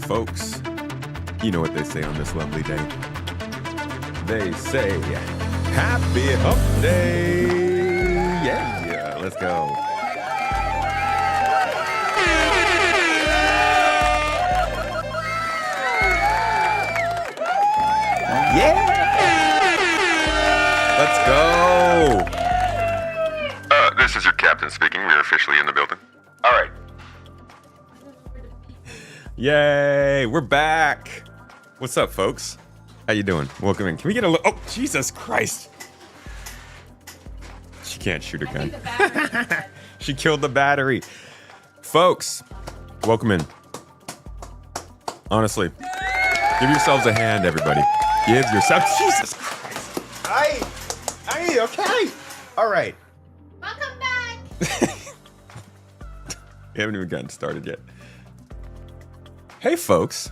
Folks, you know what they say on this lovely day. They say, happy hump day. Yeah, let's go. Yeah. Let's go. This is your captain speaking. We are officially in the building. All right. Yay, we're back. What's up, folks? How you doing? Welcome in. Can we get a look? Oh, Jesus Christ. She can't shoot a gun. She killed the battery. Folks, welcome in. Honestly, give yourselves a hand, everybody. Give yourself... Jesus Christ. Hey, okay. All right. Welcome back. We haven't even gotten started yet. Hey, folks.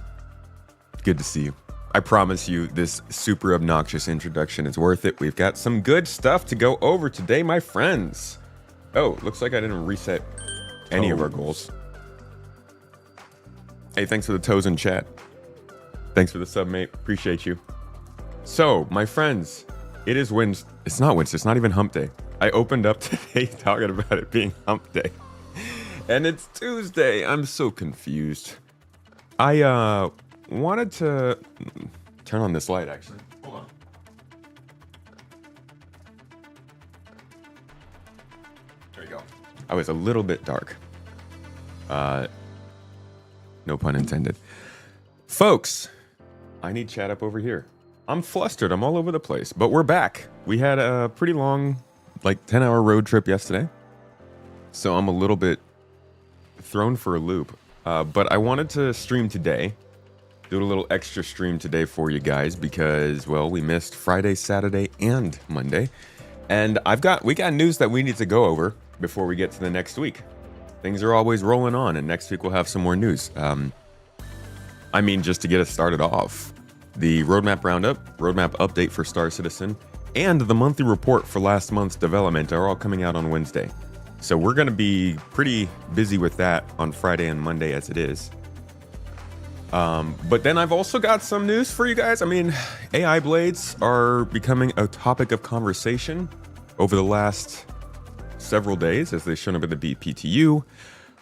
Good to see you. I promise you this super obnoxious introduction is worth it. We've got some good stuff to go over today, my friends. Oh, looks like I didn't reset any of our goals. Hey, thanks for the toes in chat. Thanks for the sub, mate. Appreciate you. So, my friends, it is Wednesday. It's not Wednesday. It's not even hump day. I opened up today talking about it being hump day. And it's Tuesday. I'm so confused. I wanted to turn on this light, actually. Hold on. There you go. I was a little bit dark. No pun intended. Folks, I need chat up over here. I'm flustered. I'm all over the place. But we're back. We had a pretty long, like 10-hour road trip yesterday. So I'm a little bit thrown for a loop. But I wanted to stream today. Do a little extra stream today for you guys because, well, we missed Friday, Saturday, and Monday. And we got news that we need to go over before we get to the next week. Things are always rolling on, and next week we'll have some more news. I mean, just to get us started off, the roadmap roundup, roadmap update for Star Citizen, and the monthly report for last month's development are all coming out on Wednesday. So we're going to be pretty busy with that on Friday and Monday as it is. But then I've also got some news for you guys. I mean, AI blades are becoming a topic of conversation over the last several days as they've shown up at the PTU,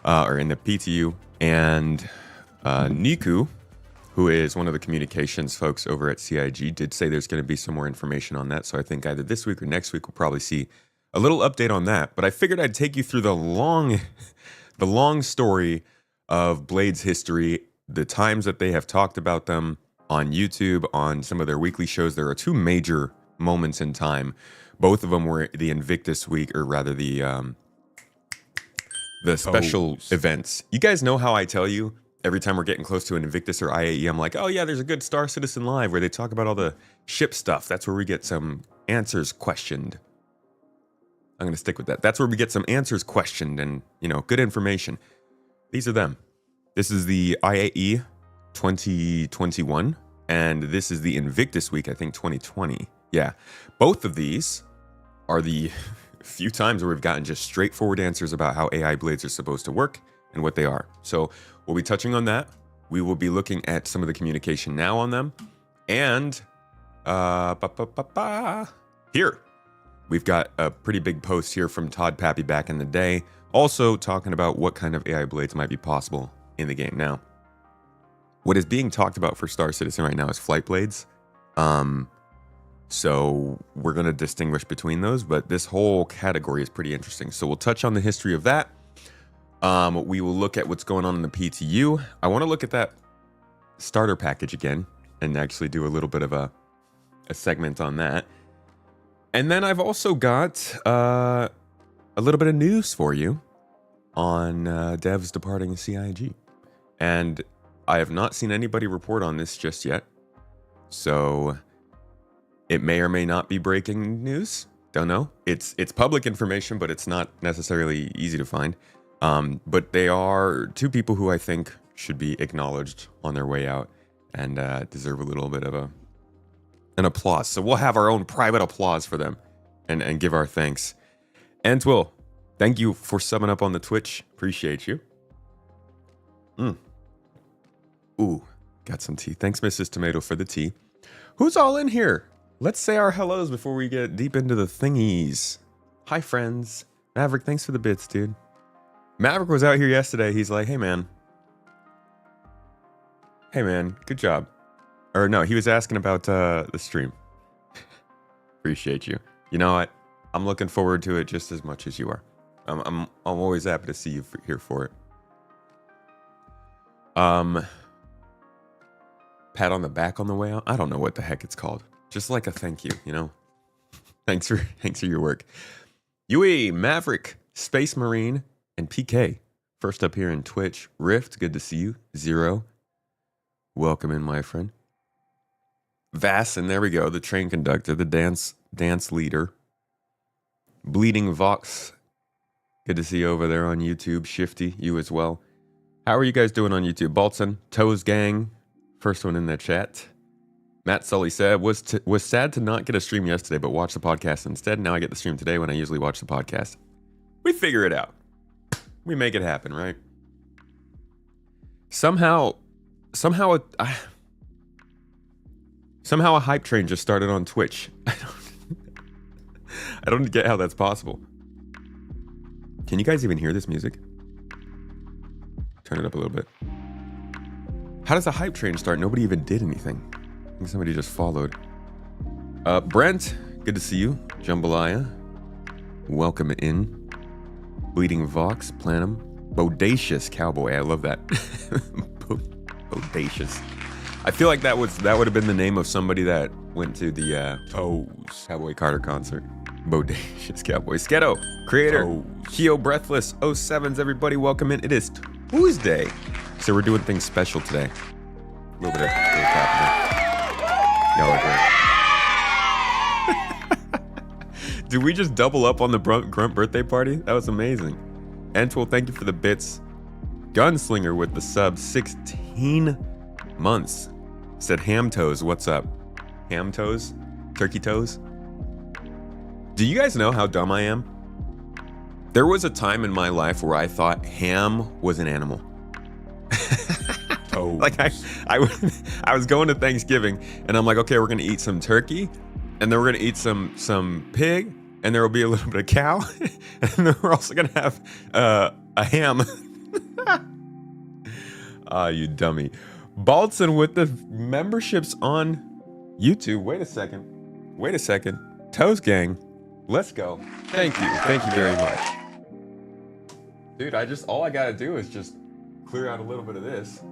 or in the PTU. And Niku, who is one of the communications folks over at CIG, did say there's going to be some more information on that. So I think either this week or next week we'll probably see a little update on that. But I figured I'd take you through the long story of Blade's history, the times that they have talked about them on YouTube, on some of their weekly shows. There are two major moments in time. Both of them were the Invictus week, or rather the special events. You guys know how I tell you every time we're getting close to an Invictus or IAE, I'm like, oh yeah, there's a good Star Citizen Live where they talk about all the ship stuff. That's where we get some answers questioned. I'm going to stick with that. That's where we get some answers questioned and, good information. These are them. This is the IAE 2021, and this is the Invictus Week, I think, 2020. Yeah. Both of these are the few times where we've gotten just straightforward answers about how AI blades are supposed to work and what they are. So we'll be touching on that. We will be looking at some of the communication now on them. And here. We've got a pretty big post here from Todd Pappy back in the day, also talking about what kind of AI blades might be possible in the game. Now, what is being talked about for Star Citizen right now is flight blades. So we're going to distinguish between those, but this whole category is pretty interesting. So we'll touch on the history of that. We will look at what's going on in the PTU. I want to look at that starter package again and actually do a little bit of a segment on that. And then I've also got a little bit of news for you on devs departing CIG. And I have not seen anybody report on this just yet. So it may or may not be breaking news. Don't know. It's public information, but it's not necessarily easy to find. But they are two people who I think should be acknowledged on their way out and deserve a little bit of an applause. So we'll have our own private applause for them and give our thanks. And Will, thank you for subbing up on the Twitch. Appreciate you. Ooh, got some tea. Thanks, Mrs. Tomato, for the tea. Who's all in here? Let's say our hellos before we get deep into the thingies. Hi, friends. Maverick, thanks for the bits, dude. Maverick was out here yesterday. He's like, hey, man, good job. Or no, he was asking about the stream. Appreciate you. You know what? I'm looking forward to it just as much as you are. I'm always happy to see you here for it. Pat on the back on the way out. I don't know what the heck it's called. Just like a thank you, you know. Thanks for your work. Yui, Maverick, Space Marine, and PK. First up here in Twitch. Rift, good to see you. Zero, welcome in, my friend. Vass, and there we go. The train conductor, the dance leader. Bleeding Vox, good to see you over there on YouTube. Shifty, you as well. How are you guys doing on YouTube? Baltzen, Toes Gang, first one in the chat. Matt Sully said, was sad to not get a stream yesterday, but watch the podcast instead. Now I get the stream today when I usually watch the podcast. We figure it out. We make it happen, right? Somehow a hype train just started on Twitch. I don't get how that's possible. Can you guys even hear this music? Turn it up a little bit. How does a hype train start? Nobody even did anything. I think somebody just followed. Brent, good to see you. Jambalaya, welcome in. Bleeding Vox, Planum. Bodacious Cowboy, I love that. Bodacious. I feel like that would have been the name of somebody that went to the Cowboy Carter concert. Bodacious Cowboy. Sketo, creator. Keo Breathless, 07s, everybody welcome in. It is Tuesday, so we're doing things special today. A little bit of y'all are great. Did we just double up on the Grunt birthday party? That was amazing. Antwell, thank you for the bits. Gunslinger with the sub, 16 months. Said ham toes, what's up? Ham toes? Turkey toes? Do you guys know how dumb I am? There was a time in my life where I thought ham was an animal. Like I was going to Thanksgiving and I'm like, okay, we're gonna eat some turkey, and then we're gonna eat some pig, and there will be a little bit of cow, and then we're also gonna have a ham. Ah, you dummy. Baltzen with the memberships on YouTube. Wait a second. Toes Gang, let's go. Thank you very much. Dude, all I gotta do is just clear out a little bit of this.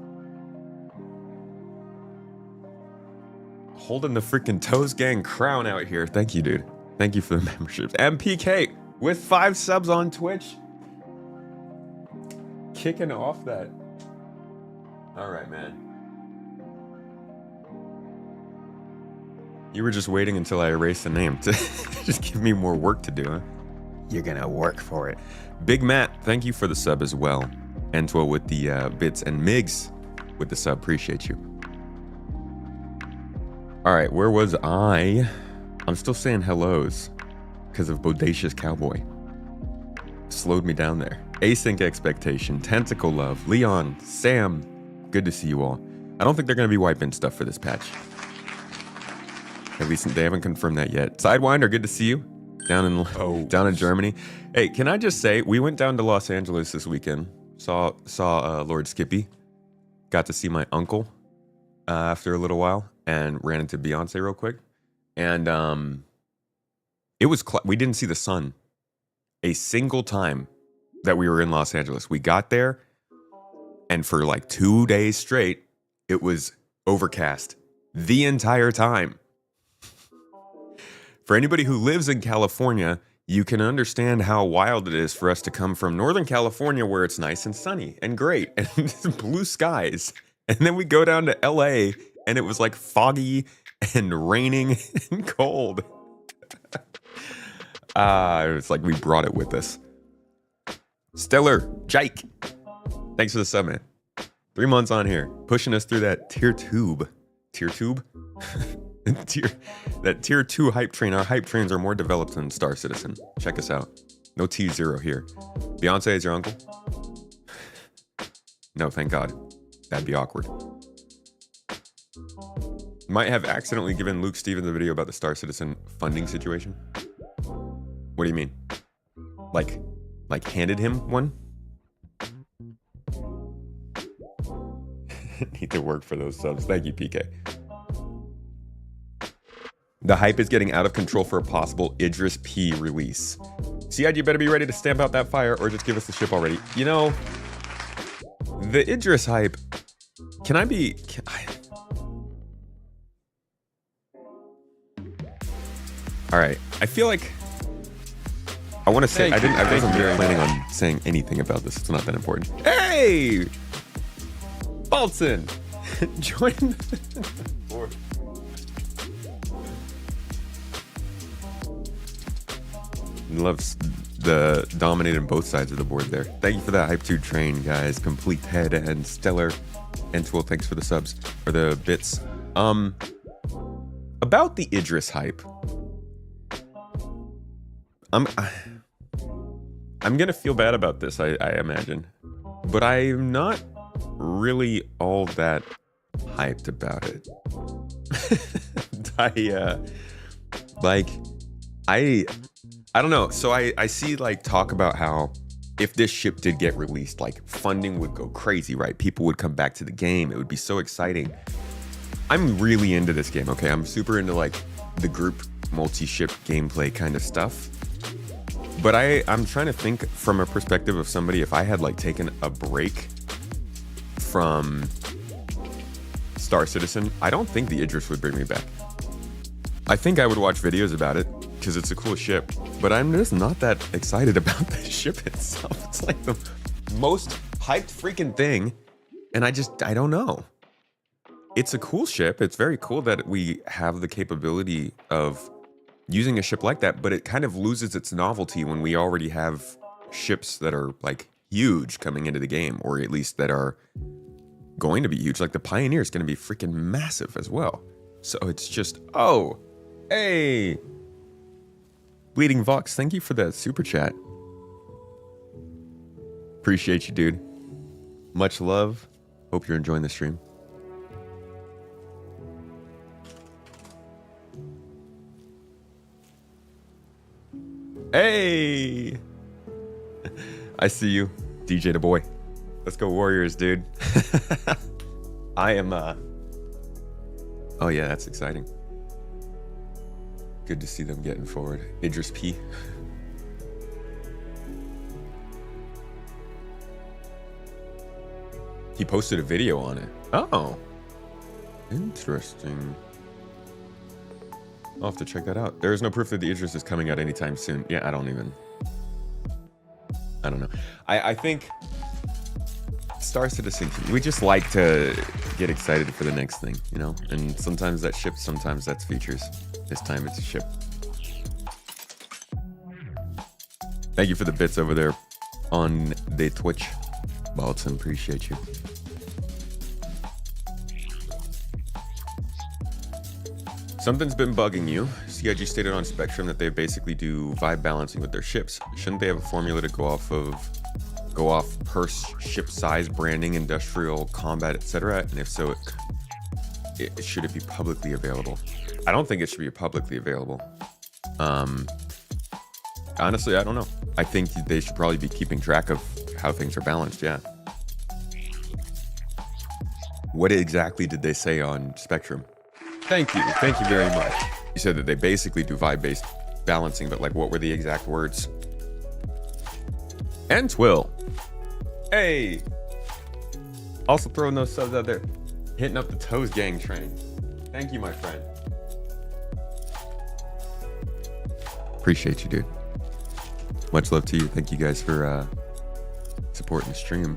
Holding the freaking Toes Gang crown out here. Thank you, dude. Thank you for the memberships. MPK with 5 subs on Twitch. Kicking off that. All right, man. You were just waiting until I erased the name to just give me more work to do, huh? You're gonna work for it. Big Matt, thank you for the sub as well. Entwell with the bits, and Migs with the sub. Appreciate you. All right, where was I? I'm still saying hellos because of Bodacious Cowboy. Slowed me down there. Async Expectation, Tentacle Love, Leon, Sam. Good to see you all. I don't think they're going to be wiping stuff for this patch. At least they haven't confirmed that yet. Sidewinder, good to see you. Down in Germany. Hey, can I just say, we went down to Los Angeles this weekend. Saw Lord Skippy. Got to see my uncle after a little while, and ran into Beyonce real quick. And it was we didn't see the sun a single time that we were in Los Angeles. We got there, and for like 2 days straight, it was overcast the entire time. For anybody who lives in California, you can understand how wild it is for us to come from Northern California, where it's nice and sunny and great and blue skies. And then we go down to LA and it was like foggy and raining and cold. It was like we brought it with us. Stellar, Jake. Thanks for the sub, man. 3 months on here, pushing us through that tier tube. That tier 2 hype train. Our hype trains are more developed than Star Citizen. Check us out. No T0 here. Beyonce is your uncle? No, thank God. That'd be awkward. Might have accidentally given Luke Stevens a video about the Star Citizen funding situation. What do you mean? Like handed him one? Need to work for those subs. Thank you, PK. The hype is getting out of control for a possible Idris P release. CIG, you better be ready to stamp out that fire or just give us the ship already. You know, the Idris hype, can I... All right, I feel like I want to say I wasn't really planning on saying anything about this. It's not that important. Hey, Baltzen, join the board. Loves the dominating both sides of the board there. Thank you for that hype 2 train, guys. Complete Head and Stellar and Twill. Thanks for the subs or the bits. About the Idris hype. I'm gonna feel bad about this, I imagine, but I'm not really all that hyped about it. I don't know. So I see like talk about how if this ship did get released, like funding would go crazy, right? People would come back to the game. It would be so exciting. I'm really into this game. Okay, I'm super into like the group multi-ship gameplay kind of stuff. But I'm trying to think from a perspective of somebody, if I had like taken a break from Star Citizen, I don't think the Idris would bring me back. I think I would watch videos about it because it's a cool ship, but I'm just not that excited about the ship itself. It's like the most hyped freaking thing, and I don't know. It's a cool ship. It's very cool that we have the capability of using a ship like that, but it kind of loses its novelty when we already have ships that are like huge coming into the game, or at least that are going to be huge. Like the Pioneer is going to be freaking massive as well. So it's just, oh, hey, Bleeding Vox, thank you for that super chat. Appreciate you, dude. Much love. Hope you're enjoying the stream. Hey, I see you, DJ the boy. Let's go Warriors, dude. I am, oh yeah, that's exciting. Good to see them getting forward. Idris P. He posted a video on it. Oh, interesting. I'll have to check that out. There is no proof that the Idris is coming out anytime soon. Yeah, I don't know. I think Star Citizen, we just like to get excited for the next thing, you know? And sometimes that's ships, sometimes that's features. This time it's a ship. Thank you for the bits over there on the Twitch. Balton, appreciate you. Something's been bugging you. CIG stated on Spectrum that they basically do vibe balancing with their ships. Shouldn't they have a formula to go off per ship size, branding, industrial, combat, etc.? And if so, should it be publicly available? I don't think it should be publicly available. Honestly, I don't know. I think they should probably be keeping track of how things are balanced, yeah. What exactly did they say on Spectrum? Thank you very much. You said that they basically do vibe-based balancing, but like what were the exact words? And Twill. Hey! Also throwing those subs out there. Hitting up the Toes Gang train. Thank you, my friend. Appreciate you, dude. Much love to you. Thank you guys for supporting the stream.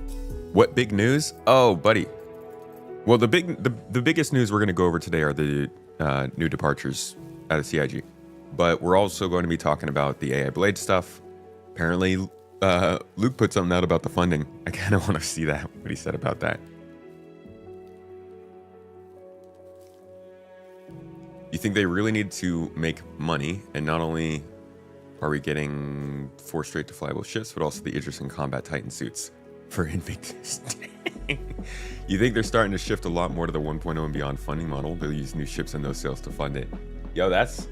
What big news? Oh, buddy. Well, the biggest news we're going to go over today are the new departures out of CIG. But we're also going to be talking about the AI Blade stuff. Apparently, Luke put something out about the funding. I kind of want to see that, what he said about that. You think they really need to make money, and not only are we getting 4 straight to flyable ships, but also the Idris and Combat Titan suits? for Invictus. You think they're starting to shift a lot more to the 1.0 and beyond funding model? They'll use new ships and those sales to fund it. Yo, that's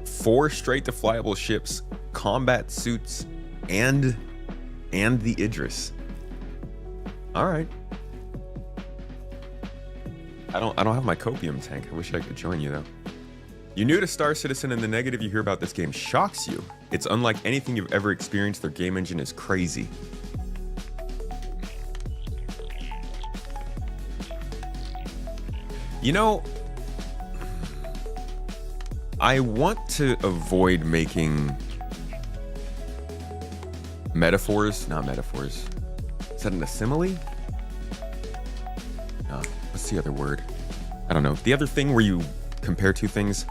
4 straight to flyable ships, combat suits, and the Idris. All right. I don't have my copium tank. I wish I could join you though. You new to Star Citizen and the negative you hear about this game shocks you. It's unlike anything you've ever experienced. Their game engine is crazy. You know, I want to avoid making metaphors, not metaphors. Is that a simile? No, what's the other word? I don't know. The other thing where you compare two things.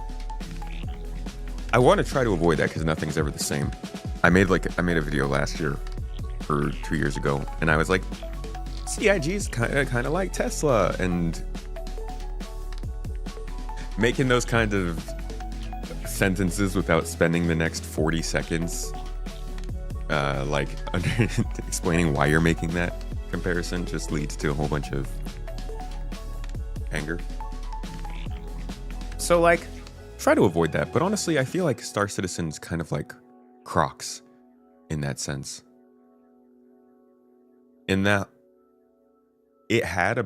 I want to try to avoid that because nothing's ever the same. I made a video last year or 2 years ago, and I was like, CIG's kind of like Tesla, and making those kind of sentences without spending the next 40 seconds explaining why you're making that comparison just leads to a whole bunch of anger. So like, try to avoid that. But honestly, I feel like Star Citizen's kind of like Crocs in that sense. In that it had a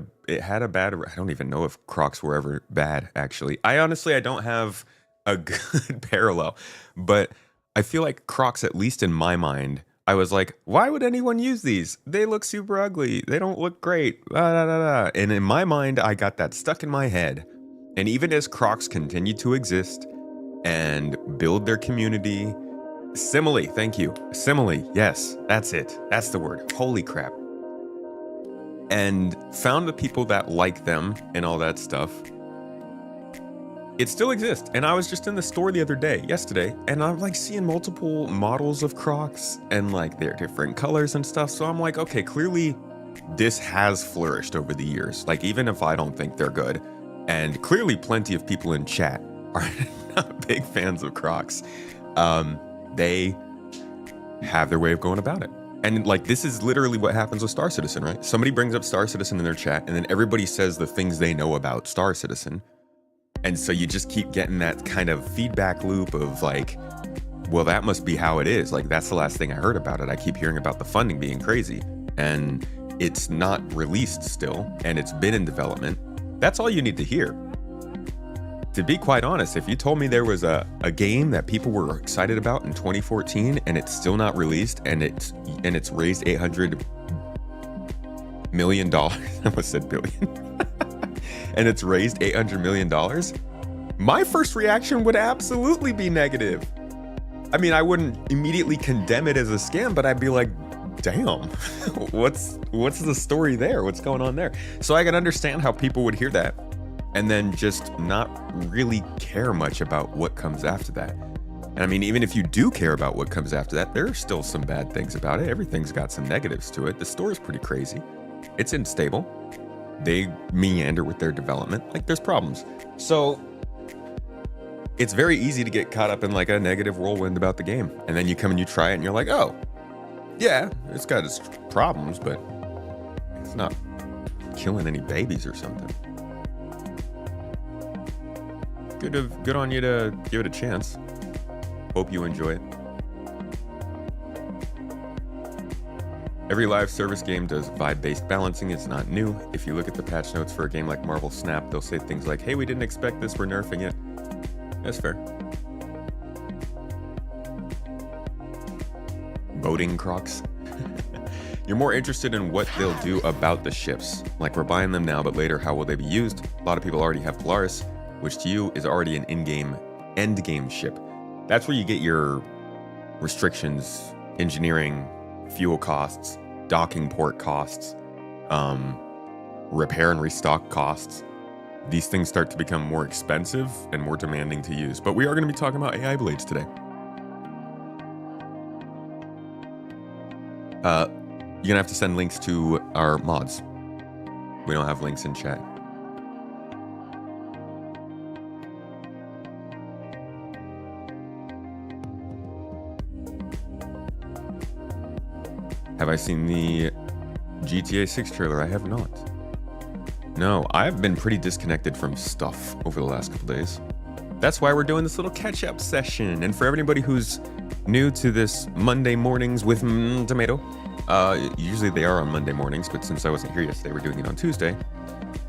bad, I don't even know if Crocs were ever bad, actually. I don't have a good parallel, but I feel like Crocs, at least in my mind, I was like, why would anyone use these? They look super ugly. They don't look great. And in my mind, I got that stuck in my head. And even as Crocs continue to exist and build their community, simile, thank you. Simile, yes, that's it. That's the word. Holy crap. And found the people that like them and all that stuff. It still exists. And I was just in the store the other day, yesterday, and I'm like seeing multiple models of Crocs and like they're different colors and stuff. So I'm like, okay, clearly this has flourished over the years. Like, even if I don't think they're good, and clearly plenty of people in chat are not big fans of Crocs, they have their way of going about it. And like, this is literally what happens with Star Citizen, right? Somebody brings up Star Citizen in their chat, and then everybody says the things they know about Star Citizen. And so you just keep getting that kind of feedback loop of like, well, that must be how it is. Like, that's the last thing I heard about it. I keep hearing about the funding being crazy, and it's not released still, and it's been in development. That's all you need to hear. To be quite honest, if you told me there was a game that people were excited about in 2014 and it's still not released, and it's raised $800 million, I almost said billion, and it's raised $800 million, my first reaction would absolutely be negative. I mean, I wouldn't immediately condemn it as a scam, but I'd be like, damn, what's the story there? What's going on there? So I can understand how people would hear that and then just not really care much about what comes after that. And I mean, even if you do care about what comes after that, there are still some bad things about it. Everything's got some negatives to it. The store's pretty crazy. It's unstable. They meander with their development. Like, there's problems. So it's very easy to get caught up in like a negative whirlwind about the game. And then you come and you try it and you're like, oh, yeah, it's got its problems, but it's not killing any babies or something. Good on you to give it a chance. Hope you enjoy it. Every live service game does vibe-based balancing. It's not new. If you look at the patch notes for a game like Marvel Snap, they'll say things like, hey, we didn't expect this, we're nerfing it. That's fair. Voting Crocs. You're more interested in what they'll do about the ships. Like, we're buying them now, but later, how will they be used? A lot of people already have Polaris, which to you is already an in-game, end-game ship. That's where you get your restrictions, engineering, fuel costs, docking port costs, repair and restock costs. These things start to become more expensive and more demanding to use. But we are going to be talking about AI blades today. You're going to have to send links to our mods. We don't have links in chat. Have I seen the GTA 6 trailer. I have not. No, I've been pretty disconnected from stuff over the last couple days. That's why we're doing this little catch-up session. And for everybody who's new to this Monday mornings with tomato, usually they are on Monday mornings, but since I wasn't here yesterday, we're doing it on Tuesday.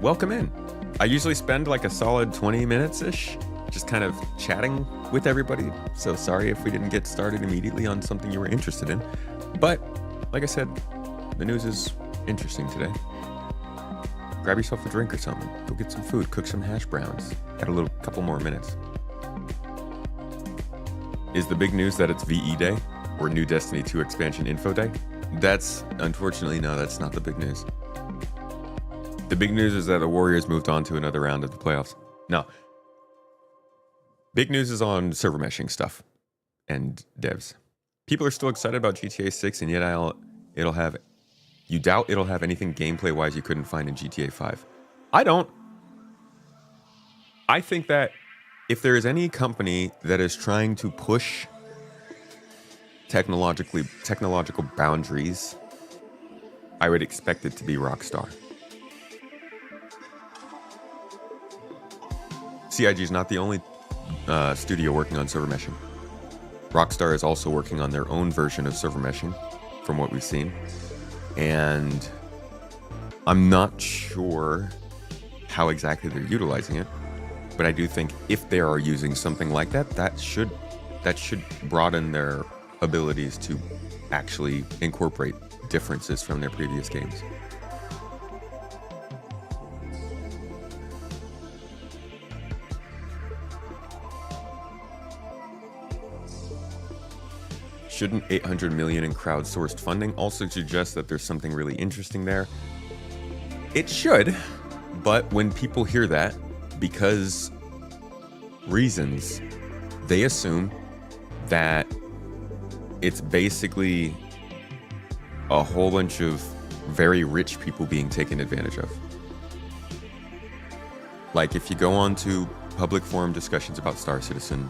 Welcome in. I usually spend like a solid 20 minutes-ish just kind of chatting with everybody. So sorry if we didn't get started immediately on something you were interested in. But like I said, the news is interesting today. Grab yourself a drink or something. Go get some food. Cook some hash browns. Got a couple more minutes. Is the big news that it's VE Day or New Destiny 2 Expansion Info Day? Unfortunately, no, that's not the big news. The big news is that the Warriors moved on to another round of the playoffs. No. Big news is on server meshing stuff and devs. People are still excited about GTA 6, and yet you doubt it'll have anything gameplay-wise you couldn't find in GTA 5. I don't. I think that if there is any company that is trying to push technological boundaries, I would expect it to be Rockstar. CIG is not the only studio working on server meshing. Rockstar is also working on their own version of server meshing, from what we've seen. And I'm not sure how exactly they're utilizing it, but I do think if they are using something like that, that should broaden their abilities to actually incorporate differences from their previous games. Shouldn't 800 million in crowdsourced funding also suggest that there's something really interesting there? It should, but when people hear that, because reasons, they assume that it's basically a whole bunch of very rich people being taken advantage of. Like if you go on to public forum discussions about Star Citizen,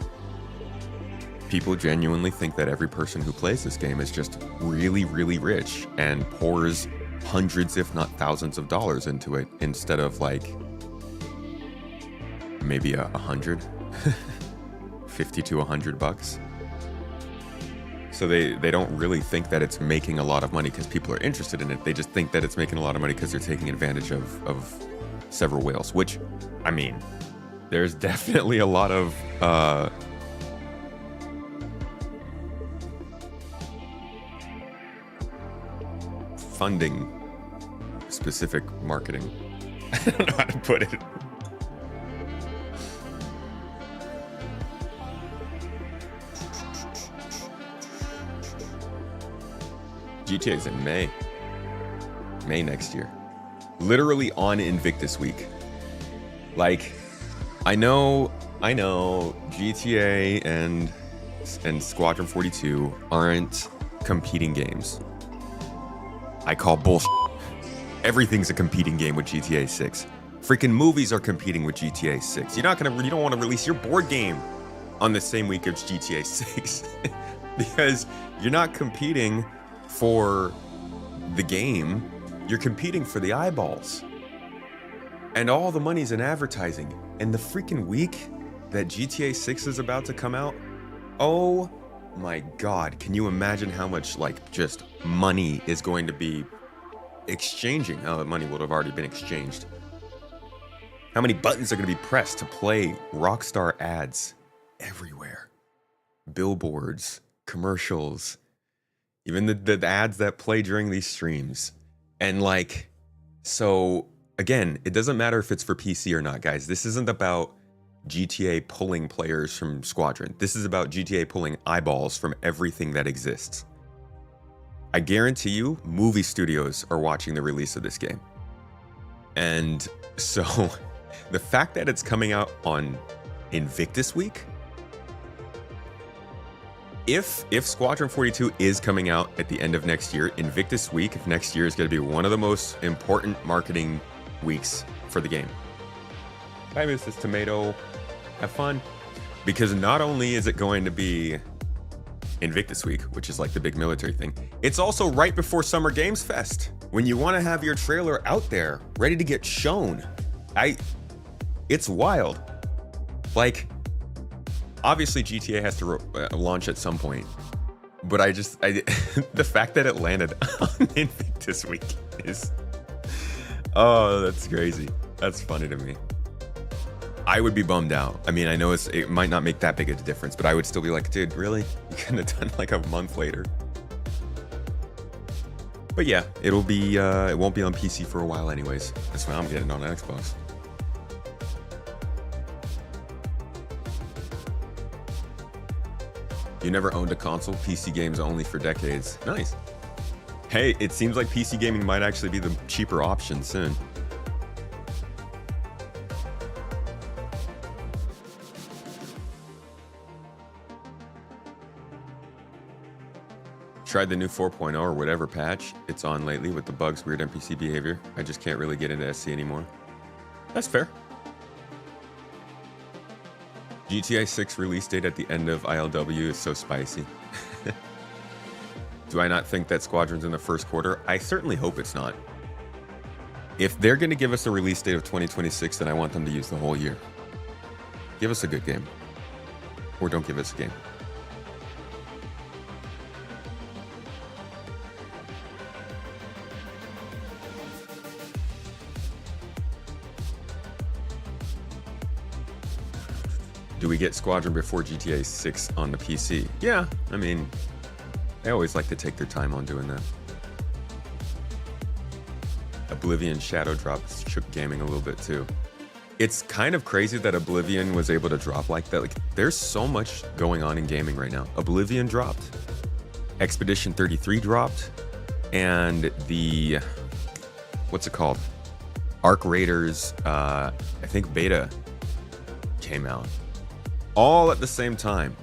people genuinely think that every person who plays this game is just really, really rich and pours hundreds, if not thousands of dollars into it instead of like maybe 100, 50 to $100. So they don't really think that it's making a lot of money because people are interested in it. They just think that it's making a lot of money because they're taking advantage of several whales, which, I mean, there's definitely a lot of funding specific marketing. I don't know how to put it. GTA is in May next year, literally on Invictus Week. Like, I know GTA and Squadron 42 aren't competing games. I call bullshit. Everything's a competing game with GTA 6. Freaking movies are competing with GTA 6. You don't want to release your board game on the same week as GTA 6 because you're not competing for the game, you're competing for the eyeballs. And all the money's in advertising. And the freaking week that GTA 6 is about to come out, oh my god, can you imagine how much just money is going to be exchanging? Oh, the money would have already been exchanged. How many buttons are going to be pressed to play Rockstar ads everywhere? Billboards, commercials, even the ads that play during these streams. And so again, it doesn't matter if it's for PC or not, guys. This isn't about GTA pulling players from Squadron. This is about GTA pulling eyeballs from everything that exists. I guarantee you, movie studios are watching the release of this game. And so the fact that it's coming out on Invictus Week, if Squadron 42 is coming out at the end of next year, Invictus Week of next year is going to be one of the most important marketing weeks for the game. Bye, Mrs. Tomato. Have fun. Because not only is it going to be Invictus Week, which is like the big military thing, it's also right before Summer Games Fest. when you want to have your trailer out there ready to get shown. It's wild. Like, obviously GTA has to launch at some point, but the fact that it landed on Invictus Week is, oh, that's crazy. That's funny to me. I would be bummed out. I mean, I know it might not make that big of a difference, but I would still be like, dude, really? You couldn't have done like a month later. But yeah, it won't be on PC for a while anyways. That's why I'm getting on Xbox. You never owned a console? PC games only for decades. Nice. Hey, it seems like PC gaming might actually be the cheaper option soon. Tried the new 4.0 or whatever patch it's on lately with the bugs, weird NPC behavior. I just can't really get into SC anymore. That's fair. GTA 6 release date at the end of ILW is so spicy. Do I not think that Squadron's in the first quarter? I certainly hope it's not. If they're going to give us a release date of 2026, then I want them to use the whole year. Give us a good game. Or don't give us a game. Do we get Squadron before GTA 6 on the PC? Yeah, I mean, they always like to take their time on doing that. Oblivion Shadow Drop shook gaming a little bit too. It's kind of crazy that Oblivion was able to drop like that. Like, there's so much going on in gaming right now. Oblivion dropped, Expedition 33 dropped, and the, what's it called? Arc Raiders, I think beta came out. All at the same time.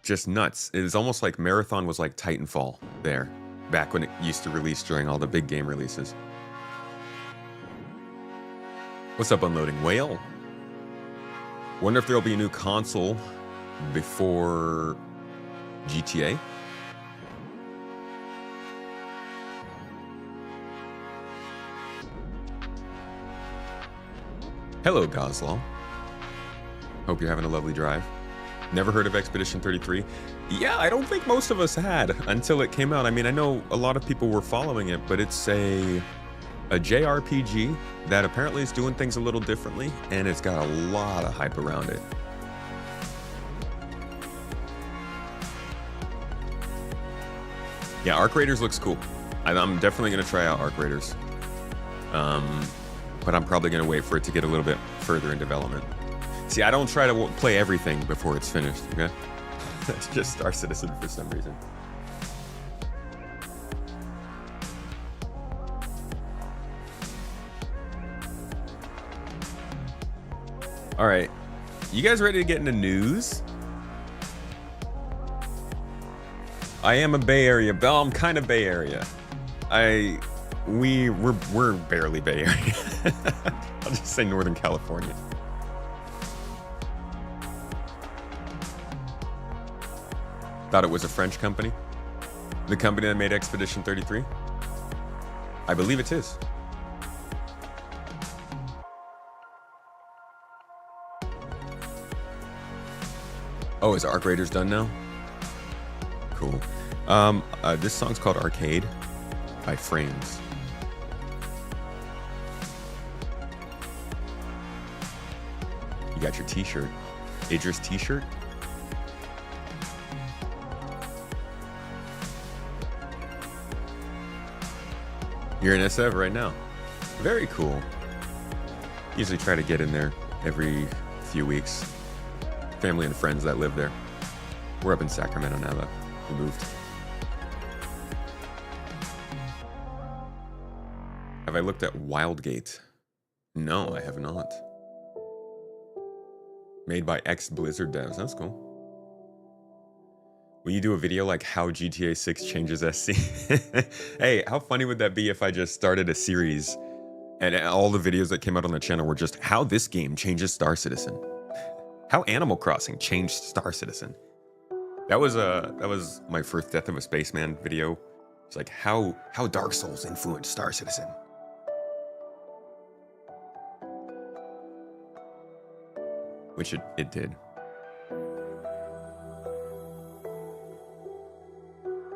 Just nuts. It is almost like Marathon was like Titanfall there, back when it used to release during all the big game releases. What's up, Unloading Whale? Wonder if there'll be a new console before GTA? Hello, Goslaw. Hope you're having a lovely drive. Never heard of Expedition 33? Yeah, I don't think most of us had until it came out. I mean, I know a lot of people were following it, but it's a JRPG that apparently is doing things a little differently, and it's got a lot of hype around it. Yeah, Arc Raiders looks cool. I'm definitely going to try out Arc Raiders. But I'm probably going to wait for it to get a little bit further in development. See, I don't try to play everything before it's finished, okay? That's just Star Citizen for some reason. All right, you guys ready to get into news? I am a Bay Area, Bell. I'm kind of Bay Area. We're barely Bay Area. I'll just say Northern California. Thought it was a French company. The company that made Expedition 33. I believe it is. Oh, is Arc Raiders done now? Cool. This song's called Arcade by Frames. You got your t-shirt. Idris t-shirt? You're in SF right now. Very cool. Usually try to get in there every few weeks. Family and friends that live there. We're up in Sacramento now though. We moved. Have I looked at Wildgate? No, I have not. Made by ex-Blizzard devs. That's cool. Will you do a video like how GTA 6 changes SC? Hey, how funny would that be if I just started a series and all the videos that came out on the channel were just how this game changes Star Citizen? How Animal Crossing changed Star Citizen? That was my first Death of a Spaceman video It's like how Dark Souls influenced Star Citizen. Which it did.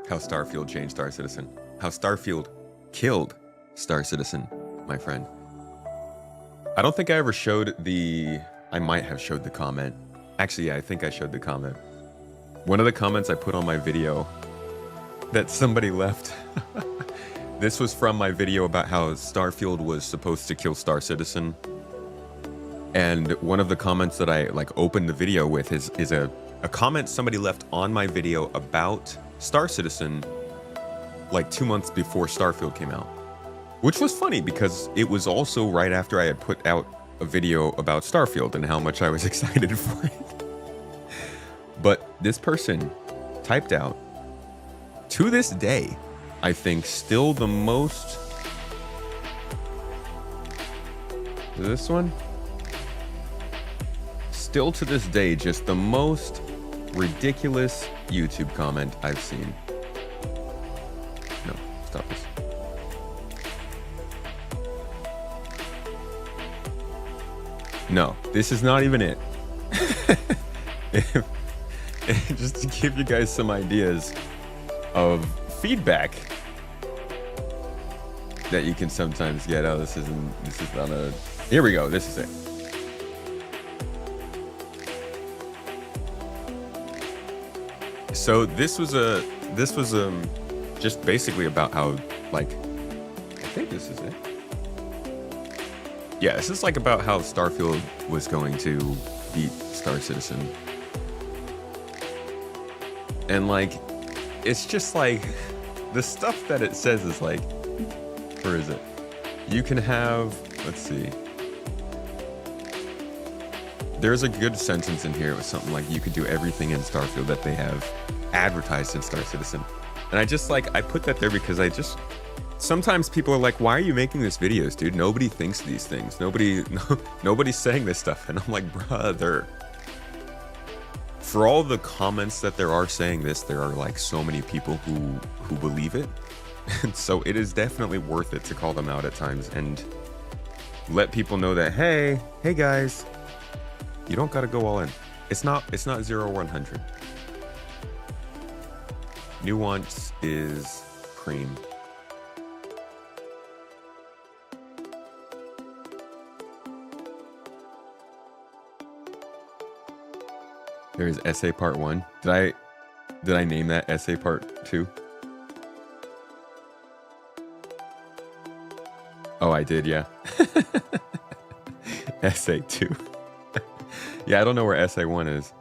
How Starfield changed Star Citizen. How Starfield killed Star Citizen, my friend. I don't think I ever showed the... I might have showed the comment. Actually, yeah, I think I showed the comment. One of the comments I put on my video that somebody left. This was from my video about how Starfield was supposed to kill Star Citizen. And one of the comments that I opened the video with is a comment somebody left on my video about Star Citizen 2 months before Starfield came out. Which was funny because it was also right after I had put out a video about Starfield and how much I was excited for it. But this person typed out, to this day, I think still the most... Is this one? Still to this day, just the most ridiculous YouTube comment I've seen. No, stop this. No, this is not even it. Just to give you guys some ideas of feedback that you can sometimes get. Oh, this is not a... Here we go, this is it. So this was just basically about how, I think this is it. Yeah, this is about how Starfield was going to beat Star Citizen. And it's just the stuff that it says is where is it? You can have, let's see. There's a good sentence in here. It was something like, you could do everything in Starfield that they have advertised in Star Citizen. And I just I put that there because sometimes people are like, why are you making these videos, dude? Nobody thinks these things. Nobody's saying this stuff. And I'm like, brother, for all the comments that there are saying this, there are so many people who believe it. And so it is definitely worth it to call them out at times and let people know that, hey guys, you don't got to go all in. It's not 0 or 100. Nuance is cream. There's essay part 1. Did I name that essay part 2? Oh, I did, yeah. Essay 2. Yeah, I don't know where essay 1 is.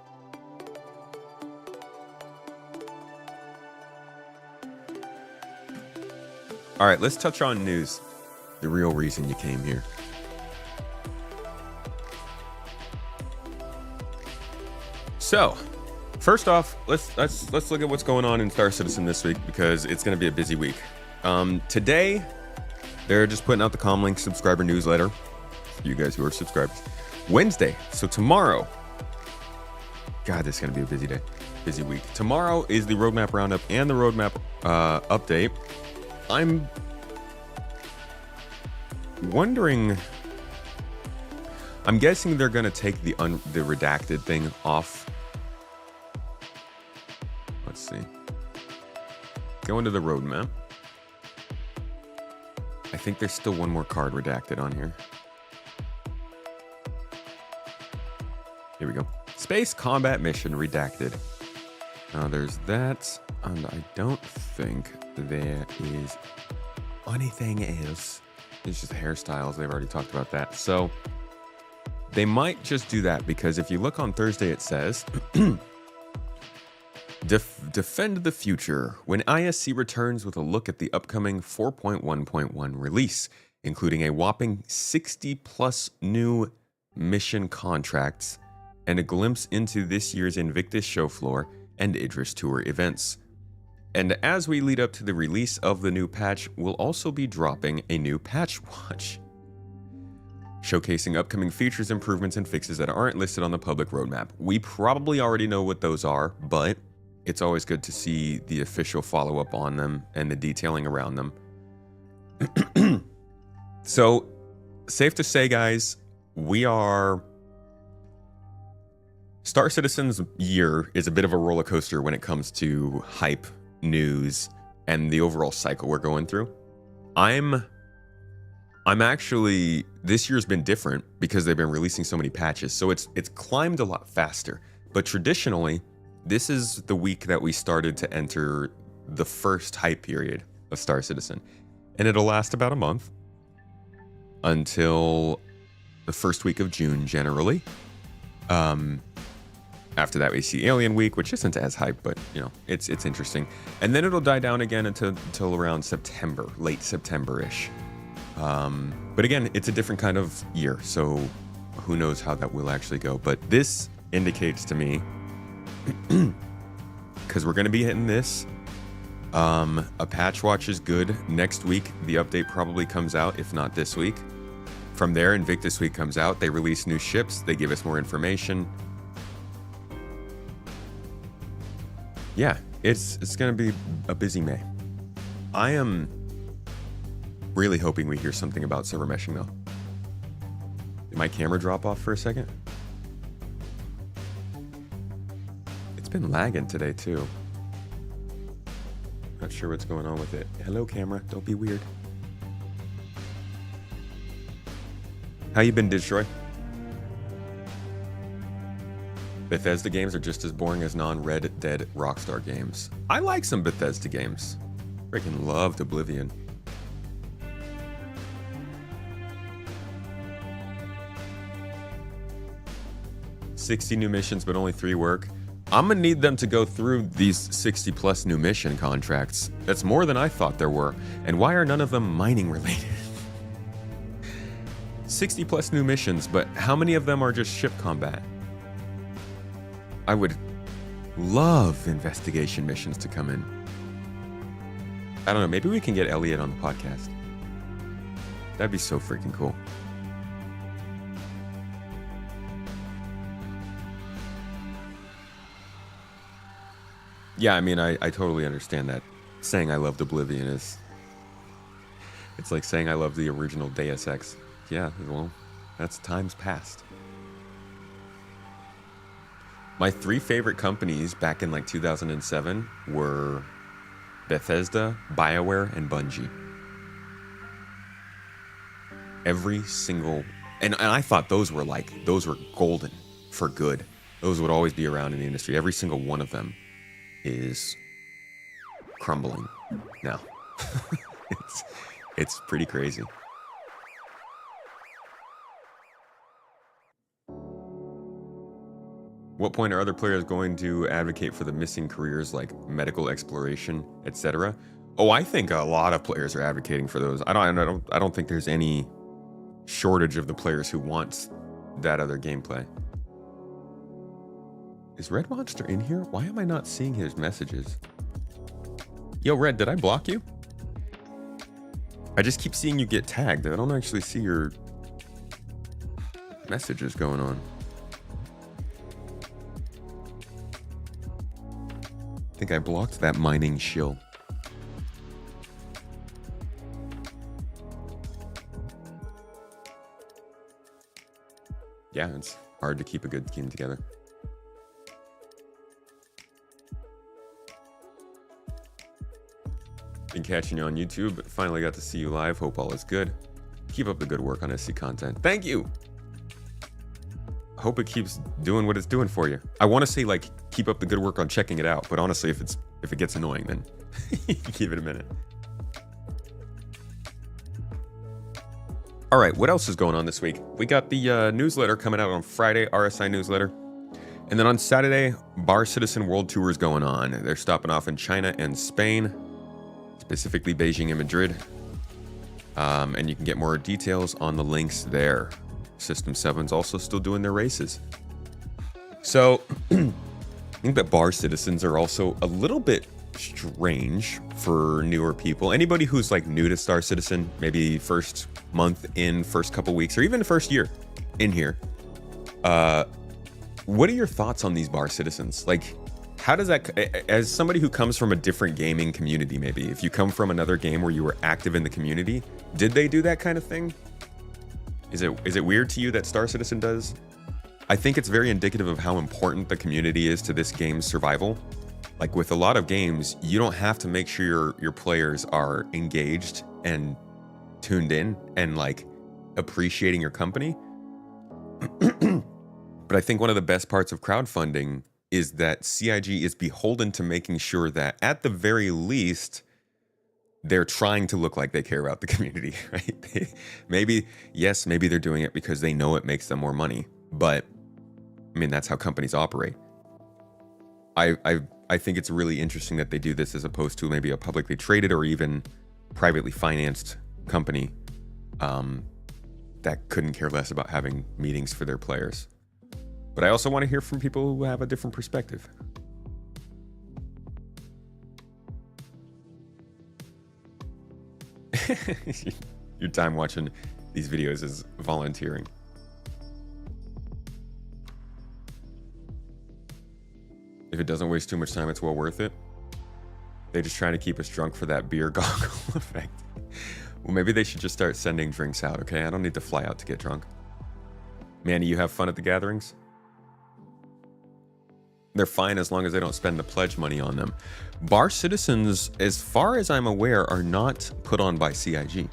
All right, let's touch on news. The real reason you came here. So, first off, let's look at what's going on in Star Citizen this week because it's going to be a busy week. Today, they're just putting out the Comlink subscriber newsletter for you guys who are subscribers. Wednesday, so tomorrow. God, this is going to be a busy day, busy week. Tomorrow is the roadmap roundup and the roadmap update. I'm wondering. I'm guessing they're going to take the redacted thing off. Let's see. Go into the roadmap. I think there's still one more card redacted on here. Here we go. Space combat mission redacted. There's that. And I don't think there is anything else. It's just hairstyles. They've already talked about that. So they might just do that because if you look on Thursday, it says defend the future when ISC returns with a look at the upcoming 4.1.1 release, including a whopping 60 plus new mission contracts and a glimpse into this year's Invictus show floor and Idris Tour events. And as we lead up to the release of the new patch, we'll also be dropping a new patch watch, showcasing upcoming features, improvements, and fixes that aren't listed on the public roadmap. We probably already know what those are, but it's always good to see the official follow-up on them and the detailing around them. So, safe to say, guys, Star Citizen's year is a bit of a roller coaster when it comes to hype, news, and the overall cycle we're going through. I'm actually, this year's been different because they've been releasing so many patches, so it's climbed a lot faster. But traditionally, this is the week that we started to enter the first hype period of Star Citizen, and it'll last about a month until the first week of June, generally. After that, we see Alien Week, which isn't as hype, but it's interesting. And then it'll die down again until around September, late September-ish. But again, it's a different kind of year, so who knows how that will actually go. But this indicates to me, because we're going to be hitting this, a patch watch is good. Next week, the update probably comes out, if not this week. From there, Invictus Week comes out. They release new ships. They give us more information. Yeah, it's going to be a busy May. I am really hoping we hear something about server meshing, though. Did my camera drop off for a second? It's been lagging today, too. Not sure what's going on with it. Hello, camera. Don't be weird. How you been, Digitroy? Bethesda games are just as boring as non-Red Dead Rockstar games. I like some Bethesda games. Freaking loved Oblivion. $60 new missions, but only 3 work. I'm gonna need them to go through these 60 plus new mission contracts. That's more than I thought there were. And why are none of them mining related? 60 plus new missions, but how many of them are just ship combat? I would love investigation missions to come in. I don't know, maybe we can get Elliot on the podcast. That'd be so freaking cool. Yeah, I mean, I totally understand that. Saying I loved Oblivion is... It's like saying I love the original Deus Ex. Yeah, well, that's times past. My 3 favorite companies back in like 2007 were Bethesda, BioWare, and Bungie. Every single... And I thought those were golden for good. Those would always be around in the industry. Every single one of them is crumbling now. It's pretty crazy. What point are other players going to advocate for the missing careers like medical exploration, etc.? Oh, I think a lot of players are advocating for those. I don't think there's any shortage of the players who want that other gameplay. Is Red Monster in here? Why am I not seeing his messages? Yo, Red, did I block you? I just keep seeing you get tagged. I don't actually see your messages going on. I think I blocked that mining shill. Yeah, it's hard to keep a good team together. Been catching you on YouTube, but finally got to see you live. Hope all is good. Keep up the good work on SC content. Thank you! Hope it keeps doing what it's doing for you. I want to say like keep up the good work on checking it out, but honestly, if it gets annoying, then give it a minute. All right, what else is going on this week? We got the newsletter coming out on Friday, RSI newsletter. And then on Saturday, Bar Citizen World Tour is going on. They're stopping off in China and Spain, specifically Beijing and Madrid. And you can get more details on the links there. System 7's also still doing their races. So, I think that Bar Citizens are also a little bit strange for newer people. Anybody who's like new to Star Citizen, maybe first month in, first couple weeks, or even first year in here. What are your thoughts on these Bar Citizens? Like, how does that, as somebody who comes from a different gaming community, maybe if you come from another game where you were active in the community, did they do that kind of thing? Is it weird to you that Star Citizen does? I think it's very indicative of how important the community is to this game's survival. Like with a lot of games, you don't have to make sure your players are engaged and tuned in and like appreciating your company. But I think one of the best parts of crowdfunding is that CIG is beholden to making sure that at the very least, they're trying to look like they care about the community, right? Maybe they're doing it because they know it makes them more money. But I mean, that's how companies operate. I think it's really interesting that they do this as opposed to maybe a publicly traded or even privately financed company that couldn't care less about having meetings for their players. But I also want to hear from people who have a different perspective. Your time watching these videos is volunteering. If it doesn't waste too much time, it's well worth it. They're just trying to keep us drunk for that beer goggle effect. Well, maybe they should just start sending drinks out, okay? I don't need to fly out to get drunk. Manny, you have fun at the gatherings? They're fine as long as they don't spend the pledge money on them. Bar Citizens, as far as I'm aware, are not put on by CIG.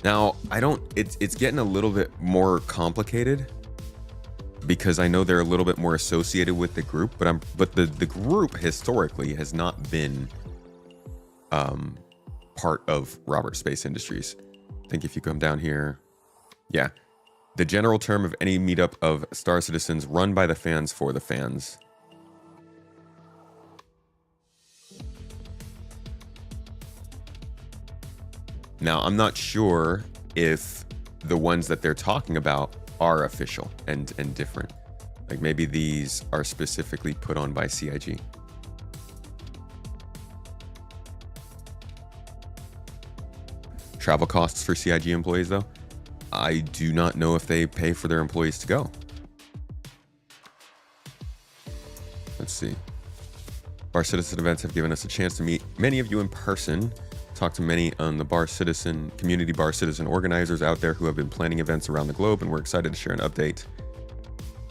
Now, it's getting a little bit more complicated because I know they're a little bit more associated with the group, but the group historically has not been part of Robert Space Industries. I think if you come down here, yeah. The general term of any meetup of Star Citizens run by the fans for the fans. Now, I'm not sure if the ones that they're talking about are official and different. Like maybe these are specifically put on by CIG. Travel costs for CIG employees, though? I do not know if they pay for their employees to go. Let's see. Bar Citizen events have given us a chance to meet many of you in person, talk to many on the community Bar Citizen organizers out there who have been planning events around the globe, and we're excited to share an update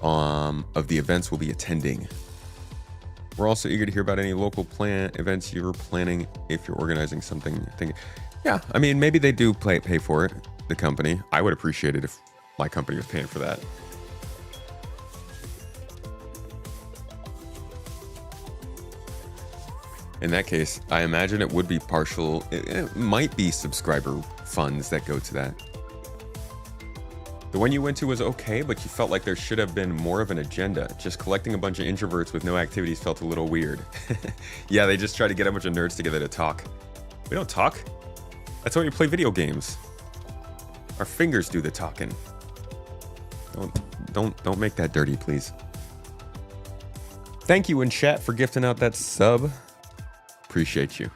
of the events we'll be attending. We're also eager to hear about any local events you're planning if you're organizing something. Yeah, I mean, maybe they do pay for it. The company. I would appreciate it if my company was paying for that. In that case, I imagine it would be partial. It might be subscriber funds that go to that. The one you went to was okay, but you felt like there should have been more of an agenda. Just collecting a bunch of introverts with no activities felt a little weird. Yeah, they just try to get a bunch of nerds together to talk. We don't talk. That's why we play video games. Our fingers do the talking. Don't make that dirty, please. Thank you in chat for gifting out that sub. Appreciate you.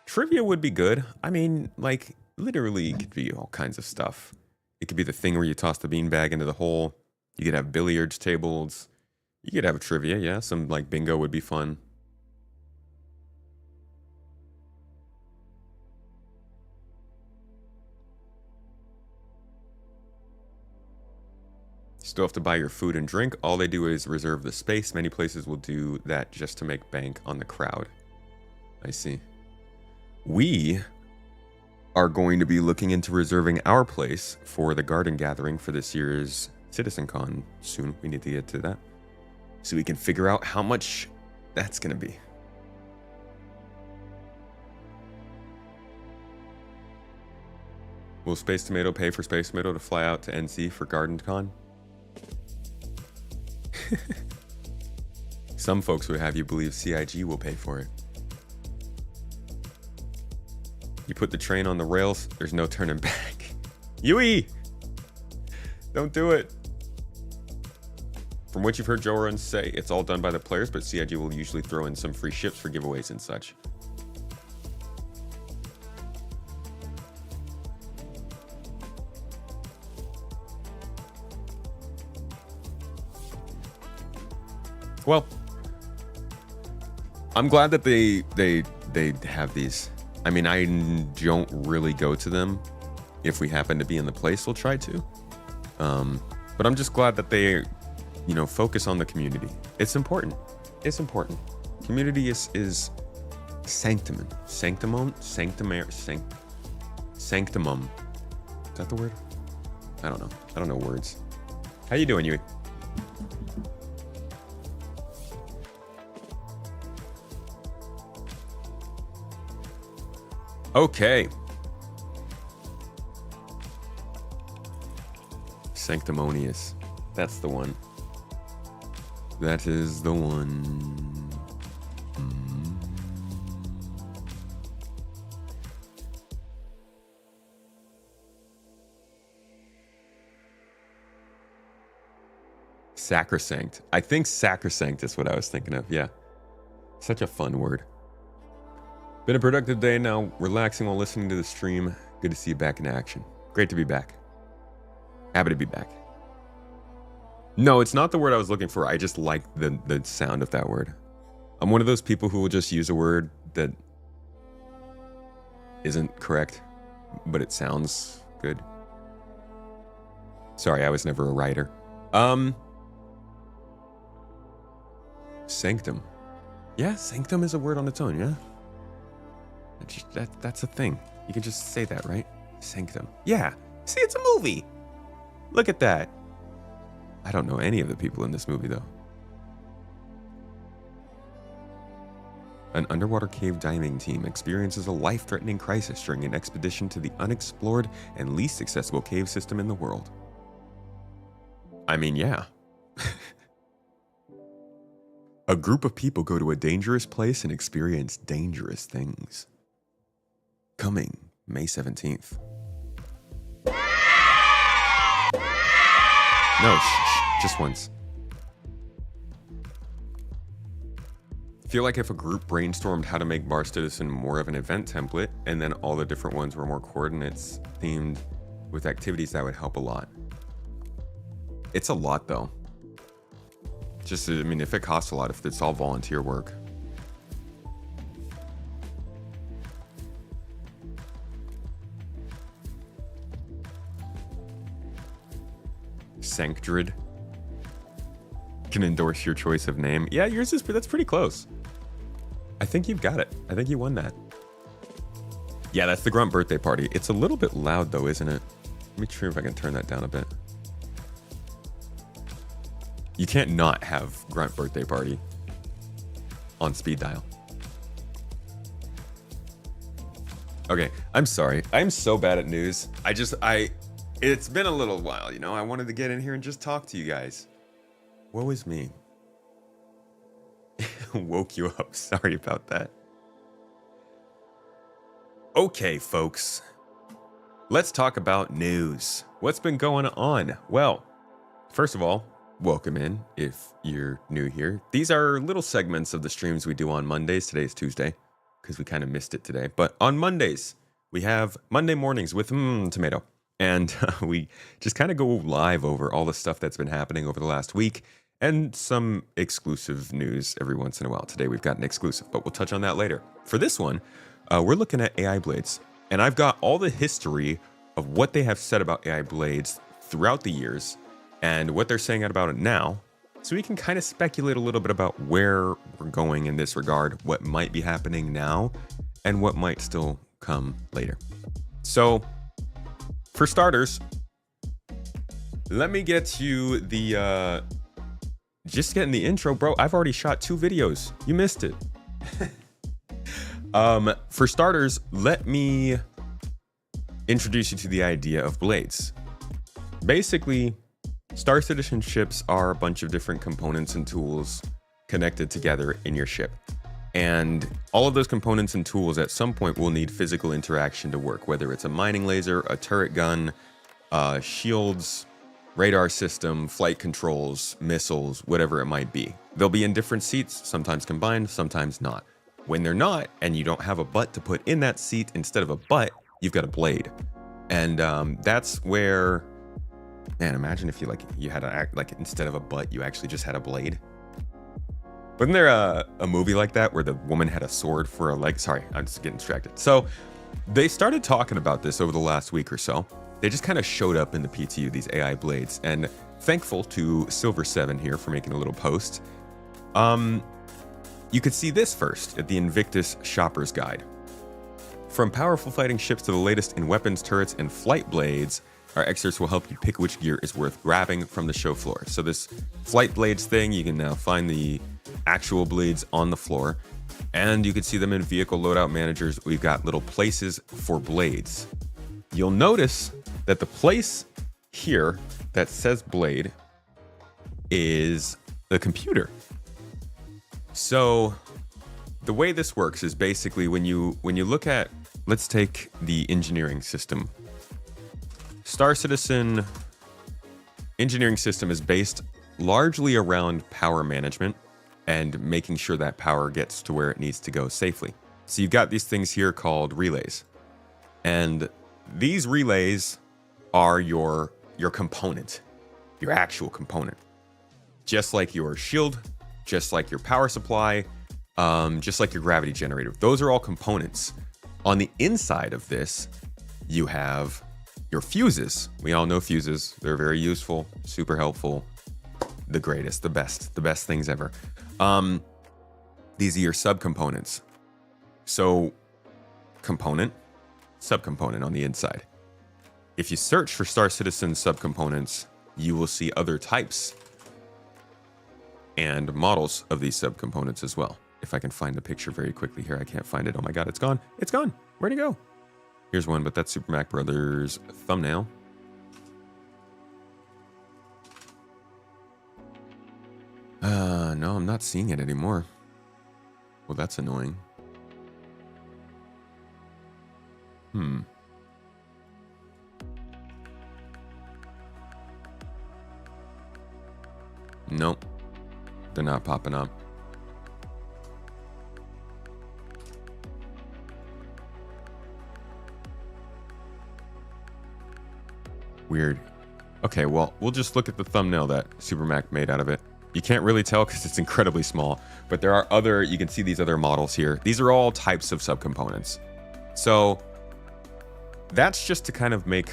Trivia would be good. I mean, like, literally, it could be all kinds of stuff. It could be the thing where you toss the beanbag into the hole. You could have billiards tables. You could have trivia, yeah. Some, like, bingo would be fun. Still have to buy your food and drink. All they do is reserve the space. Many places will do that just to make bank on the crowd. I see. We are going to be looking into reserving our place for the garden gathering for this year's CitizenCon soon. We need to get to that so we can figure out how much that's going to be. Will Space Tomato pay for Space Tomato to fly out to NC for GardenCon? Some folks would have you believe CIG will pay for it. You put the train on the rails, there's no turning back. Yui! Don't do it. From what you've heard Joe Runs say, it's all done by the players, but CIG will usually throw in some free ships for giveaways and such. Well, I'm glad that they have these. I mean, I don't really go to them. If we happen to be in the place, we'll try to. But I'm just glad that they, focus on the community. It's important. It's important. Community is sanctimum. Sanctimum. Is that the word? I don't know. I don't know words. How you doing, Yui? Okay. Sanctimonious. That's the one. That is the one. Sacrosanct. I think sacrosanct is what I was thinking of. Yeah. Such a fun word. Been a productive day now, relaxing while listening to the stream. Good to see you back in action. Great to be back. Happy to be back. No, it's not the word I was looking for. I just like the sound of that word. I'm one of those people who will just use a word that isn't correct, but it sounds good. Sorry, I was never a writer. Sanctum. Yeah, sanctum is a word on its own, yeah? That's a thing. You can just say that, right? Sanctum. Yeah. See, it's a movie. Look at that. I don't know any of the people in this movie, though. An underwater cave diving team experiences a life-threatening crisis during an expedition to the unexplored and least accessible cave system in the world. I mean, yeah. A group of people go to a dangerous place and experience dangerous things. Coming May 17th. No, shh, just once. Feel like if a group brainstormed how to make Bar Citizen more of an event template, and then all the different ones were more coordinates themed with activities, that would help a lot. It's a lot, though. Just, I mean, if it costs a lot, if it's all volunteer work. Sanctrid can endorse your choice of name. Yeah, yours is, that's pretty close. I think you've got it. I think you won that. Yeah, that's the Grunt birthday party. It's a little bit loud though, isn't it? Let me try if I can turn that down a bit. You can't not have Grunt birthday party on speed dial. Okay, I'm sorry. I'm so bad at news. It's been a little while, I wanted to get in here and just talk to you guys. Woe is me. Woke you up. Sorry about that. Okay, folks. Let's talk about news. What's been going on? Well, first of all, welcome in if you're new here. These are little segments of the streams we do on Mondays. Today's Tuesday because we kind of missed it today. But on Mondays, we have Monday mornings with tomato. And we just kind of go live over all the stuff that's been happening over the last week and some exclusive news every once in a while. Today we've got an exclusive, but we'll touch on that later. For this one, we're looking at AI blades. And I've got all the history of what they have said about AI blades throughout the years and what they're saying about it now. So we can kind of speculate a little bit about where we're going in this regard, what might be happening now, and what might still come later. So, for starters, let me get you the, just getting the intro, bro. I've already shot 2 videos. You missed it. For starters, let me introduce you to the idea of blades. Basically, Star Citizen ships are a bunch of different components and tools connected together in your ship. And all of those components and tools at some point will need physical interaction to work, whether it's a mining laser, a turret gun, shields, radar system, flight controls, missiles, whatever it might be. They'll be in different seats, sometimes combined, sometimes not. When they're not, and you don't have a butt to put in that seat, instead of a butt, you've got a blade. And that's where, man, imagine if you had instead of a butt, you actually just had a blade. Wasn't there a movie like that where the woman had a sword for a leg? Sorry, I'm just getting distracted. So they started talking about this over the last week or so. They just kind of showed up in the PTU, these AI blades, and thankful to Silver7 here for making a little post. You could see this first at the Invictus Shopper's Guide. From powerful fighting ships to the latest in weapons, turrets, and flight blades, our excerpts will help you pick which gear is worth grabbing from the show floor. So this flight blades thing, you can now find the actual blades on the floor, and you can see them in vehicle loadout managers. We've got little places for blades. You'll notice that the place here that says blade is the computer. So the way this works is basically when you look at, let's take the engineering system. Star Citizen engineering system is based largely around power management and making sure that power gets to where it needs to go safely. So you've got these things here called relays. And these relays are your component, your actual component. Just like your shield, just like your power supply, just like your gravity generator. Those are all components. On the inside of this, you have your fuses. We all know fuses. They're very useful, super helpful, the greatest, the best things ever. These are your subcomponents. So component, subcomponent on the inside. If you search for Star Citizen subcomponents, you will see other types and models of these subcomponents as well. If I can find the picture very quickly here, I can't find it. Oh my God, it's gone. It's gone. Where'd it go? Here's one, but that's Super Mac Brothers thumbnail. No, I'm not seeing it anymore. Well, that's annoying. Nope. They're not popping up. Weird. Okay, well, we'll just look at the thumbnail that Supermac made out of it. You can't really tell because it's incredibly small, but there are other, you can see these other models here. These are all types of subcomponents. So that's just to kind of make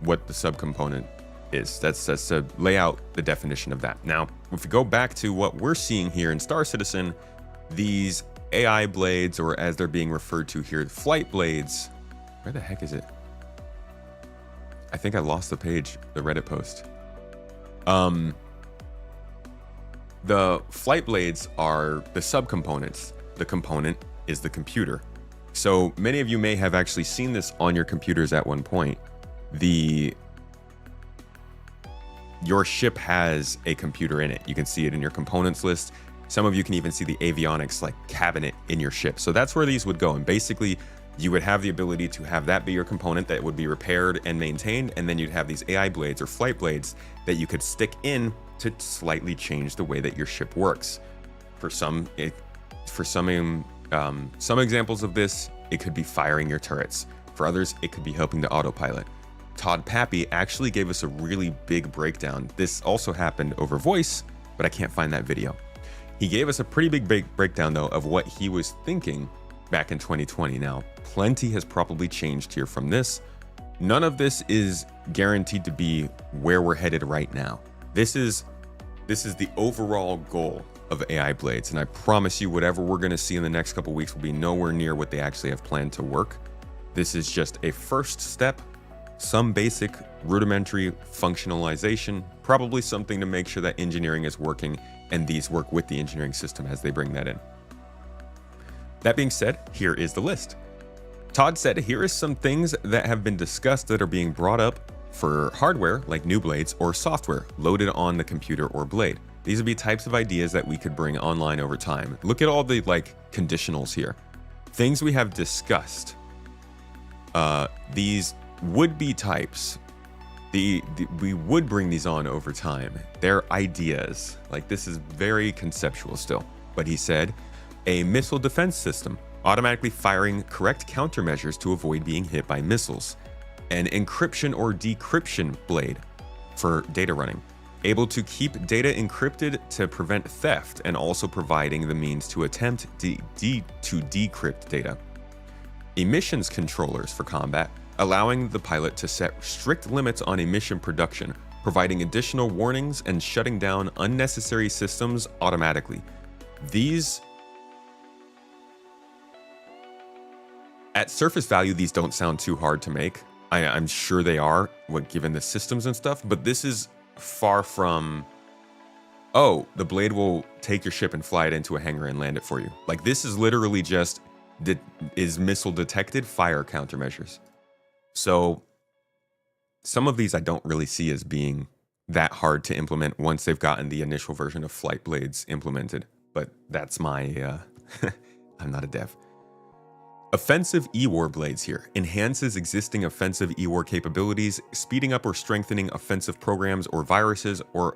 what the subcomponent is. That's to lay out the definition of that. Now, if we go back to what we're seeing here in Star Citizen, these AI blades, or as they're being referred to here, flight blades. Where the heck is it? I think I lost the page, the Reddit post. The flight blades are the subcomponents. The component is the computer. So many of you may have actually seen this on your computers at one point. Your ship has a computer in it. You can see it in your components list. Some of you can even see the avionics like cabinet in your ship. So that's where these would go. And basically you would have the ability to have that be your component that would be repaired and maintained. And then you'd have these AI blades or flight blades that you could stick in to slightly change the way that your ship works. For some examples of this, it could be firing your turrets. For others, it could be helping to autopilot. Todd Pappy actually gave us a really big breakdown. This also happened over voice, but I can't find that video. He gave us a pretty big breakdown though of what he was thinking back in 2020. Now, plenty has probably changed here from this. None of this is guaranteed to be where we're headed right now. This is the overall goal of AI blades, and I promise you whatever we're going to see in the next couple weeks will be nowhere near what they actually have planned to work. This is just a first step, some basic rudimentary functionalization, probably something to make sure that engineering is working and these work with the engineering system as they bring that in. That being said, here is the list. Todd said, here is some things that have been discussed that are being brought up for hardware like new blades or software loaded on the computer or blade. These would be types of ideas that we could bring online over time. Look at all the conditionals here. Things we have discussed. These would be types. We would bring these on over time. They're ideas. This is very conceptual still. But he said, a missile defense system, automatically firing correct countermeasures to avoid being hit by missiles. An encryption or decryption blade for data running. able to keep data encrypted to prevent theft, and also providing the means to attempt to decrypt data. Emissions controllers for combat, allowing the pilot to set strict limits on emission production, providing additional warnings and shutting down unnecessary systems automatically. These, at surface value, these don't sound too hard to make. I'm sure they are, given the systems and stuff, but this is far from, oh, the blade will take your ship and fly it into a hangar and land it for you. Like, this is literally just, is missile detected, fire countermeasures. So some of these I don't really see as being that hard to implement once they've gotten the initial version of flight blades implemented. But that's my, I'm not a dev. Offensive E-War blades here. Enhances existing offensive E-War capabilities, speeding up or strengthening offensive programs or viruses, or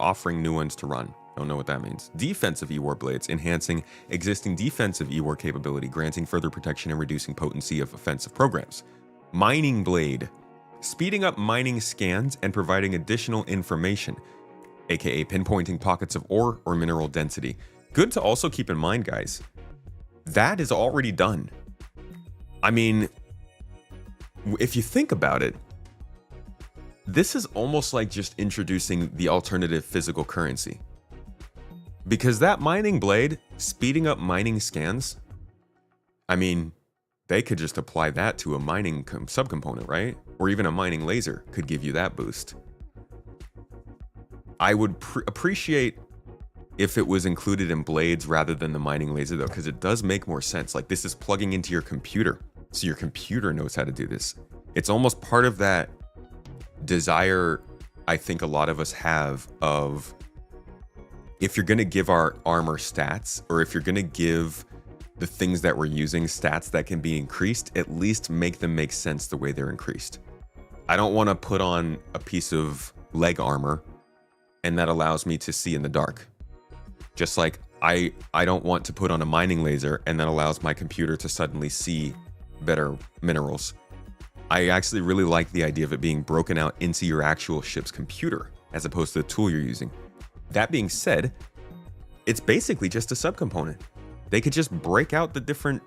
offering new ones to run. Don't know what that means. Defensive E-War blades. Enhancing existing defensive E-War capability, granting further protection and reducing potency of offensive programs. Mining blade. Speeding up mining scans and providing additional information, aka pinpointing pockets of ore or mineral density. Good to also keep in mind, guys, that is already done. I mean, if you think about it, this is almost like just introducing the alternative physical currency. Because that mining blade, speeding up mining scans, I mean, they could just apply that to a mining subcomponent, right? Or even a mining laser could give you that boost. I would appreciate if it was included in blades rather than the mining laser, though, because it does make more sense. Like, this is plugging into your computer, so your computer knows how to do this. It's almost part of that desire I think a lot of us have of, if you're going to give our armor stats, or if you're going to give the things that we're using stats that can be increased, at least make them make sense the way they're increased. I don't want to put on a piece of leg armor and that allows me to see in the dark. Just like I don't want to put on a mining laser and that allows my computer to suddenly see better minerals. I actually really like the idea of it being broken out into your actual ship's computer as opposed to the tool you're using. That being said, it's basically just a subcomponent. They could just break out the different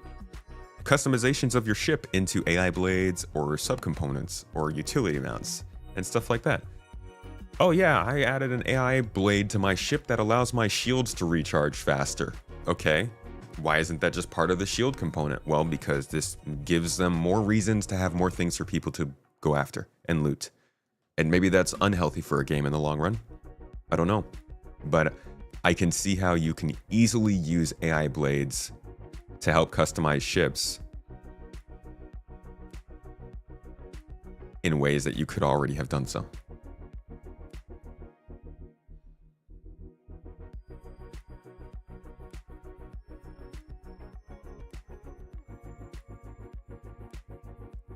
customizations of your ship into AI blades or subcomponents or utility mounts and stuff like that. Oh yeah, I added an AI blade to my ship that allows my shields to recharge faster. Okay, why isn't that just part of the shield component? Well, because this gives them more reasons to have more things for people to go after and loot. And maybe that's unhealthy for a game in the long run. I don't know. But I can see how you can easily use AI blades to help customize ships in ways that you could already have done so.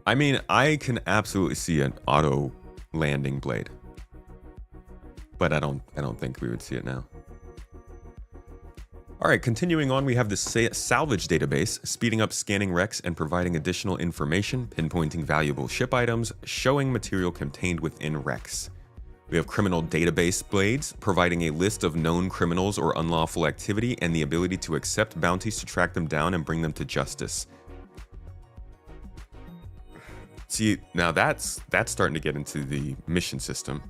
I mean, I can absolutely see an auto landing blade, but I don't think we would see it now. All right, continuing on, we have the salvage database, speeding up scanning wrecks and providing additional information, pinpointing valuable ship items, showing material contained within wrecks. We have criminal database blades, providing a list of known criminals or unlawful activity and the ability to accept bounties to track them down and bring them to justice. See, now that's starting to get into the mission system.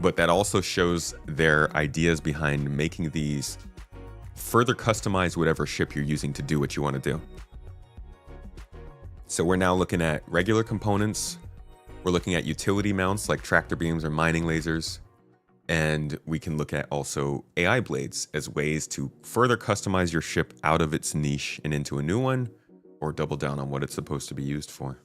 But that also shows their ideas behind making these further customize whatever ship you're using to do what you want to do. So we're now looking at regular components. We're looking at utility mounts like tractor beams or mining lasers. And we can look at also AI blades as ways to further customize your ship out of its niche and into a new one, or double down on what it's supposed to be used for.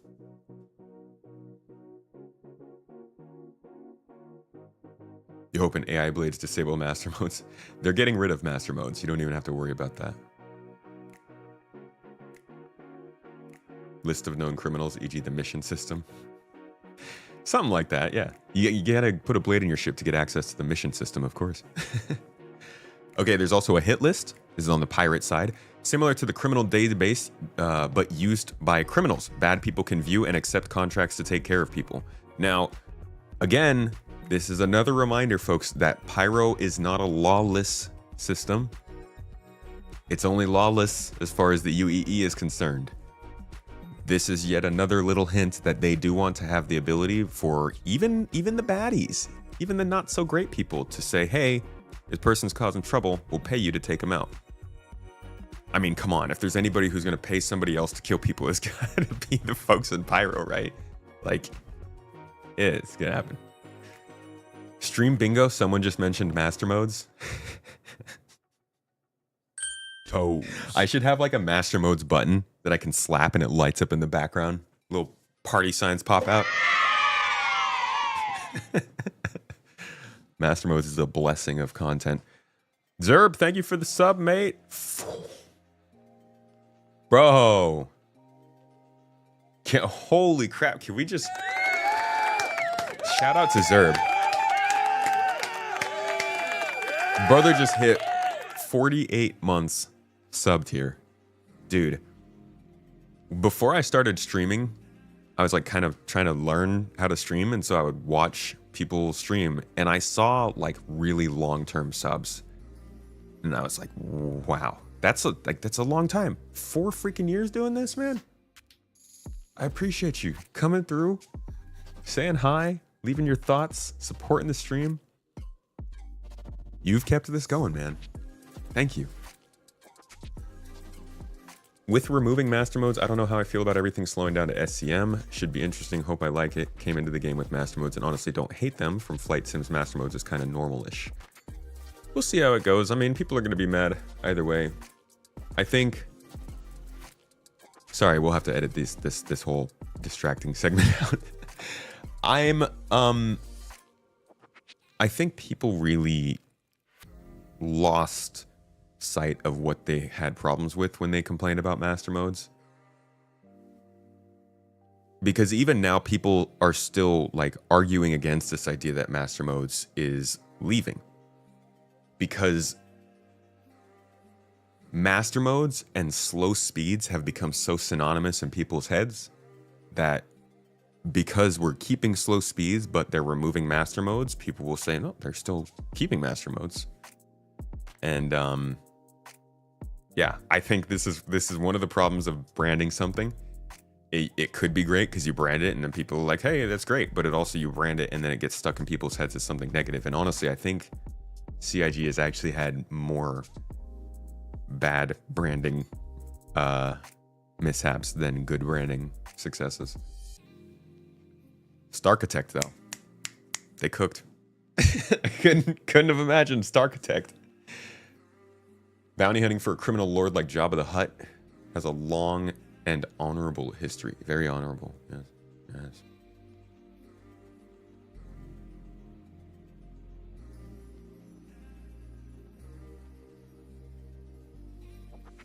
You hoping AI blades disable master modes? They're getting rid of master modes. You don't even have to worry about that. List of known criminals, e.g. the mission system. Something like that, yeah. You gotta put a blade in your ship to get access to the mission system, of course. Okay, there's also a hit list. This is on the pirate side. Similar to the criminal database, but used by criminals. Bad people can view and accept contracts to take care of people. Now, Again, this is another reminder, folks, that Pyro is not a lawless system. It's only lawless as far as the UEE is concerned. This is yet another little hint that they do want to have the ability for even the baddies, even the not so great people, to say, hey, this person's causing trouble, we'll pay you to take them out. I mean, come on, if there's anybody who's gonna pay somebody else to kill people, it's gotta be the folks in Pyro, right? Like, it's gonna happen. Stream bingo, someone just mentioned master modes. Toes. I should have like a master modes button that I can slap and it lights up in the background. Little party signs pop out. Master modes is a blessing of content. Zerb, thank you for the sub, mate. Bro. Holy crap. Can we just... Shout out to Zerb. Brother just hit 48 months subbed here. Dude. Before I started streaming, I was like kind of trying to learn how to stream, and so I would watch people stream, and I saw like really long-term subs. And I was like, wow. That's a long time. 4 freaking years doing this, man. I appreciate you coming through, saying hi, leaving your thoughts, supporting the stream. You've kept this going, man. Thank you. With removing master modes, I don't know how I feel about everything slowing down to SCM. Should be interesting. Hope I like it. Came into the game with master modes and honestly don't hate them. From Flight Sims, master modes is kind of normal-ish. We'll see how it goes. I mean, people are going to be mad either way. I think... Sorry, we'll have to edit this whole distracting segment out. I think people really lost sight of what they had problems with when they complained about master modes. Because even now, people are still like arguing against this idea that master modes is leaving. Because master modes and slow speeds have become so synonymous in people's heads that because we're keeping slow speeds, but they're removing master modes, people will say, no, they're still keeping master modes. And yeah, I think this is one of the problems of branding something. It could be great because you brand it and then people are like, hey, that's great. But it also, you brand it and then it gets stuck in people's heads as something negative. And honestly, I think CIG has actually had more bad branding mishaps than good branding successes. Starchitect, though. They cooked. I couldn't have imagined Starchitect. Bounty hunting for a criminal lord like Jabba the Hutt has a long and honorable history. Very honorable. Yes. Yes.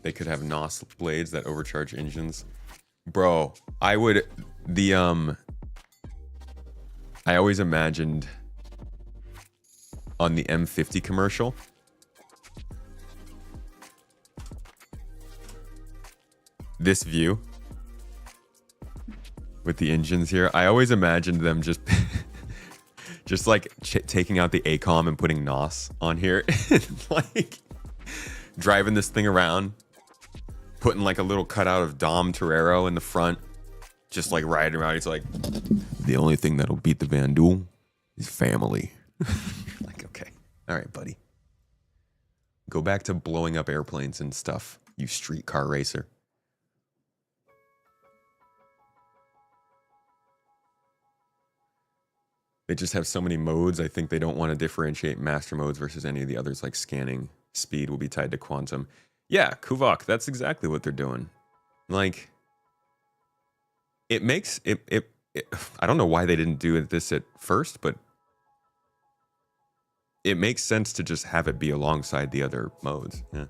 They could have NOS blades that overcharge engines. Bro, I would... I always imagined on the M50 commercial, this view with the engines here. I always imagined them just just like taking out the ACOM and putting NOS on here, like driving this thing around, putting like a little cutout of Dom Torero in the front, just like riding around. He's like, the only thing that'll beat the Van Duel is family. Like, okay, all right, buddy, go back to blowing up airplanes and stuff, you streetcar racer. They just have so many modes. I think they don't want to differentiate master modes versus any of the others, like scanning speed will be tied to quantum. Yeah, Kuvok, that's exactly what they're doing. Like, it makes it I don't know why they didn't do this at first, but it makes sense to just have it be alongside the other modes. Yeah.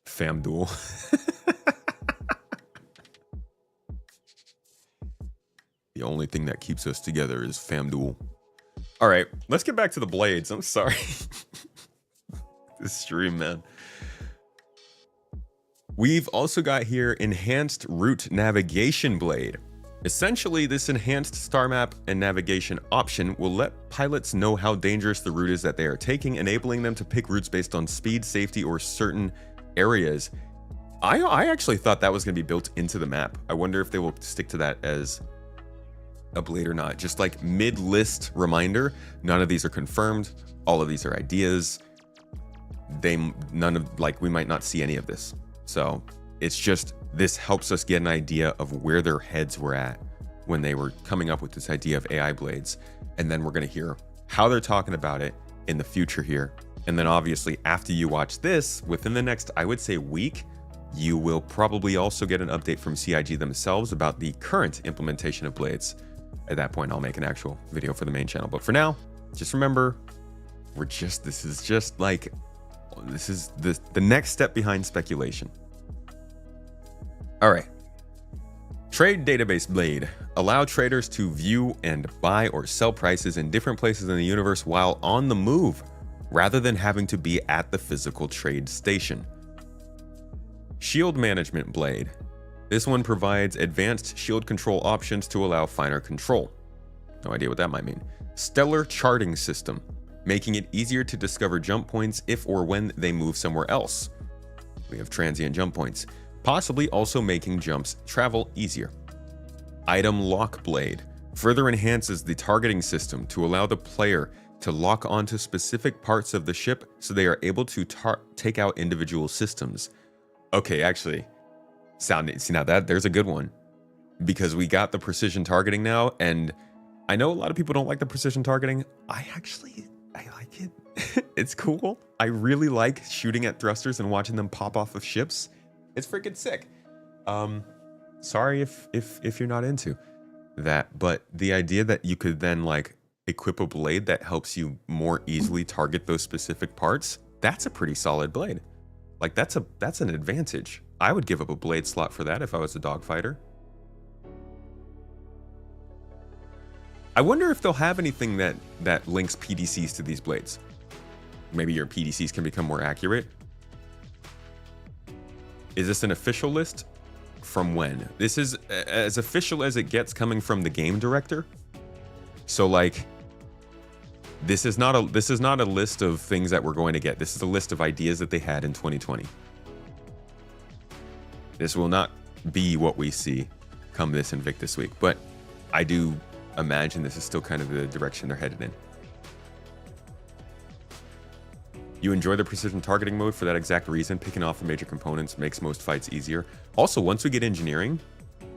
FamDuel. The only thing that keeps us together is FamDuel. All right, let's get back to the blades. I'm sorry. This stream, man. We've also got here enhanced route navigation blade. Essentially, this enhanced star map and navigation option will let pilots know how dangerous the route is that they are taking, enabling them to pick routes based on speed, safety, or certain areas. I actually thought that was going to be built into the map. I wonder if they will stick to that as a blade or not. Just like mid-list reminder, none of these are confirmed. All of these are ideas. We might not see any of this. So it's just, this helps us get an idea of where their heads were at when they were coming up with this idea of AI blades. And then we're going to hear how they're talking about it in the future here. And then obviously after you watch this, within the next, I would say, week, you will probably also get an update from CIG themselves about the current implementation of blades. At that point, I'll make an actual video for the main channel. But for now, just remember, this is the next step behind speculation. All right. Trade database blade. Allow traders to view and buy or sell prices in different places in the universe while on the move, rather than having to be at the physical trade station. Shield management blade. This one provides advanced shield control options to allow finer control. No idea what that might mean. Stellar charting system, making it easier to discover jump points if or when they move somewhere else. We have transient jump points, possibly also making jumps travel easier. Item lock blade further enhances the targeting system to allow the player to lock onto specific parts of the ship so they are able to take out individual systems. Okay, actually, see now that there's a good one, because we got the precision targeting now, and I know a lot of people don't like the precision targeting. I like it. It's cool. I really like shooting at thrusters and watching them pop off of ships. It's freaking sick. Sorry if you're not into that, but the idea that you could then like equip a blade that helps you more easily target those specific parts, that's a pretty solid blade. Like that's an advantage. I would give up a blade slot for that if I was a dogfighter. I wonder if they'll have anything that links PDCs to these blades. Maybe your PDCs can become more accurate. Is this an official list? From when? This is as official as it gets, coming from the game director. So like, this is not a list of things that we're going to get. This is a list of ideas that they had in 2020. This will not be what we see come this Invictus week, but I do imagine this is still kind of the direction they're headed in. You enjoy the precision targeting mode for that exact reason. Picking off the major components makes most fights easier. Also, once we get engineering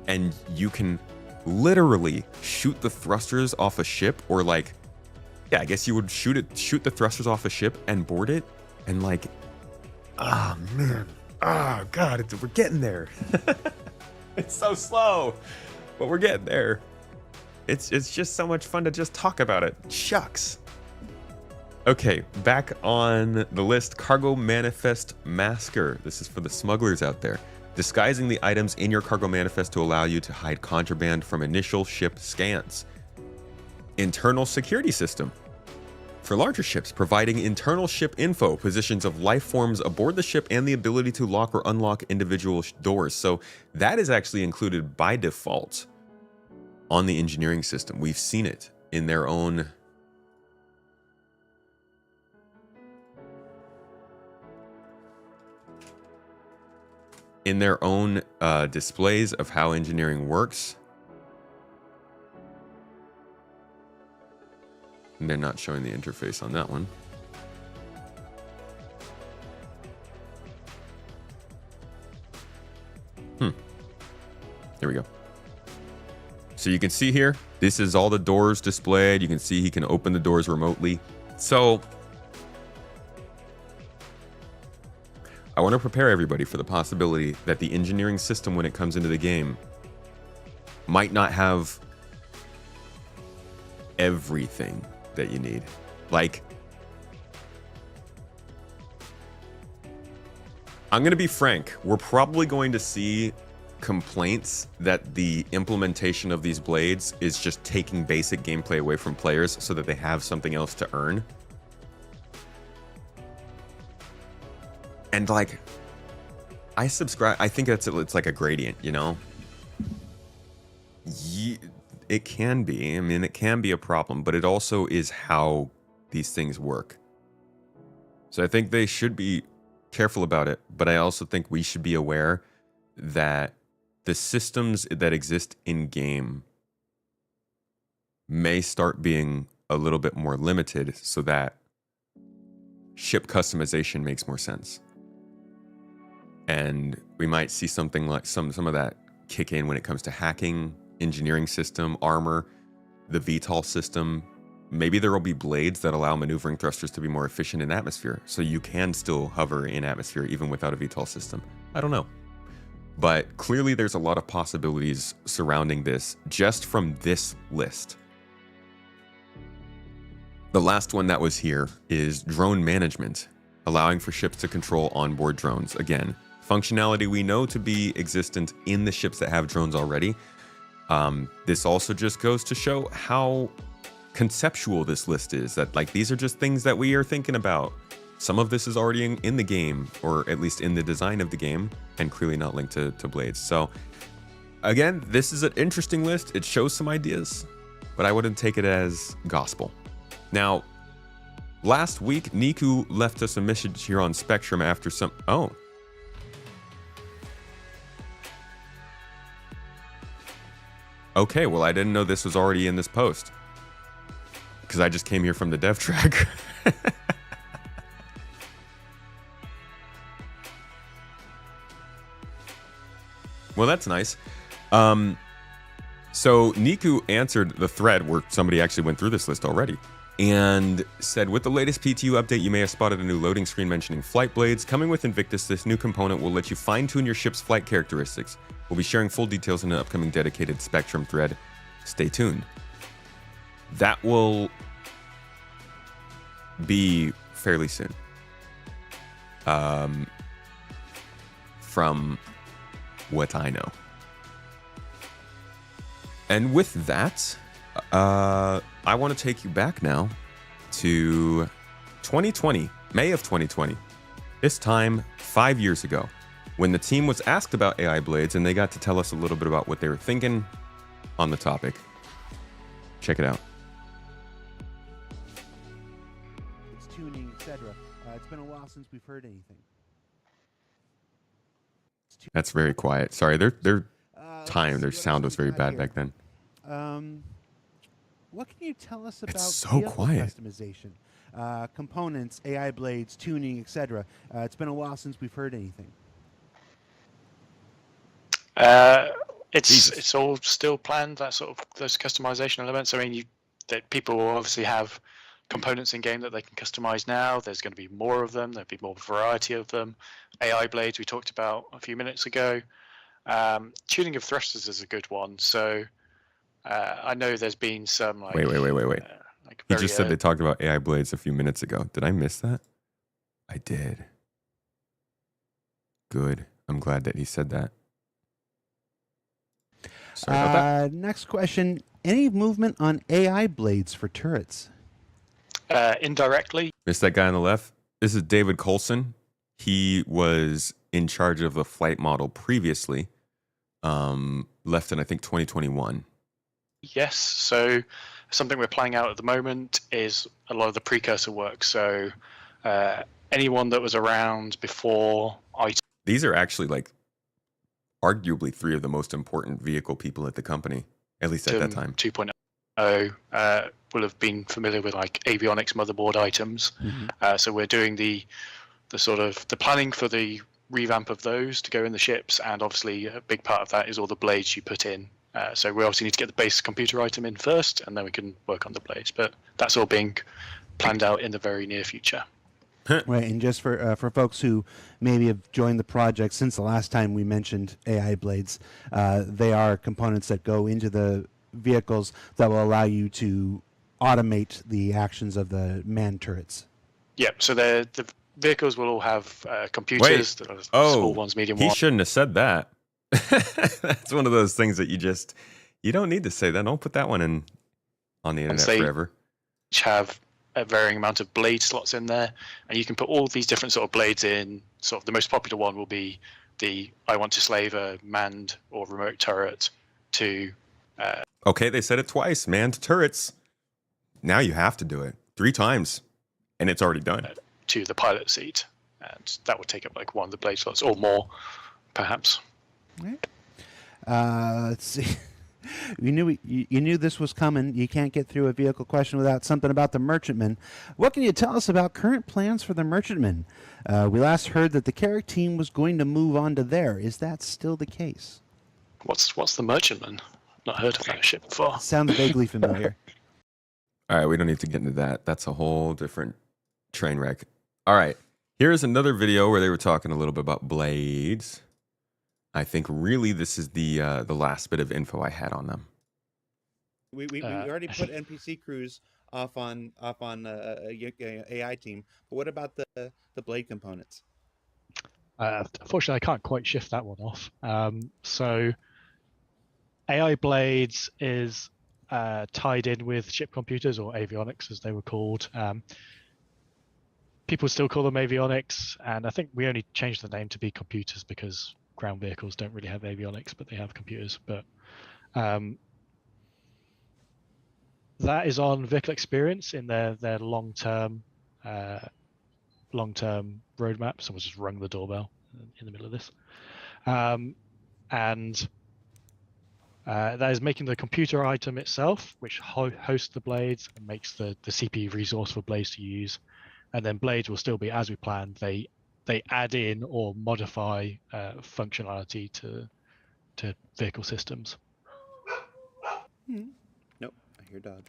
and you can literally shoot the thrusters off a ship, or like, yeah, I guess you would shoot the thrusters off a ship and board it, and like, oh man, oh god, we're getting there. It's so slow, but we're getting there. It's just so much fun to just talk about it. Shucks. Okay, back on the list, Cargo Manifest Masker. This is for the smugglers out there. Disguising the items in your cargo manifest to allow you to hide contraband from initial ship scans. Internal security system. For larger ships, providing internal ship info, positions of life forms aboard the ship, and the ability to lock or unlock individual doors. So that is actually included by default on the engineering system. We've seen it in their own displays of how engineering works. And they're not showing the interface on that one. Here we go. So you can see here, this is all the doors displayed. You can see he can open the doors remotely. So I want to prepare everybody for the possibility that the engineering system, when it comes into the game, might not have everything that you need. Like, I'm going to be frank, we're probably going to see complaints that the implementation of these blades is just taking basic gameplay away from players so that they have something else to earn. And like, I subscribe, I think it's like a gradient, you know? it can be. I mean, it can be a problem, but it also is how these things work. So I think they should be careful about it, but I also think we should be aware that the systems that exist in game may start being a little bit more limited so that ship customization makes more sense. And we might see something like some of that kick in when it comes to hacking, engineering system, armor, the VTOL system. Maybe there will be blades that allow maneuvering thrusters to be more efficient in atmosphere, so you can still hover in atmosphere even without a VTOL system. I don't know. But clearly there's a lot of possibilities surrounding this just from this list. The last one that was here is drone management, allowing for ships to control onboard drones. Again, functionality we know to be existent in the ships that have drones already. This also just goes to show how conceptual this list is, that like these are just things that we are thinking about. Some of this is already in the game, or at least in the design of the game, and clearly not linked to blades. So again, this is an interesting list. It shows some ideas, but I wouldn't take it as gospel. Now, last week, Niku left us a message here on Spectrum after some... Oh. Okay, well, I didn't know this was already in this post, because I just came here from the dev track. Well, that's nice. So Niku answered the thread where somebody actually went through this list already and said, with the latest PTU update, you may have spotted a new loading screen mentioning flight blades. Coming with Invictus, this new component will let you fine-tune your ship's flight characteristics. We'll be sharing full details in an upcoming dedicated Spectrum thread. Stay tuned. That will be fairly soon. From what I know. And with that, I want to take you back now to 2020, May of 2020. This time, 5 years ago, when the team was asked about AI blades and they got to tell us a little bit about what they were thinking on the topic. Check it out. It's tuning, etc. It's been a while since we've heard anything. That's very quiet. Sorry, their sound was very bad back then. What can you tell us about so vehicle quiet. customization, components, AI blades, tuning, etc.? It's been a while since we've heard anything. It's all still planned. That sort of those customization elements. I mean, that people will obviously have components in game that they can customize now. There's going to be more of them. There'll be more variety of them. AI blades we talked about a few minutes ago. Tuning of thrusters is a good one. So I know there's been some like Wait. Like He just said they talked about AI blades a few minutes ago. Did I miss that? I did. Good. I'm glad that he said that. Sorry about that. Next question. Any movement on AI blades for turrets? Indirectly. Missed that guy on the left. This is David Coulson. He was in charge of the flight model previously. Left in, I think, 2021. Yes. So something we're planning out at the moment is a lot of the precursor work. So anyone that was around before These are actually like arguably three of the most important vehicle people at the company, at least at that time. 2.0 will have been familiar with like avionics motherboard items. Mm-hmm. So we're doing the sort of the planning for the revamp of those to go in the ships, and obviously a big part of that is all the blades you put in. So we obviously need to get the base computer item in first, and then we can work on the blades. But that's all being planned out in the very near future. Right, and just for folks who maybe have joined the project since the last time we mentioned AI blades, they are components that go into the vehicles that will allow you to automate the actions of the manned turrets. Yep. So the vehicles will all have computers. Wait. Small ones, medium ones. He shouldn't have said that. That's one of those things that you don't need to say that. Don't put that one on the internet forever. Each have a varying amount of blade slots in there, and you can put all these different sort of blades in. Sort of the most popular one will be I want to slave a manned or remote turret to Okay, they said it twice. Manned turrets. Now you have to do it 3 times, and it's already done. To the pilot seat, and that would take up like one of the blade slots or more, perhaps. Right. Let's see. You knew this was coming. You can't get through a vehicle question without something about the Merchantman. What can you tell us about current plans for the Merchantman? We last heard that the Carrick team was going to move on to there. Is that still the case? What's the Merchantman? Not heard of that ship before. Sounds vaguely familiar. All right, we don't need to get into that. That's a whole different train wreck. All right, here's another video where they were talking a little bit about blades. I think really this is the last bit of info I had on them. We already put NPC crews off on AI team. But what about the blade components? Unfortunately, I can't quite shift that one off. So AI blades is tied in with ship computers, or avionics as they were called. People still call them avionics, and I think we only changed the name to be computers because ground vehicles don't really have avionics, but they have computers. But that is on Vehicle Experience in their long-term roadmap. Someone just rung the doorbell in the middle of this, and that is making the computer item itself, which hosts the blades and makes the CPU resource for blades to use. And then blades will still be as we planned. They add in or modify functionality to vehicle systems. Nope, I hear dog.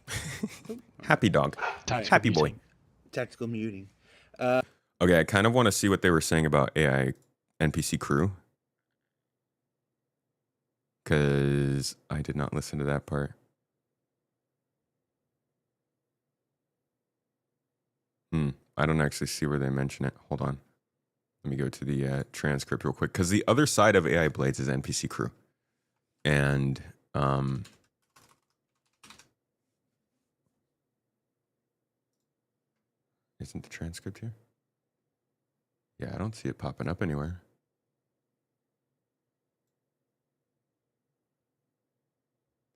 Happy dog. Happy boy. Tactical muting. Okay, I kind of want to see what they were saying about AI NPC crew, because I did not listen to that part. I don't actually see where they mention it. Hold on. Let me go to the transcript real quick, because the other side of AI Blades is NPC crew. And isn't the transcript here? Yeah, I don't see it popping up anywhere.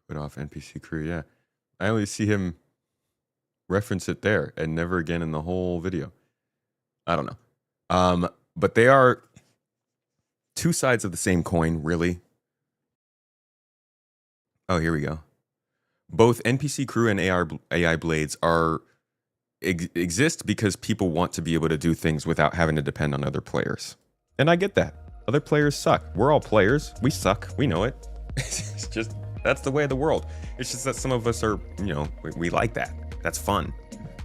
Put off NPC crew, yeah. I only see him reference it there and never again in the whole video. I don't know. But they are 2 sides of the same coin, really. Oh, here we go. Both NPC crew and AI blades are exist because people want to be able to do things without having to depend on other players. And I get that. Other players suck. We're all players. We suck. We know it. It's just, that's the way of the world. It's just that some of us are, we like that. That's fun.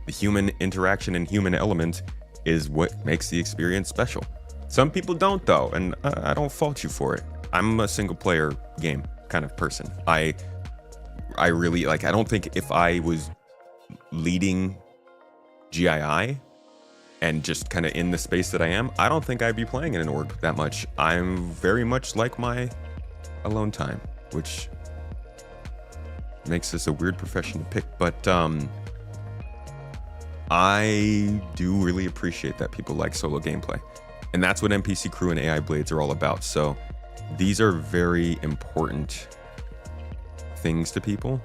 The human interaction and human element is what makes the experience special. Some people don't, though, and I don't fault you for it. I'm a single player game kind of person. I really, I don't think if I was leading GII and just kind of in the space that I am, I don't think I'd be playing in an org that much. I'm very much like my alone time, which makes this a weird profession to pick, but I do really appreciate that people like solo gameplay. And that's what NPC crew and AI blades are all about. So these are very important things to people.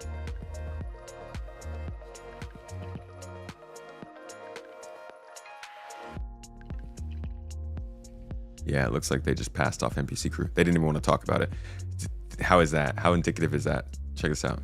Yeah, it looks like they just passed off NPC crew. They didn't even want to talk about it. How is that? How indicative is that? Check this out.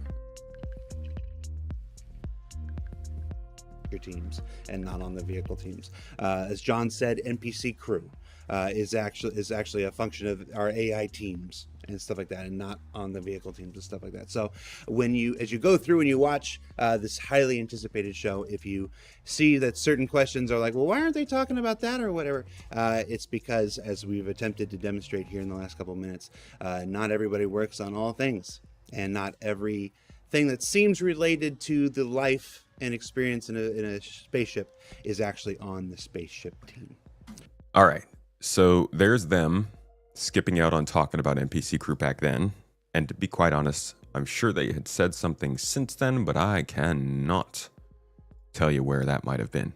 Your teams and not on the vehicle teams. As John said, NPC crew is actually a function of our AI teams and stuff like that, and not on the vehicle teams and stuff like that. So as you go through and you watch this highly anticipated show, if you see that certain questions are like, well, why aren't they talking about that or whatever, it's because, as we've attempted to demonstrate here in the last couple of minutes, not everybody works on all things, and not every thing that seems related to the life and experience in a spaceship is actually on the spaceship team. All right, so there's them skipping out on talking about NPC crew back then. And to be quite honest, I'm sure they had said something since then, but I cannot tell you where that might have been.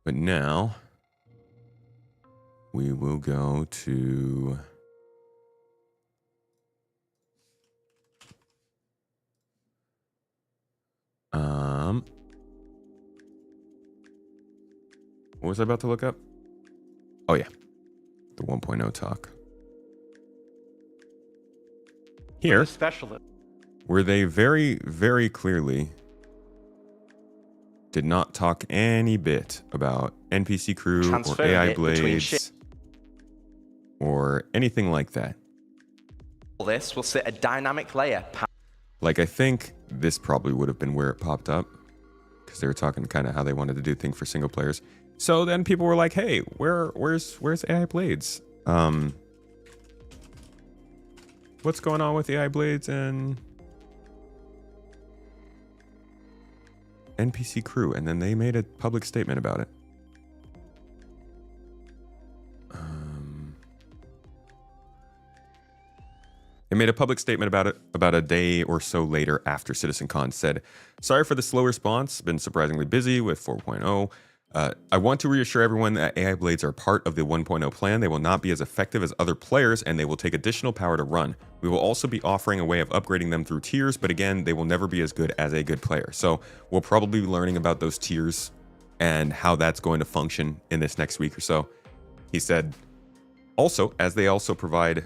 But now we will go to What was I about to look up? Oh yeah, the 1.0 talk. Here, Specialist. where they very, very clearly did not talk any bit about NPC crew or Transferring AI it between blades or anything like that. This will sit a dynamic layer. Like, I think this probably would have been where it popped up because they were talking kind of how they wanted to do things for single players. So then people were like, "Hey, where's AI blades? What's going on with AI blades and NPC crew?" And then they made a public statement about it. They made a public statement about it about a day or so later after CitizenCon said, "Sorry for the slow response. Been surprisingly busy with 4.0. I want to reassure everyone that AI blades are part of the 1.0 plan. They will not be as effective as other players, and they will take additional power to run. We will also be offering a way of upgrading them through tiers, but again, they will never be as good as a good player. So we'll probably be learning about those tiers and how that's going to function in this next week or so." He said, also, as they also provide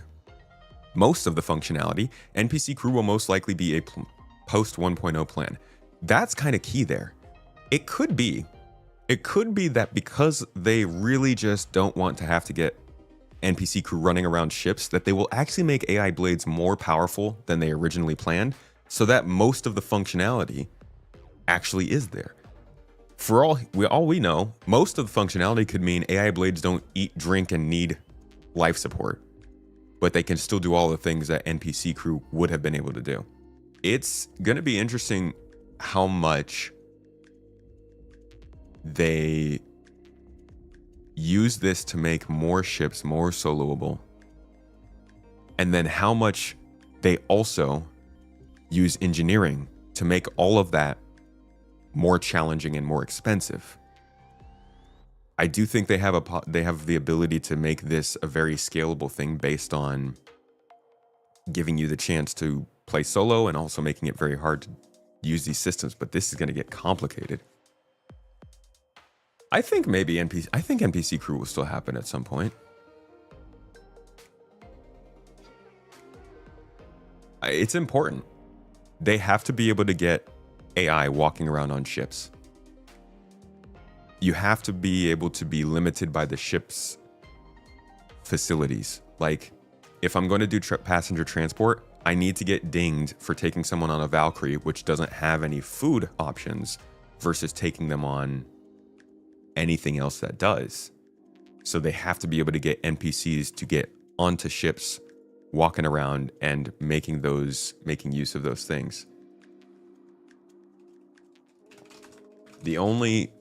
most of the functionality, NPC crew will most likely be a post 1.0 plan. That's kind of key there. It could be that because they really just don't want to have to get NPC crew running around ships, that they will actually make AI blades more powerful than they originally planned, so that most of the functionality actually is there. For all we know, most of the functionality could mean AI blades don't eat, drink, and need life support, but they can still do all the things that NPC crew would have been able to do. It's going to be interesting how much they use this to make more ships more soloable, and then how much they also use engineering to make all of that more challenging and more expensive. I do think they have the ability to make this a very scalable thing based on giving you the chance to play solo and also making it very hard to use these systems, but this is going to get complicated. I think NPC crew will still happen at some point. It's important. They have to be able to get AI walking around on ships. You have to be able to be limited by the ship's facilities. Like, if I'm going to do passenger transport, I need to get dinged for taking someone on a Valkyrie, which doesn't have any food options, versus taking them on anything else that does. So they have to be able to get NPCs to get onto ships, walking around and making use of those things. The only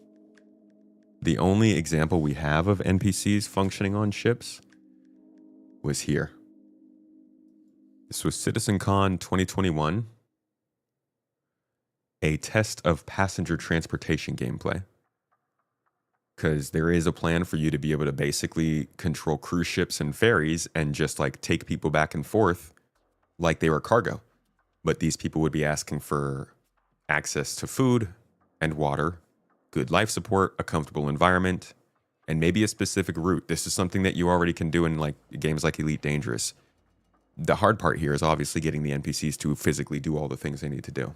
example we have of NPCs functioning on ships was here. This was CitizenCon 2021, a test of passenger transportation gameplay. Because there is a plan for you to be able to basically control cruise ships and ferries and just like take people back and forth like they were cargo. But these people would be asking for access to food and water, good life support, a comfortable environment, and maybe a specific route. This is something that you already can do in like games like Elite Dangerous. The hard part here is obviously getting the NPCs to physically do all the things they need to do.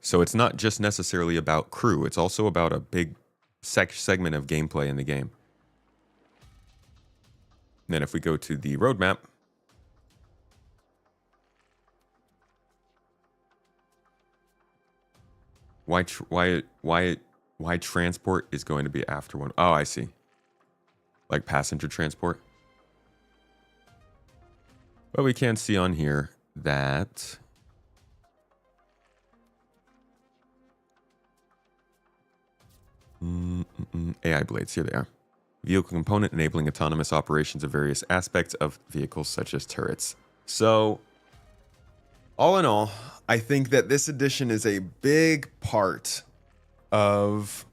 So it's not just necessarily about crew, it's also about a big segment of gameplay in the game. And then if we go to the roadmap, why transport is going to be after one? Oh, I see. Like passenger transport. But we can see on here that AI blades, here they are. Vehicle component enabling autonomous operations of various aspects of vehicles such as turrets. So, all in all, I think that this edition is a big part of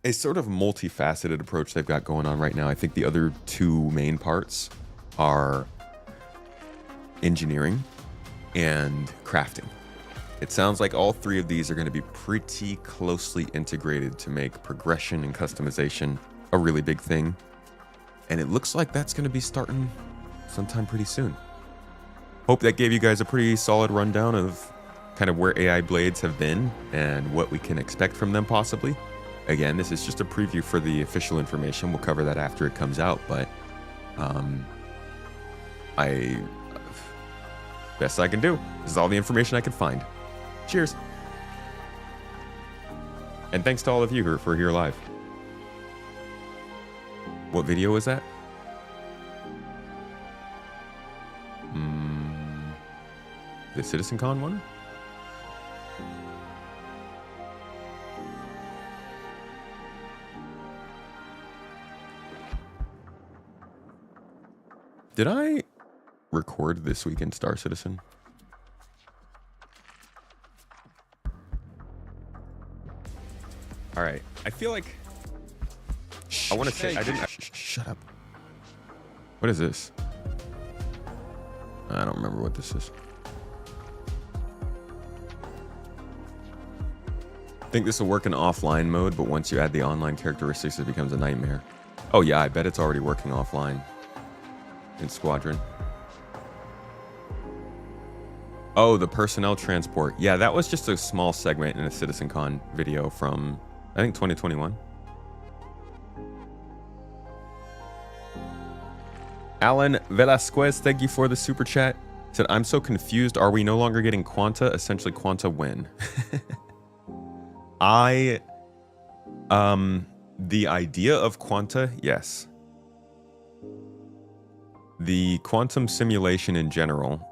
a sort of multifaceted approach they've got going on right now. I think the other two main parts are engineering, and crafting. It sounds like all three of these are going to be pretty closely integrated to make progression and customization a really big thing. And it looks like that's going to be starting sometime pretty soon. Hope that gave you guys a pretty solid rundown of kind of where AI blades have been and what we can expect from them possibly. Again, this is just a preview for the official information. We'll cover that after it comes out, but best I can do. This is all the information I can find. Cheers. And thanks to all of you for here live. What video was that? The CitizenCon one? Did I record This Week in Star Citizen? All right. I feel like I want to say I didn't. Shut up. What is this? I don't remember what this is. I think this will work in offline mode, but once you add the online characteristics, it becomes a nightmare. Oh yeah, I bet it's already working offline in Squadron. Oh, the personnel transport. Yeah, that was just a small segment in a CitizenCon video from, I think, 2021. Alan Velasquez, thank you for the super chat. Said, I'm so confused. Are we no longer getting Quanta? Essentially, Quanta win. The idea of Quanta, yes. The quantum simulation in general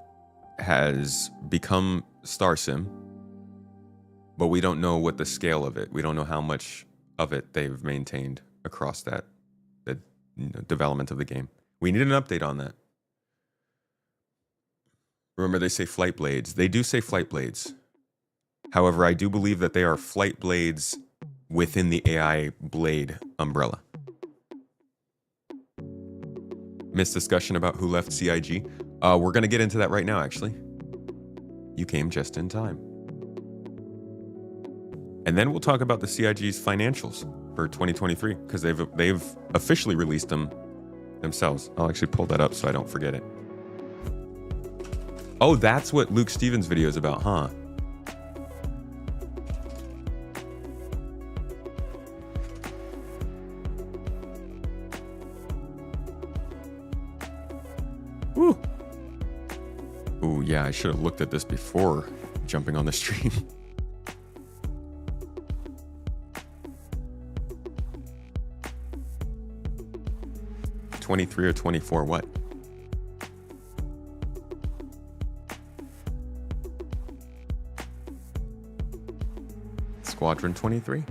has become Star Sim, but we don't know what the scale of it. We don't know how much of it they've maintained across the development of the game. We need an update on that. Remember, they say flight blades. They do say flight blades. However, I do believe that they are flight blades within the AI blade umbrella. Missed discussion about who left CIG. We're going to get into that right now, actually. You came just in time. And then we'll talk about the CIG's financials for 2023, because they've officially released them themselves. I'll actually pull that up so I don't forget it. Oh, that's what Luke Stevens' video is about, huh? Woo. Ooh, yeah, I should have looked at this before jumping on the stream. '23 or 24, what? Squadron 23?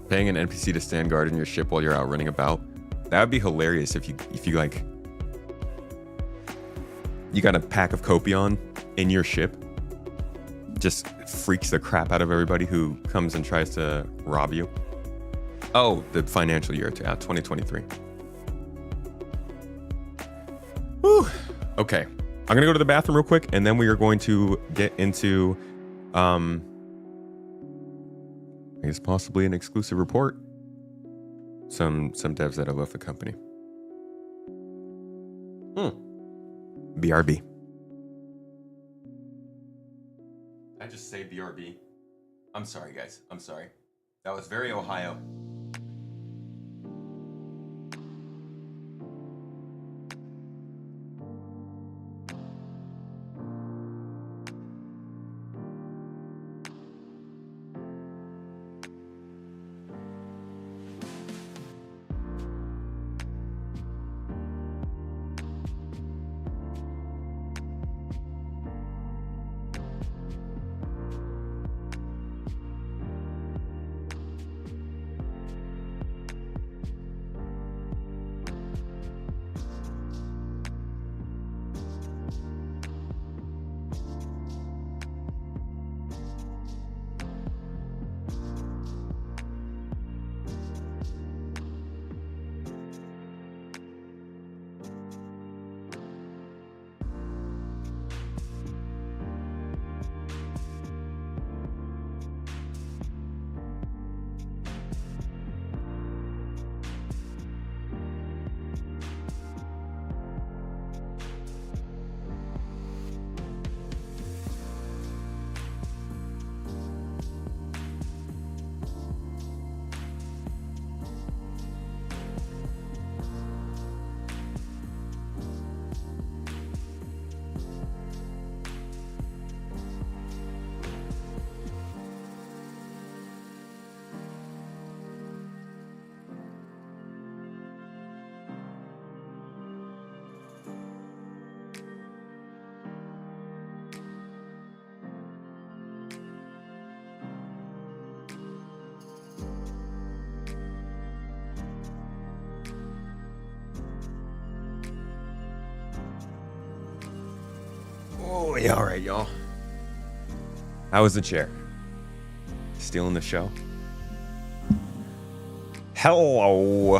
Paying an NPC to stand guard in your ship while you're out running about. That would be hilarious if you like, you got a pack of Copion in your ship. Just freaks the crap out of everybody who comes and tries to rob you. Oh, the financial year, 2023. Whew. Okay, I'm gonna go to the bathroom real quick, and then we are going to get into I guess possibly an exclusive report. Some devs that have left the company. BRB. I just say BRB. I'm sorry, guys. I'm sorry. That was very Ohio. boy. All right, y'all. How was the chair? Stealing the show? Hello.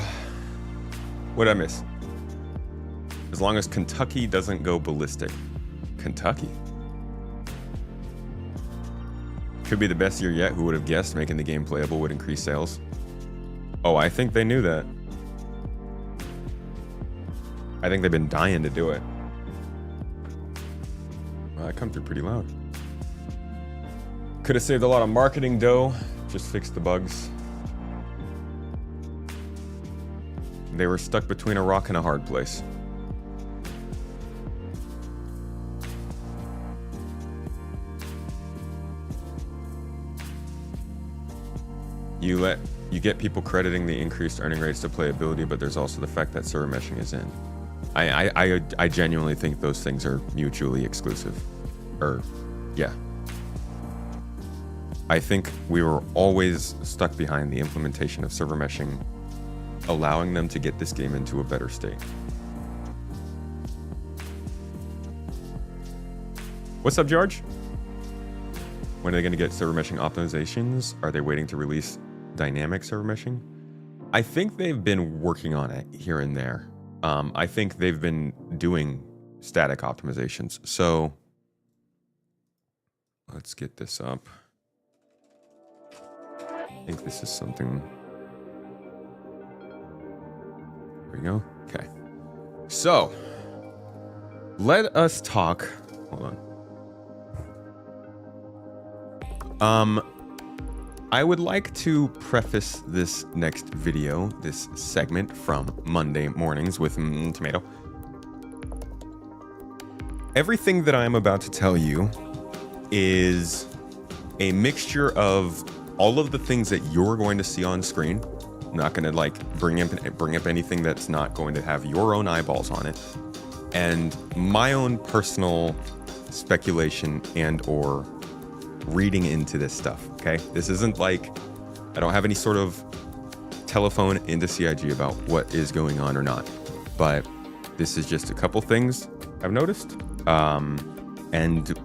What did I miss? As long as Kentucky doesn't go ballistic. Kentucky? Could be the best year yet. Who would have guessed making the game playable would increase sales? Oh, I think they knew that. I think they've been dying to do it. Well, I come through pretty loud. Could have saved a lot of marketing dough. Just fixed the bugs. They were stuck between a rock and a hard place. You get people crediting the increased earning rates to playability, but there's also the fact that server meshing is in. I genuinely think those things are mutually exclusive. Yeah. I think we were always stuck behind the implementation of server meshing, allowing them to get this game into a better state. What's up, George? When are they going to get server meshing optimizations? Are they waiting to release dynamic server meshing? I think they've been working on it here and there. I think they've been doing static optimizations. So let's get this up. I think this is something. There we go. Okay. So let us talk. Hold on. I would like to preface this next video, this segment from Monday mornings with Tomato. Everything that I'm about to tell you is a mixture of all of the things that you're going to see on screen. I'm not going to like bring up anything that's not going to have your own eyeballs on it, and my own personal speculation and or reading into this stuff. Okay, this isn't like I don't have any sort of telephone into CIG about what is going on or not, but this is just a couple things I've noticed, and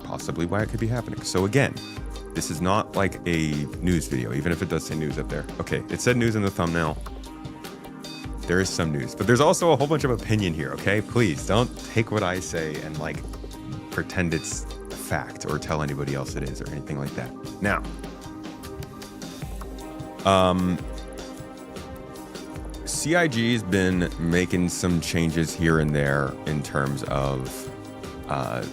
possibly why it could be happening. So again, this is not like a news video, even if it does say news up there. Okay, it said news in the thumbnail. There is some news, but there's also a whole bunch of opinion here. Okay, please don't take what I say and like pretend it's fact or tell anybody else it is or anything like that. Now, CIG's been making some changes here and there in terms of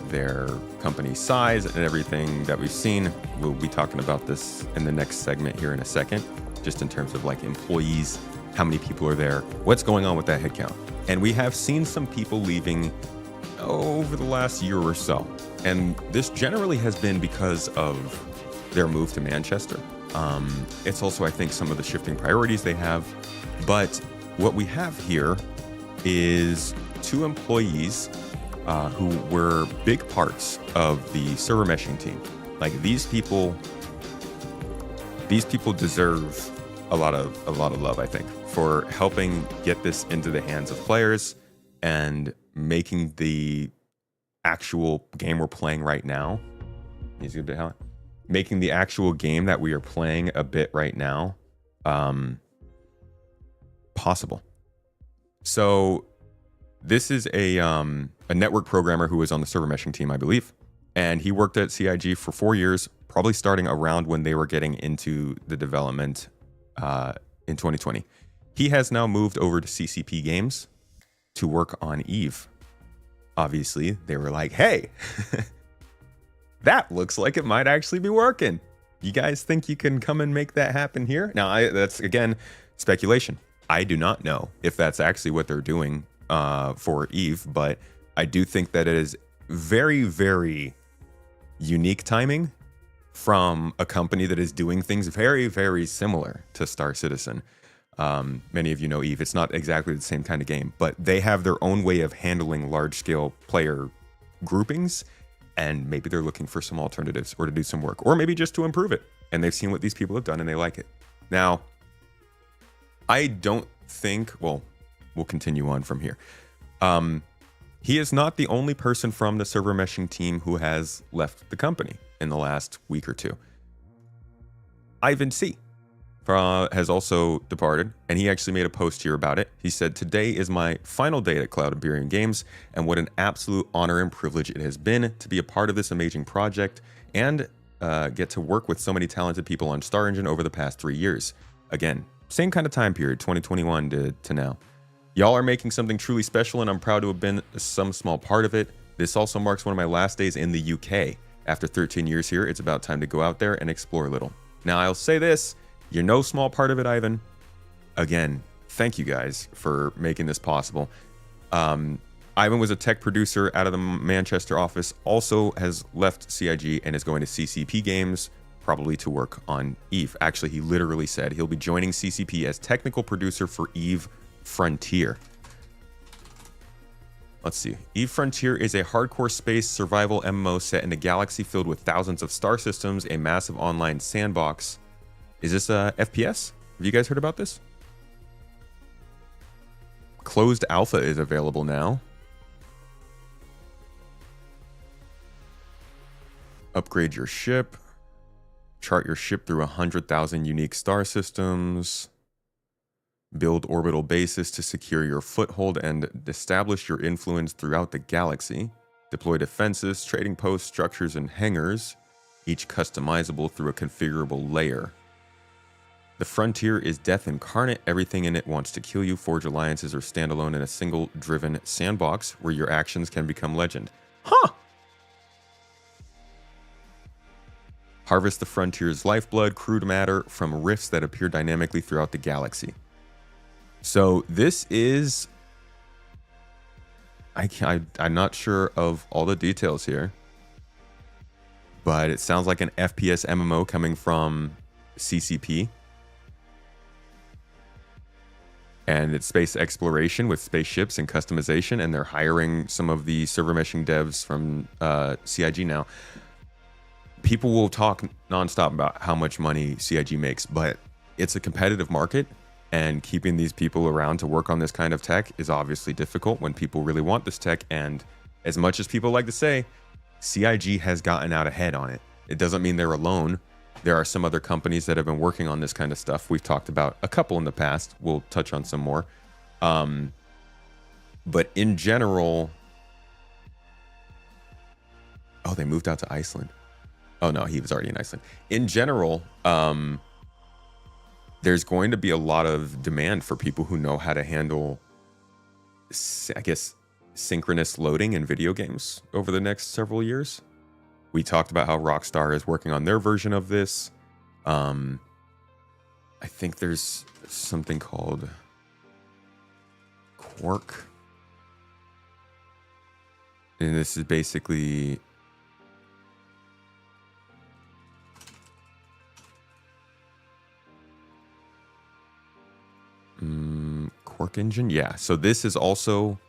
their company size and everything that we've seen. We'll be talking about this in the next segment here in a second, just in terms of like employees, how many people are there, what's going on with that headcount. And we have seen some people leaving over the last year or so. And this generally has been because of their move to Manchester. It's also, I think, some of the shifting priorities they have. But what we have here is 2 employees who were big parts of the server meshing team. Like these people deserve a lot of love, I think, for helping get this into the hands of players and making the actual game we're playing right now. He's a bit how making the actual game that we are playing a bit right now possible. So this is a network programmer who was on the server meshing team, I believe, and he worked at CIG for 4 years, probably starting around when they were getting into the development in 2020. He has now moved over to CCP Games to work on Eve. Obviously, they were like, hey, that looks like it might actually be working. You guys think you can come and make that happen here? Now, that's, again, speculation. I do not know if that's actually what they're doing for Eve, but I do think that it is very, very unique timing from a company that is doing things very, very similar to Star Citizen. Many of you know Eve. It's not exactly the same kind of game, but they have their own way of handling large-scale player groupings, and maybe they're looking for some alternatives or to do some work, or maybe just to improve it. And they've seen what these people have done and they like it. Now, I don't think, well, we'll continue on from here. He is not the only person from the server meshing team who has left the company in the last week or two. Ivan C. Has also departed, and he actually made a post here about it. He said, "Today is my final day at Cloud Imperium Games, and what an absolute honor and privilege it has been to be a part of this amazing project and get to work with so many talented people on Star Engine over the past 3 years. Again, same kind of time period, 2021 to now. Y'all are making something truly special, and I'm proud to have been some small part of it. This also marks one of my last days in the UK. After 13 years here, it's about time to go out there and explore a little. Now, I'll say this. You're no small part of it, Ivan. Again, thank you guys for making this possible. Ivan was a tech producer out of the Manchester office, also has left CIG and is going to CCP Games, probably to work on EVE. Actually, he literally said he'll be joining CCP as technical producer for EVE Frontier. Let's see. EVE Frontier is a hardcore space survival MMO set in a galaxy filled with thousands of star systems, a massive online sandbox. Is this a FPS? Have you guys heard about this? Closed alpha is available now. Upgrade your ship. Chart your ship through 100,000 unique star systems. Build orbital bases to secure your foothold and establish your influence throughout the galaxy. Deploy defenses, trading posts, structures, and hangars, each customizable through a configurable layer. The Frontier is death incarnate. Everything in it wants to kill you. Forge alliances or stand alone in a single driven sandbox where your actions can become legend. Huh! Harvest the Frontier's lifeblood, crude matter from rifts that appear dynamically throughout the galaxy. So this is... I'm not sure of all the details here, but it sounds like an FPS MMO coming from CCP. And it's space exploration with spaceships and customization, and they're hiring some of the server meshing devs from CIG now. People will talk nonstop about how much money CIG makes, but it's a competitive market, and keeping these people around to work on this kind of tech is obviously difficult when people really want this tech. And as much as people like to say, CIG has gotten out ahead on it. It doesn't mean they're alone. There are some other companies that have been working on this kind of stuff. We've talked about a couple in the past. We'll touch on some more. But in general... Oh, they moved out to Iceland. Oh, no, he was already in Iceland. In general, there's going to be a lot of demand for people who know how to handle, I guess, synchronous loading in video games over the next several years. We talked about how Rockstar is working on their version of this. I think there's something called Quark. And this is basically... Quark engine? Yeah, so this is also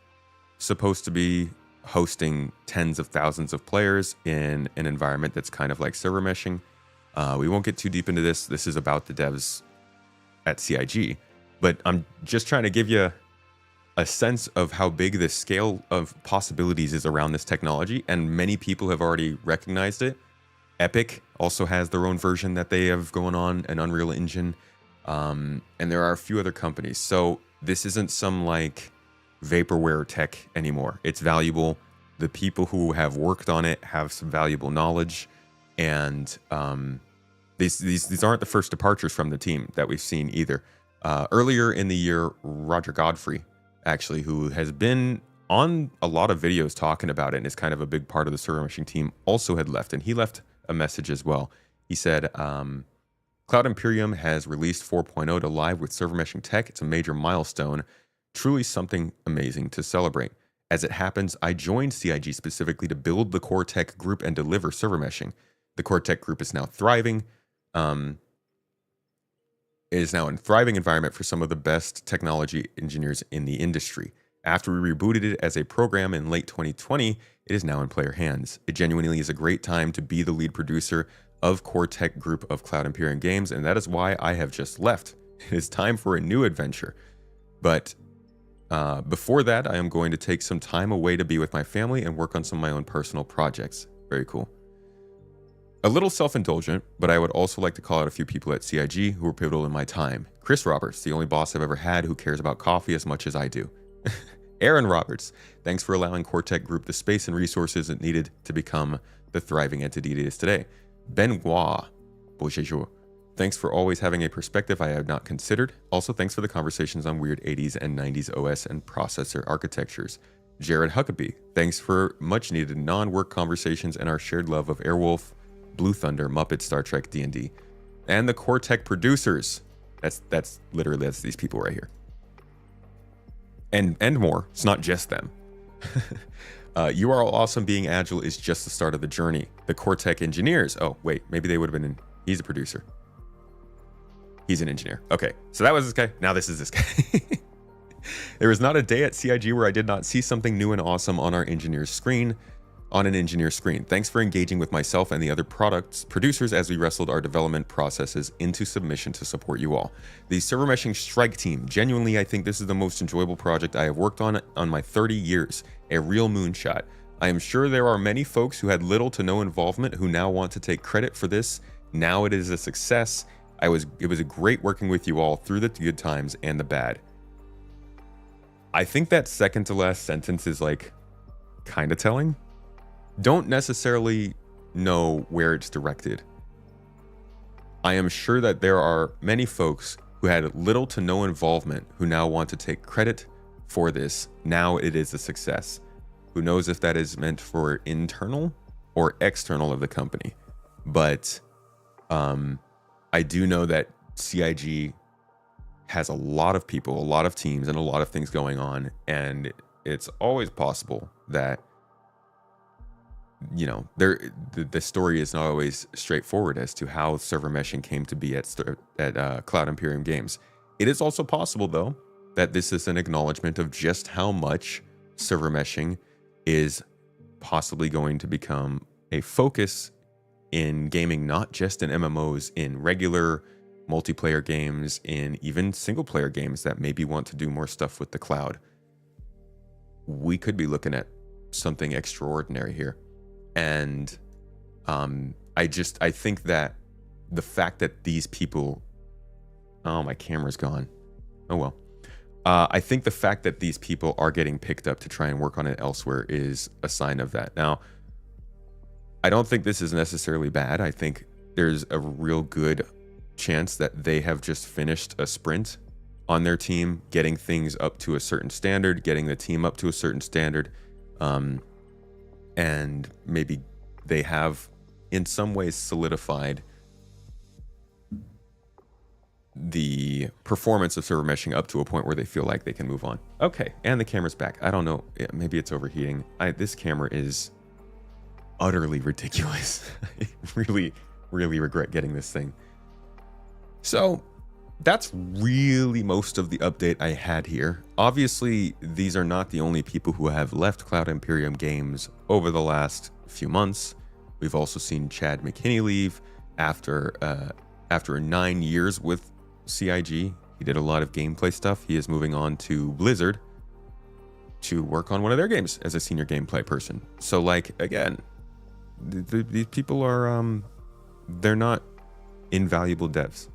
supposed to be hosting tens of thousands of players in an environment that's kind of like server meshing. We won't get too deep into this. This is about the devs at CIG, but I'm just trying to give you a sense of how big the scale of possibilities is around this technology, and many people have already recognized it. Epic also has their own version that they have going on, an Unreal Engine, and there are a few other companies. So this isn't some like vaporware tech anymore. It's valuable. The people who have worked on it have some valuable knowledge, and these aren't the first departures from the team that we've seen either. Earlier in the year, Roger Godfrey, actually, who has been on a lot of videos talking about it and is kind of a big part of the server meshing team, also had left, and he left a message as well. He said, Cloud Imperium has released 4.0 to live with server meshing tech. It's a major milestone, truly something amazing to celebrate. As it happens, I joined CIG specifically to build the core tech group and deliver server meshing. The core tech group is now thriving. It is now a thriving environment for some of the best technology engineers in the industry. After we rebooted it as a program in late 2020, it is now in player hands. It genuinely is a great time to be the lead producer of core tech group of Cloud Imperium Games, and that is why I have just left. It is time for a new adventure. But Before that, I am going to take some time away to be with my family and work on some of my own personal projects. Very cool. A little self-indulgent, but I would also like to call out a few people at CIG who were pivotal in my time. Chris Roberts, the only boss I've ever had who cares about coffee as much as I do. Aaron Roberts, thanks for allowing Cortec Group the space and resources it needed to become the thriving entity it is today. Benoit, bonjour. Thanks for always having a perspective I had not considered. Also, thanks for the conversations on weird 80s and 90s OS and processor architectures. Jared Huckabee, thanks for much needed non-work conversations and our shared love of Airwolf, Blue Thunder, Muppet, Star Trek, D&D. And the Cortec producers. That's literally these people right here. And more. It's not just them. You are all awesome. Being agile is just the start of the journey. The Cortec engineers. Oh, wait. Maybe they would have been he's a producer. He's an engineer. Okay. So that was this guy. Now this is this guy. There was not a day at CIG where I did not see something new and awesome on our engineer's screen. On an engineer's screen. Thanks for engaging with myself and the other producers as we wrestled our development processes into submission to support you all. The server meshing strike team. Genuinely, I think this is the most enjoyable project I have worked on my 30 years. A real moonshot. I am sure there are many folks who had little to no involvement who now want to take credit for this. Now it is a success. It was a great working with you all through the good times and the bad. I think that second to last sentence is like kind of telling. Don't necessarily know where it's directed. I am sure that there are many folks who had little to no involvement who now want to take credit for this. Now it is a success. Who knows if that is meant for internal or external of the company. But I do know that CIG has a lot of people, a lot of teams, and a lot of things going on. And it's always possible that the story is not always straightforward as to how server meshing came to be at Cloud Imperium Games. It is also possible, though, that this is an acknowledgement of just how much server meshing is possibly going to become a focus in gaming, not just in MMOs, in regular multiplayer games, in even single-player games that maybe want to do more stuff with the cloud. We could be looking at something extraordinary here. And I think that the fact that these people, oh, my camera's gone. Oh, well. I think the fact that these people are getting picked up to try and work on it elsewhere is a sign of that. Now, I don't think this is necessarily bad. I think there's a real good chance that they have just finished a sprint on their team, getting things up to a certain standard, getting the team up to a certain standard. And maybe they have in some ways solidified the performance of server meshing up to a point where they feel like they can move on. Okay, and the camera's back. I don't know, maybe it's overheating. This camera is utterly ridiculous. I really regret getting this thing. So that's really most of the update I had here. Obviously, these are not the only people who have left Cloud Imperium Games over the last few months. We've also seen Chad McKinney leave after 9 years with CIG. He did a lot of gameplay stuff. He is moving on to Blizzard to work on one of their games as a senior gameplay person. So, like, again, these people are they're not invaluable devs.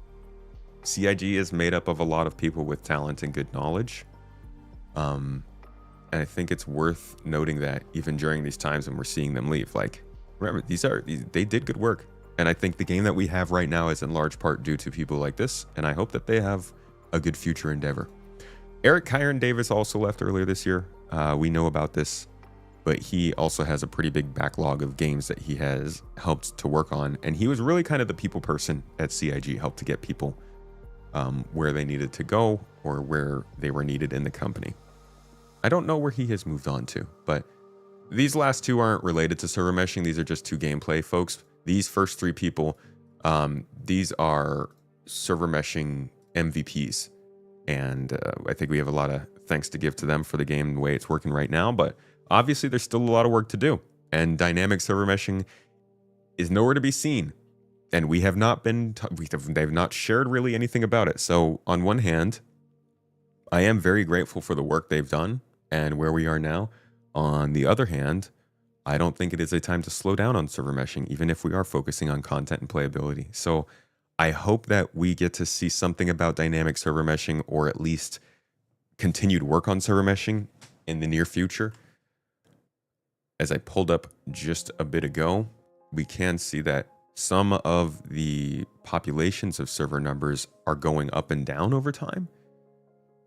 CIG is made up of a lot of people with talent and good knowledge. And I think it's worth noting that even during these times when we're seeing them leave, like, remember, they did good work. And I think the game that we have right now is in large part due to people like this. And I hope that they have a good future endeavor. Eric Kyron Davis also left earlier this year. We know about this, but he also has a pretty big backlog of games that he has helped to work on. And he was really kind of the people person at CIG, helped to get people where they needed to go or where they were needed in the company. I don't know where he has moved on to, but these last two aren't related to server meshing. These are just two gameplay folks. These first three people, these are server meshing MVPs. And I think we have a lot of thanks to give to them for the game, the way it's working right now. But obviously, there's still a lot of work to do. And dynamic server meshing is nowhere to be seen. And we have not been, they've not shared really anything about it. So on one hand, I am very grateful for the work they've done and where we are now. On the other hand, I don't think it is a time to slow down on server meshing, even if we are focusing on content and playability. So I hope that we get to see something about dynamic server meshing, or at least continued work on server meshing in the near future. As I pulled up just a bit ago, we can see that some of the populations of server numbers are going up and down over time.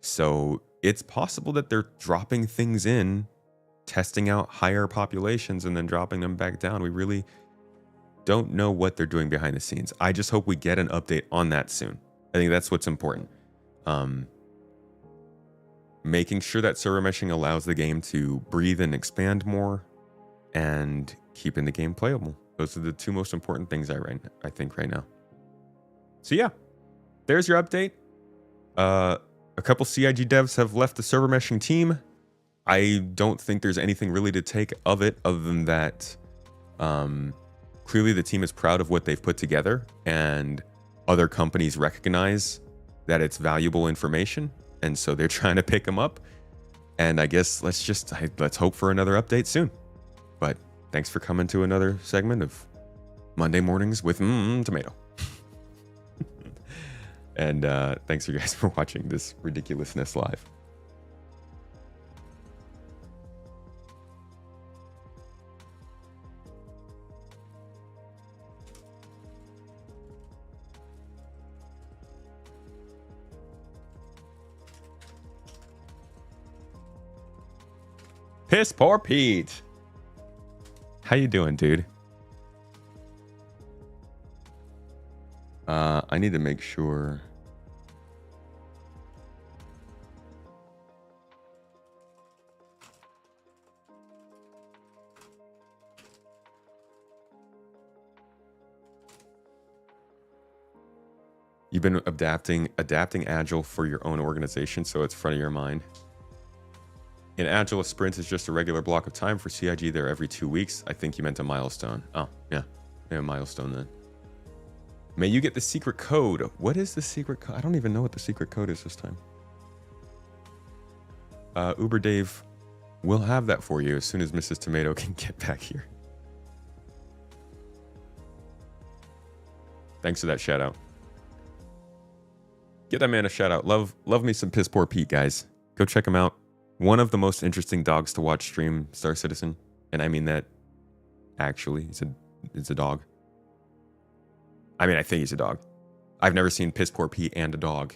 So it's possible that they're dropping things in, testing out higher populations, and then dropping them back down. We really don't know what they're doing behind the scenes. I just hope we get an update on that soon. I think that's what's important. Making sure that server meshing allows the game to breathe and expand more, and keeping the game playable. Those are the two most important things I think right now. So yeah, there's your update. A couple CIG devs have left the server meshing team. I don't think there's anything really to take of it other than that clearly the team is proud of what they've put together, and other companies recognize that it's valuable information, and so they're trying to pick them up. And I guess let's hope for another update soon. But thanks for coming to another segment of Monday Mornings with Tomato. And thanks you guys for watching this ridiculousness live. Piss poor Pete. How you doing, dude? I need to make sure. You've been adapting Agile for your own organization, so it's front of your mind. In Agile, a sprint is just a regular block of time. For CIG, they're every 2 weeks. I think you meant a milestone. Oh, yeah. Yeah, a milestone then. May you get the secret code. What is the secret code? I don't even know what the secret code is this time. Uber Dave will have that for you as soon as Mrs. Tomato can get back here. Thanks for that shout out. Get that man a shout out. Love me some Piss Poor Pete, guys. Go check him out. One of the most interesting dogs to watch stream Star Citizen. And I mean that actually. It's a dog. I mean, I think he's a dog. I've never seen Piss Poor Pete and a dog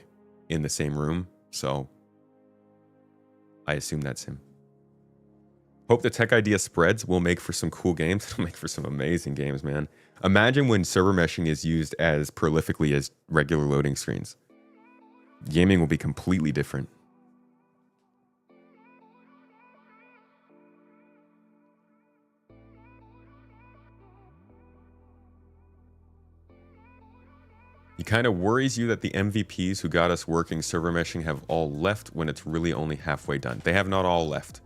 in the same room, so I assume that's him. Hope the tech idea spreads. Will make for some cool games. It'll make for some amazing games, man. Imagine when server meshing is used as prolifically as regular loading screens. Gaming will be completely different. It kind of worries you that the MVPs who got us working server meshing have all left when it's really only halfway done. They have not all left.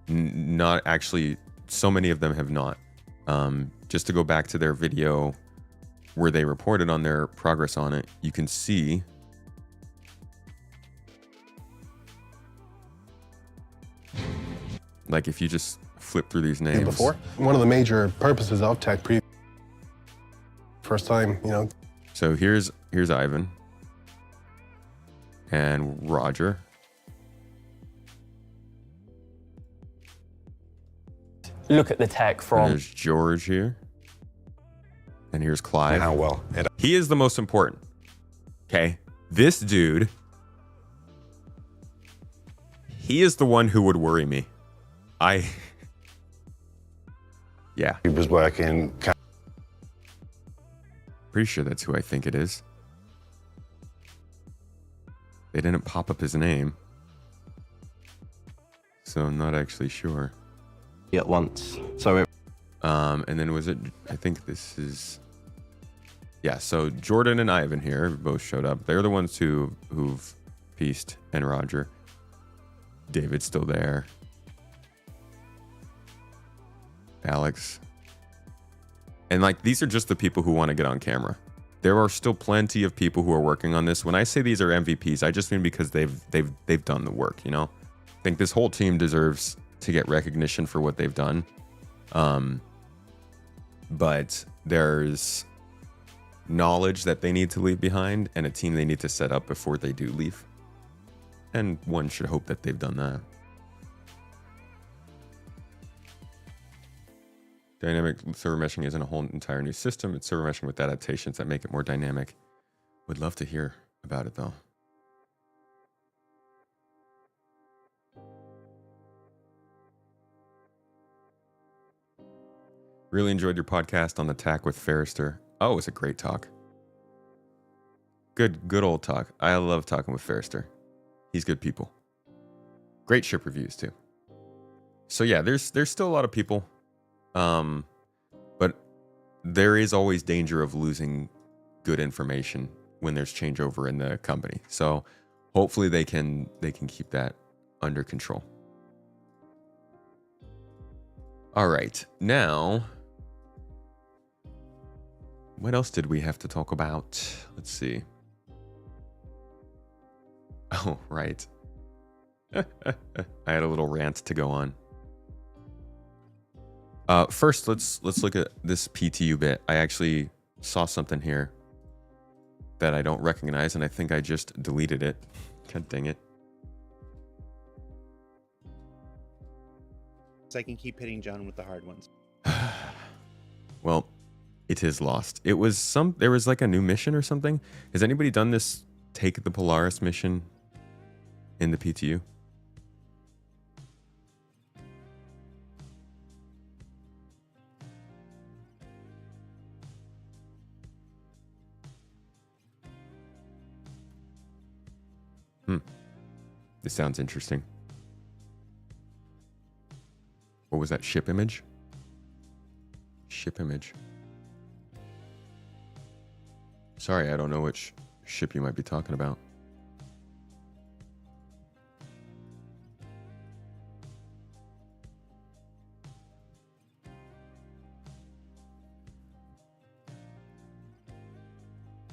Not actually, so many of them have not. Just to go back to their video where they reported on their progress on it, you can see like if you just flip through these names. Before, one of the major purposes of tech first time, you know. So here's Ivan and Roger. Look at the tech from. And there's George here. And here's Clive. How well. He is the most important. Okay. This dude, he is the one who would worry me. Yeah. He was working. Pretty sure that's who I think it is. They didn't pop up his name, so I'm not actually sure. At once. So it. And then was it? I think this is. Yeah. So Jordan and Ivan here both showed up. They're the ones who've pieced, and Roger. David's still there. Alex. And like, these are just the people who want to get on camera. there are still plenty of people who are working on this. When I say these are MVPs, I just mean because they've done the work, you know? I think this whole team deserves to get recognition for what they've done. But there's knowledge that they need to leave behind and a team they need to set up before they do leave. And one should hope that they've done that. Dynamic server meshing isn't a whole entire new system. It's server meshing with adaptations that make it more dynamic. Would love to hear about it though. Really enjoyed your podcast on the TAC with Ferrister. Oh, it was a great talk. Good old talk. I love talking with Ferrister. He's good people. Great ship reviews too. So yeah, there's still a lot of people. But there is always danger of losing good information when there's changeover in the company. So hopefully they can keep that under control. All right, now what else did we have to talk about? Let's see. Oh, right. I had a little rant to go on. First, let's look at this PTU bit. I actually saw something here that I don't recognize, and I think I just deleted it. God dang it. So I can keep hitting John with the hard ones. Well, it is lost. There was like a new mission or something. Has anybody done this Take the Polaris mission in the PTU? This sounds interesting. What was that? Ship image? Ship image. Sorry, I don't know which ship you might be talking about.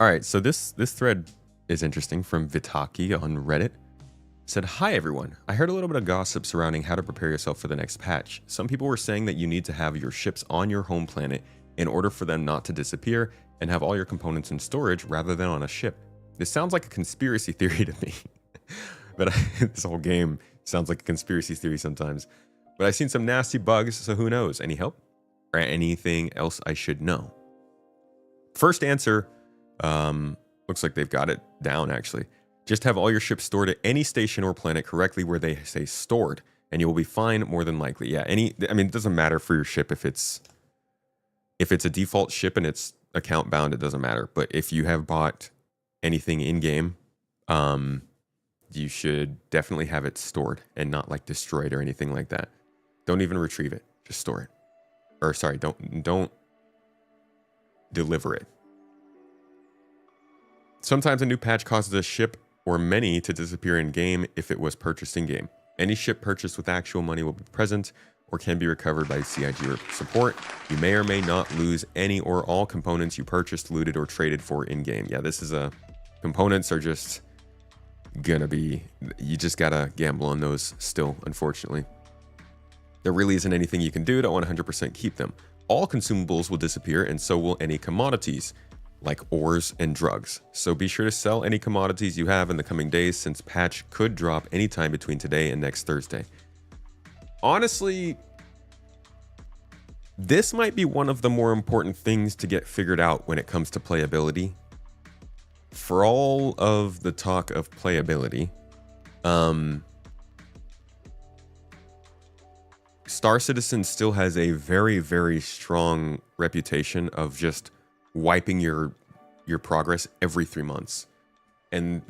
All right, so this thread is interesting from Vitaki on Reddit. Said, hi everyone. I heard a little bit of gossip surrounding how to prepare yourself for the next patch. Some people were saying that you need to have your ships on your home planet in order for them not to disappear and have all your components in storage rather than on a ship. This sounds like a conspiracy theory to me. But this whole game sounds like a conspiracy theory sometimes. But I've seen some nasty bugs, so who knows? Any help? Or anything else I should know? First answer, looks like they've got it down actually. Just have all your ships stored at any station or planet correctly where they say stored, and you will be fine more than likely. Yeah, it doesn't matter for your ship if it's a default ship and it's account bound, it doesn't matter. But if you have bought anything in game, you should definitely have it stored and not like destroyed or anything like that. Don't even retrieve it, just store it. Or sorry, don't deliver it. Sometimes a new patch causes a ship or many to disappear in game if it was purchased in game. Any ship purchased with actual money will be present or can be recovered by CIG support. You may or may not lose any or all components you purchased, looted, or traded for in game. Yeah, components are just gonna be, you just gotta gamble on those still, unfortunately. There really isn't anything you can do to 100% keep them. All consumables will disappear and so will any commodities, like ores and drugs. So be sure to sell any commodities you have in the coming days since patch could drop anytime between today and next Thursday. Honestly, this might be one of the more important things to get figured out when it comes to playability. For all of the talk of playability, Star Citizen still has a very, very strong reputation of just wiping your progress every 3 months, and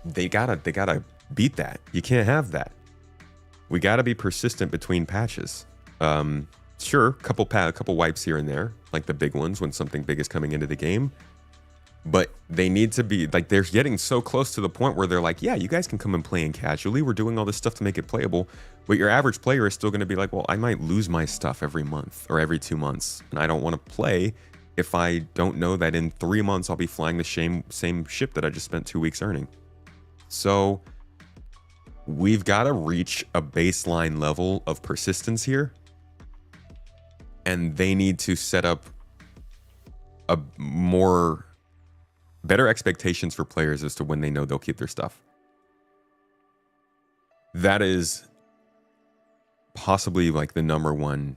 they gotta beat that. You can't have that. We gotta be persistent between patches. Sure, couple wipes here and there, like the big ones when something big is coming into the game, but they need to be like, they're getting so close to the point where they're like, yeah, you guys can come and play in casually. We're doing all this stuff to make it playable, but your average player is still going to be like, well, I might lose my stuff every month or every 2 months, and I don't want to play if I don't know that in 3 months I'll be flying the same ship that I just spent 2 weeks earning? So we've got to reach a baseline level of persistence here, and they need to set up a better expectations for players as to when they know they'll keep their stuff. That is possibly like the number one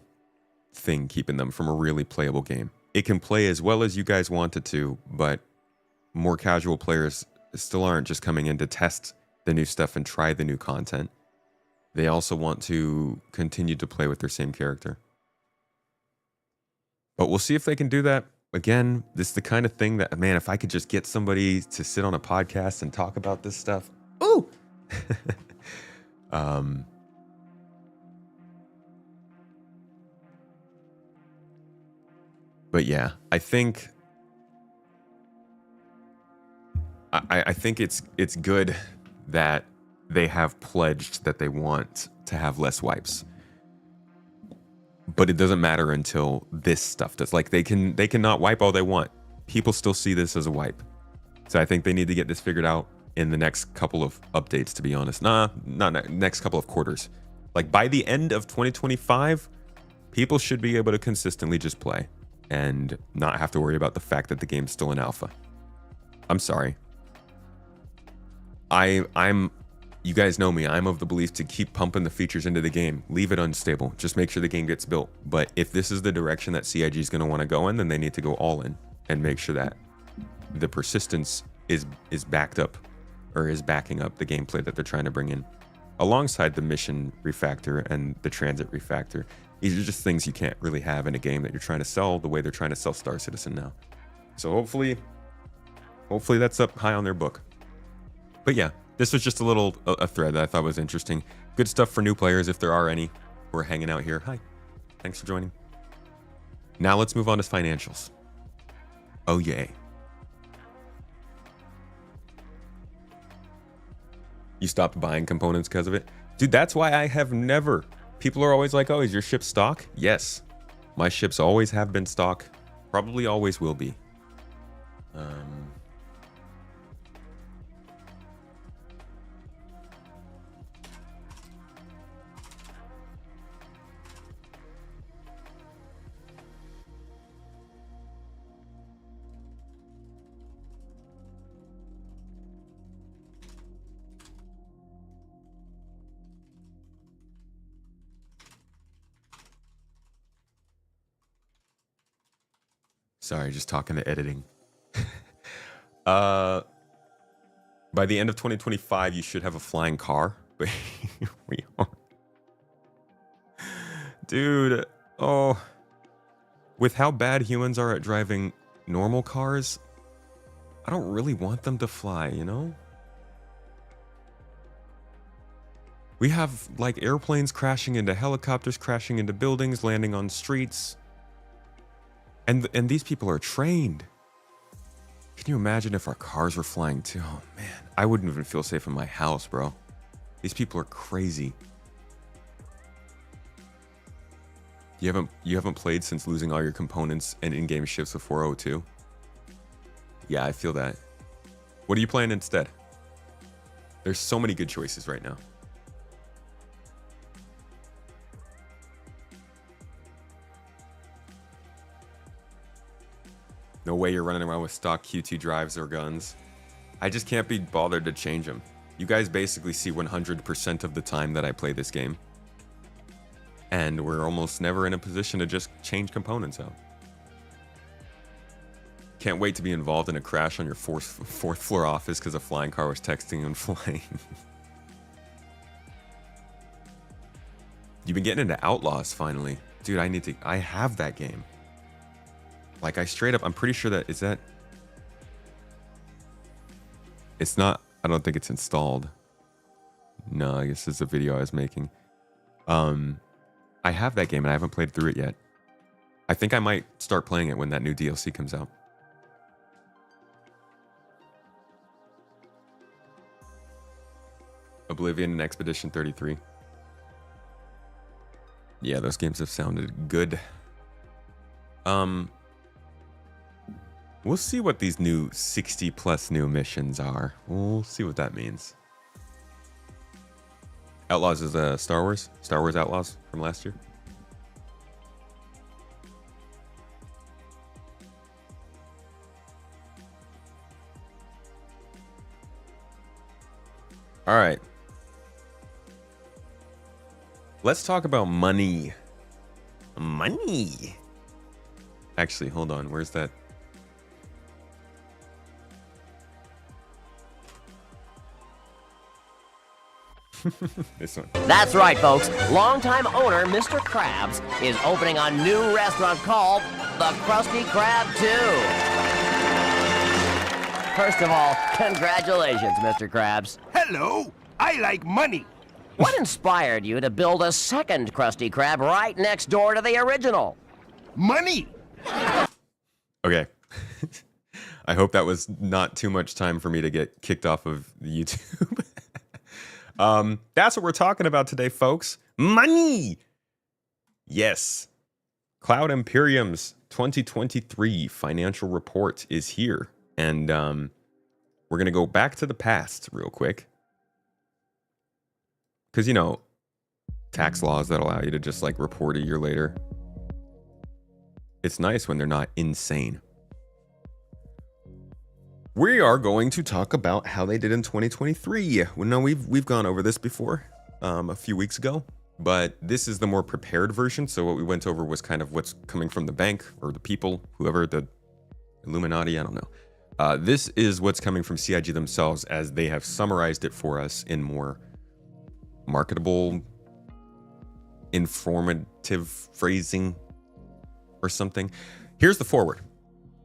thing keeping them from a really playable game. It can play as well as you guys want it to, but more casual players still aren't just coming in to test the new stuff and try the new content. They also want to continue to play with their same character. But we'll see if they can do that. Again, this is the kind of thing that, man, if I could just get somebody to sit on a podcast and talk about this stuff. Ooh! But yeah, I think it's good that they have pledged that they want to have less wipes. But it doesn't matter until this stuff does. Like they cannot wipe all they want. People still see this as a wipe. So I think they need to get this figured out in the next couple of updates, to be honest. Next couple of quarters. Like by the end of 2025, people should be able to consistently just play and not have to worry about the fact that the game's still in alpha. I'm sorry. You guys know me. I'm of the belief to keep pumping the features into the game. Leave it unstable. Just make sure the game gets built. But if this is the direction that CIG is going to want to go in, then they need to go all in and make sure that the persistence is backed up, or is backing up the gameplay that they're trying to bring in, alongside the mission refactor and the transit refactor. These are just things you can't really have in a game that you're trying to sell the way they're trying to sell Star Citizen now. So hopefully that's up high on their book. But yeah, this was just a thread that I thought was interesting. Good stuff for new players, if there are any who are hanging out here. Hi, thanks for joining. Now let's move on to financials. Oh yay. You stopped buying components because of it? Dude, that's why I have never... People are always like, oh, is your ship stock? Yes. My ships always have been stock. Probably always will be. Sorry, just talking to editing. By the end of 2025, you should have a flying car. But we are. Dude, oh. With how bad humans are at driving normal cars, I don't really want them to fly, you know? We have, like, airplanes crashing into helicopters, crashing into buildings, landing on streets. And these people are trained. Can you imagine if our cars were flying too? Oh man, I wouldn't even feel safe in my house, bro. These people are crazy. You haven't played since losing all your components and in-game ships with 402? Yeah, I feel that. What are you playing instead? There's so many good choices right now. No way you're running around with stock QT drives or guns. I just can't be bothered to change them. You guys basically see 100% of the time that I play this game. And we're almost never in a position to just change components out. Can't wait to be involved in a crash on your fourth floor office because a flying car was texting and flying. You've been getting into Outlaws finally. Dude, I have that game. Like, I straight up, I'm pretty sure that, it's not, I don't think it's installed. No, I guess it's a video I was making. I have that game and I haven't played through it yet. I think I might start playing it when that new DLC comes out. Oblivion and Expedition 33. Yeah, those games have sounded good. We'll see what these new 60 plus new missions are. We'll see what that means. Outlaws is Star Wars Outlaws from last year. All right. Let's talk about money. Money. Actually, hold on. Where's that? This one. That's right, folks. Longtime owner Mr. Krabs is opening a new restaurant called the Krusty Krab 2. First of all, congratulations, Mr. Krabs. Hello, I like money. What inspired you to build a second Krusty Krab right next door to the original? Money. Okay. I hope that was not too much time for me to get kicked off of YouTube. That's what we're talking about today, folks. Money. Yes. Cloud Imperium's 2023 financial report is here. And we're going to go back to the past real quick. Because, you know, tax laws that allow you to just like report a year later. It's nice when they're not insane. We are going to talk about how they did in 2023. Well, no, we've gone over this before a few weeks ago, but this is the more prepared version. So what we went over was kind of what's coming from the bank or the people, whoever, the Illuminati, I don't know. This is what's coming from CIG themselves as they have summarized it for us in more marketable, informative phrasing or something. Here's the forward.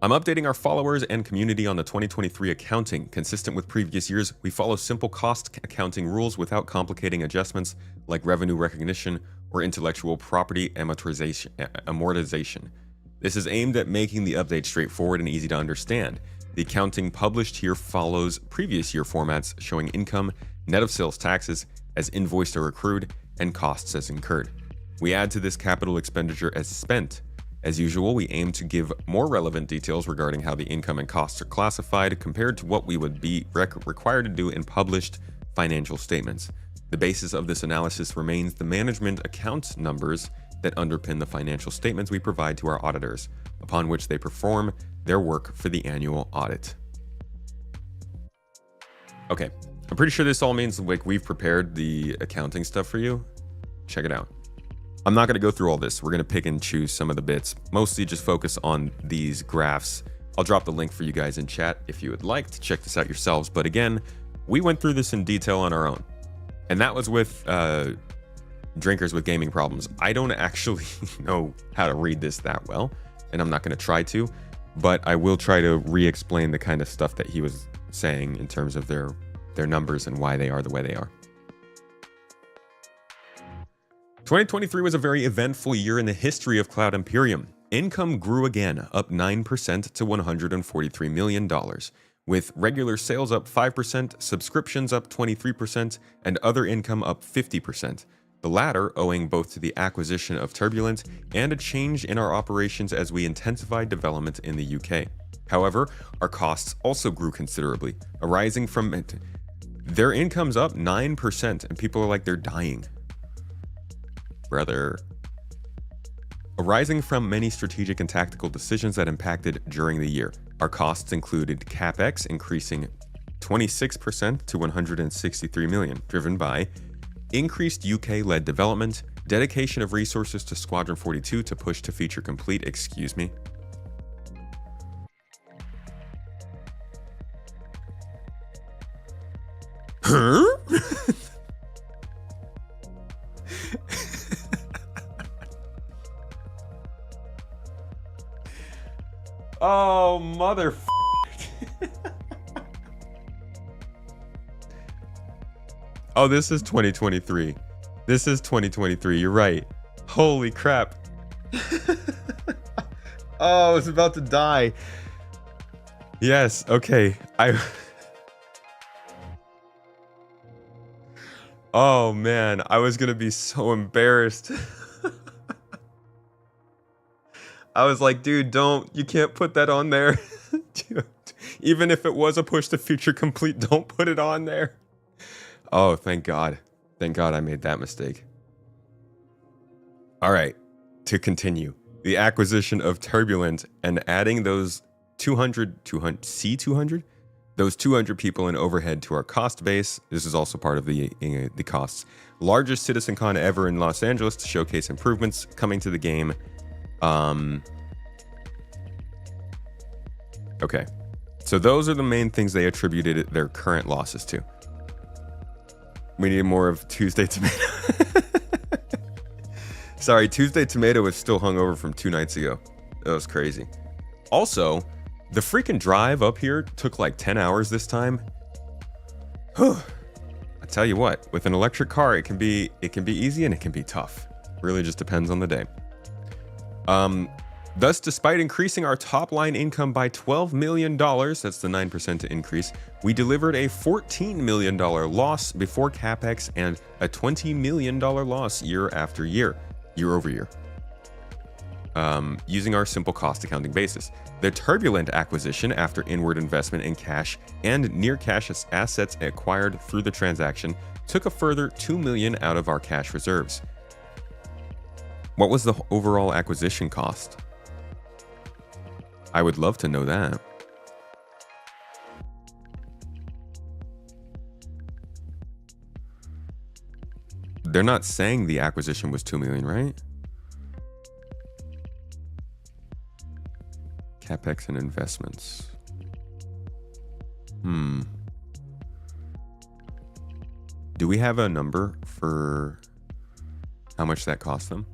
I'm updating our followers and community on the 2023 accounting. Consistent with previous years, we follow simple cost accounting rules without complicating adjustments like revenue recognition or intellectual property amortization. This is aimed at making the update straightforward and easy to understand. The accounting published here follows previous year formats showing income, net of sales taxes as invoiced or accrued, and costs as incurred. We add to this capital expenditure as spent. As usual, we aim to give more relevant details regarding how the income and costs are classified compared to what we would be required to do in published financial statements. The basis of this analysis remains the management account numbers that underpin the financial statements we provide to our auditors, upon which they perform their work for the annual audit. Okay, I'm pretty sure this all means like we've prepared the accounting stuff for you. Check it out. I'm not going to go through all this. We're going to pick and choose some of the bits, mostly just focus on these graphs. I'll drop the link for you guys in chat if you would like to check this out yourselves. But again, we went through this in detail on our own. And that was with drinkers with gaming problems. I don't actually know how to read this that well, and I'm not going to try to, but I will try to re-explain the kind of stuff that he was saying in terms of their numbers and why they are the way they are. 2023 was a very eventful year in the history of Cloud Imperium. Income grew again, up 9% to $143 million, with regular sales up 5%, subscriptions up 23%, and other income up 50%. The latter owing both to the acquisition of Turbulent and a change in our operations as we intensified development in the UK. However, our costs also grew considerably, arising from their income's up 9%, and people are like, they're dying. Brother. Arising from many strategic and tactical decisions that impacted during the year. Our costs included CapEx increasing 26% to $163 million, driven by increased UK-led development, dedication of resources to Squadron 42 to push to feature complete, excuse me. Huh? Oh, mother. Oh, this is 2023. This is 2023. You're right. Holy crap. Oh, I was about to die. Yes. Okay. Oh, man. I was going to be so embarrassed. I was like, dude, you can't put that on there. Even if it was a push to feature complete, don't put it on there. Oh, thank God. Thank God I made that mistake. All right, to continue. The acquisition of Turbulent and adding those 200, those 200 people in overhead to our cost base. This is also part of the costs. Largest CitizenCon ever in Los Angeles to showcase improvements coming to the game. Okay, so those are the main things they attributed their current losses to. We need more of Tuesday Tomato. Sorry, Tuesday Tomato was still hungover from 2 nights ago. That was crazy. Also, the freaking drive up here took like 10 hours this time. I tell you what, with an electric car, it can be easy and it can be tough. Really just depends on the day. Thus, despite increasing our top line income by $12 million, that's the 9% increase, we delivered a $14 million loss before CapEx and a $20 million loss year over year. Using our simple cost accounting basis. The Turbulent acquisition, after inward investment in cash and near cash assets acquired through the transaction, took a further $2 million out of our cash reserves. What was the overall acquisition cost? I would love to know that. They're not saying the acquisition was $2 million, right? CapEx and investments. Do we have a number for how much that cost them?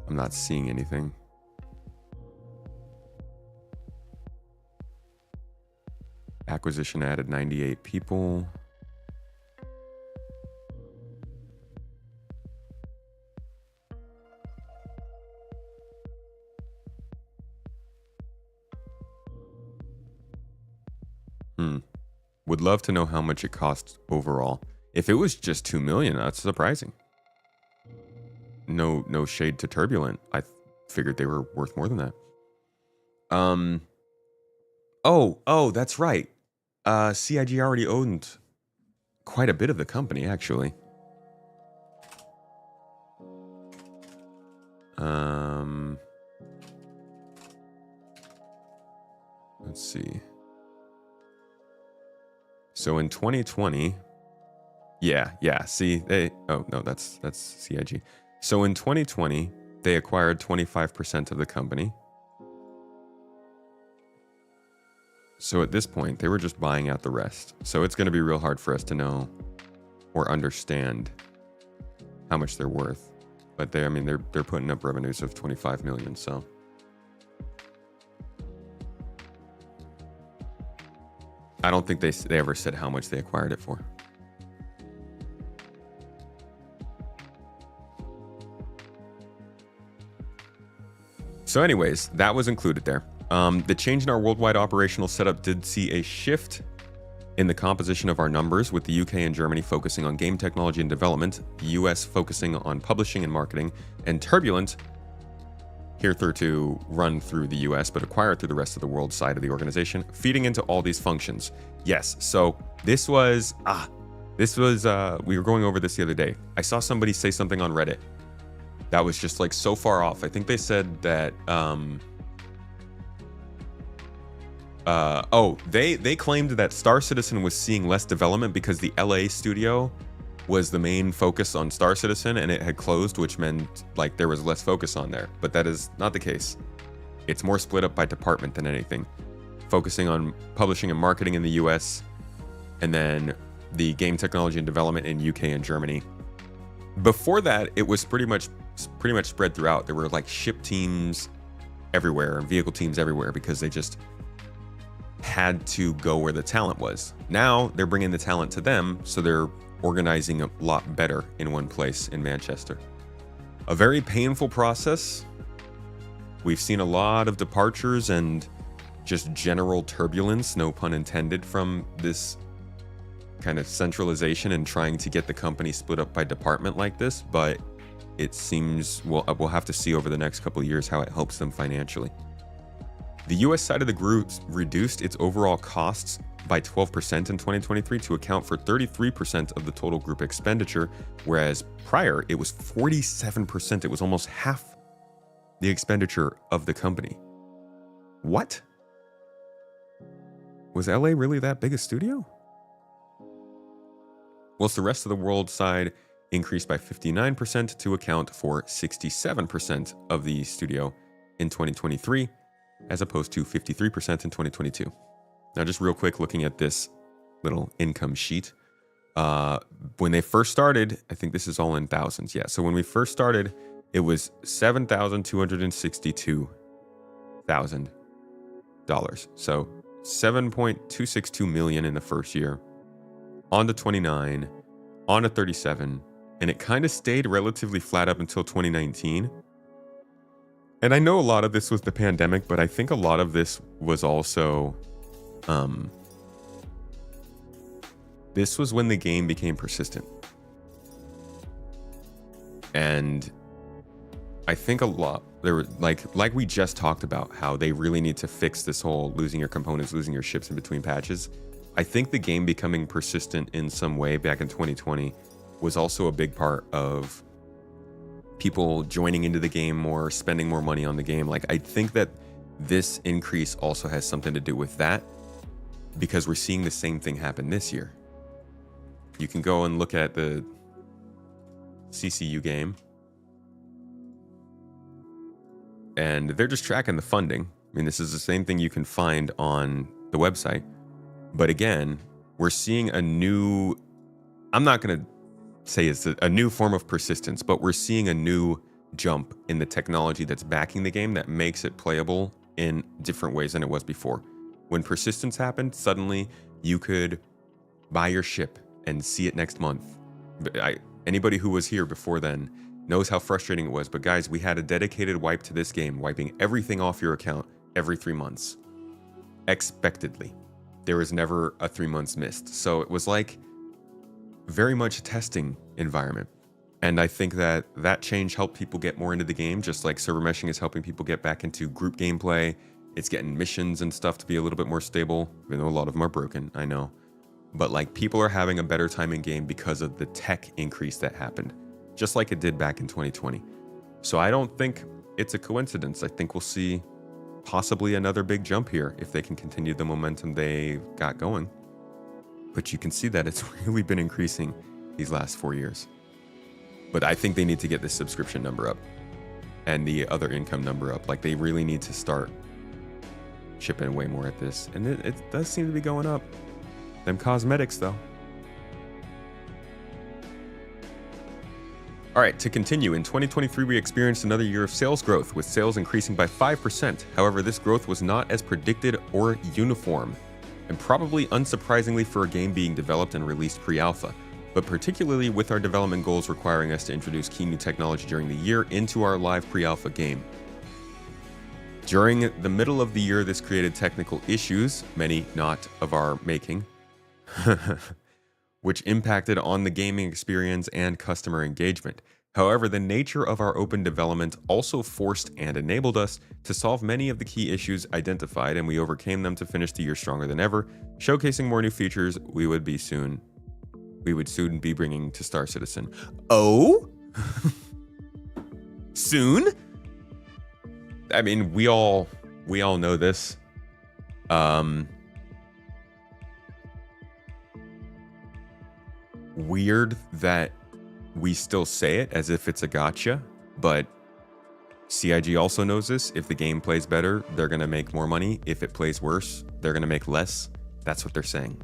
I'm not seeing anything. Acquisition added 98 people. Would love to know how much it cost overall. If it was just 2 million, that's surprising. No shade to Turbulent. I figured they were worth more than that. Oh, that's right. CIG already owned quite a bit of the company, actually. Let's see. So in 2020, see, that's CIG. So in 2020, they acquired 25% of the company. So at this point, they were just buying out the rest. So it's going to be real hard for us to know or understand how much they're worth. But they're putting up revenues of 25 million, so. I don't think they ever said how much they acquired it for. So anyways, that was included there. The change in our worldwide operational setup did see a shift in the composition of our numbers, with the UK and Germany focusing on game technology and development, the US focusing on publishing and marketing, and Turbulent, hitherto run through the US but acquired through the rest of the world side of the organization, feeding into all these functions. Yes, so this was, we were going over this the other day. I saw somebody say something on Reddit that was just like so far off. I think they said that, they claimed that Star Citizen was seeing less development because the LA studio was the main focus on Star Citizen and it had closed, which meant like there was less focus on there. But that is not the case. It's more split up by department than anything, focusing on publishing and marketing in the US, and then the game technology and development in UK and Germany. Before that, it was pretty much spread throughout. There were like ship teams everywhere and vehicle teams everywhere because they just had to go where the talent was. Now they're bringing the talent to them, so they're organizing a lot better in one place in Manchester. A very painful process. We've seen a lot of departures and just general turbulence, no pun intended, from this kind of centralization and trying to get the company split up by department like this, but it seems we'll have to see over the next couple of years how it helps them financially. The US side of the group reduced its overall costs by 12% in 2023 to account for 33% of the total group expenditure, whereas prior it was 47%. It was almost half the expenditure of the company. What? Was LA really that big a studio? Whilst the rest of the world side increased by 59% to account for 67% of the studio in 2023, as opposed to 53% in 2022. Now, just real quick, looking at this little income sheet. When they first started, I think this is all in thousands. Yeah, so when we first started, it was $7,262,000. So $7.262 million in the first year, on to 29, on to 37, and it kind of stayed relatively flat up until 2019. And I know a lot of this was the pandemic, but I think a lot of this was also, this was when the game became persistent. And I think a lot, there were like we just talked about, how they really need to fix this whole losing your components, losing your ships in between patches. I think the game becoming persistent in some way back in 2020 was also a big part of people joining into the game more, spending more money on the game. Like, I think that this increase also has something to do with that, because we're seeing the same thing happen this year. You can go and look at the CCU game, and they're just tracking the funding. I mean, this is the same thing you can find on the website. But again, we're seeing a new, I'm not going to say it's a new form of persistence, but we're seeing a new jump in the technology that's backing the game that makes it playable in different ways than it was before. When persistence happened, suddenly you could buy your ship and see it next month. Anybody who was here before then knows how frustrating it was. But guys, we had a dedicated wipe to this game, wiping everything off your account every 3 months. Expectedly. There was never a 3 months missed. So it was like very much a testing environment. And I think that that change helped people get more into the game, just like server meshing is helping people get back into group gameplay. It's getting missions and stuff to be a little bit more stable, even though a lot of them are broken, I know. But like, people are having a better time in game because of the tech increase that happened, just like it did back in 2020. So I don't think it's a coincidence. I think we'll see possibly another big jump here if they can continue the momentum they got going. But you can see that it's really been increasing these last 4 years. But I think they need to get this subscription number up and the other income number up. Like, they really need to start chipping way more at this. And it does seem to be going up. Them cosmetics, though. All right, to continue, in 2023, we experienced another year of sales growth, with sales increasing by 5%. However, this growth was not as predicted or uniform, and probably unsurprisingly for a game being developed and released pre-alpha, but particularly with our development goals requiring us to introduce key new technology during the year into our live pre-alpha game. During the middle of the year, this created technical issues, many not of our making, which impacted on the gaming experience and customer engagement. However, the nature of our open development also forced and enabled us to solve many of the key issues identified, and we overcame them to finish the year stronger than ever, showcasing more new features we would soon be bringing to Star Citizen. Oh? Soon? I mean, we all know this. Weird that we still say it as if it's a gotcha, but CIG also knows this. If the game plays better, they're going to make more money. If it plays worse, they're going to make less. That's what they're saying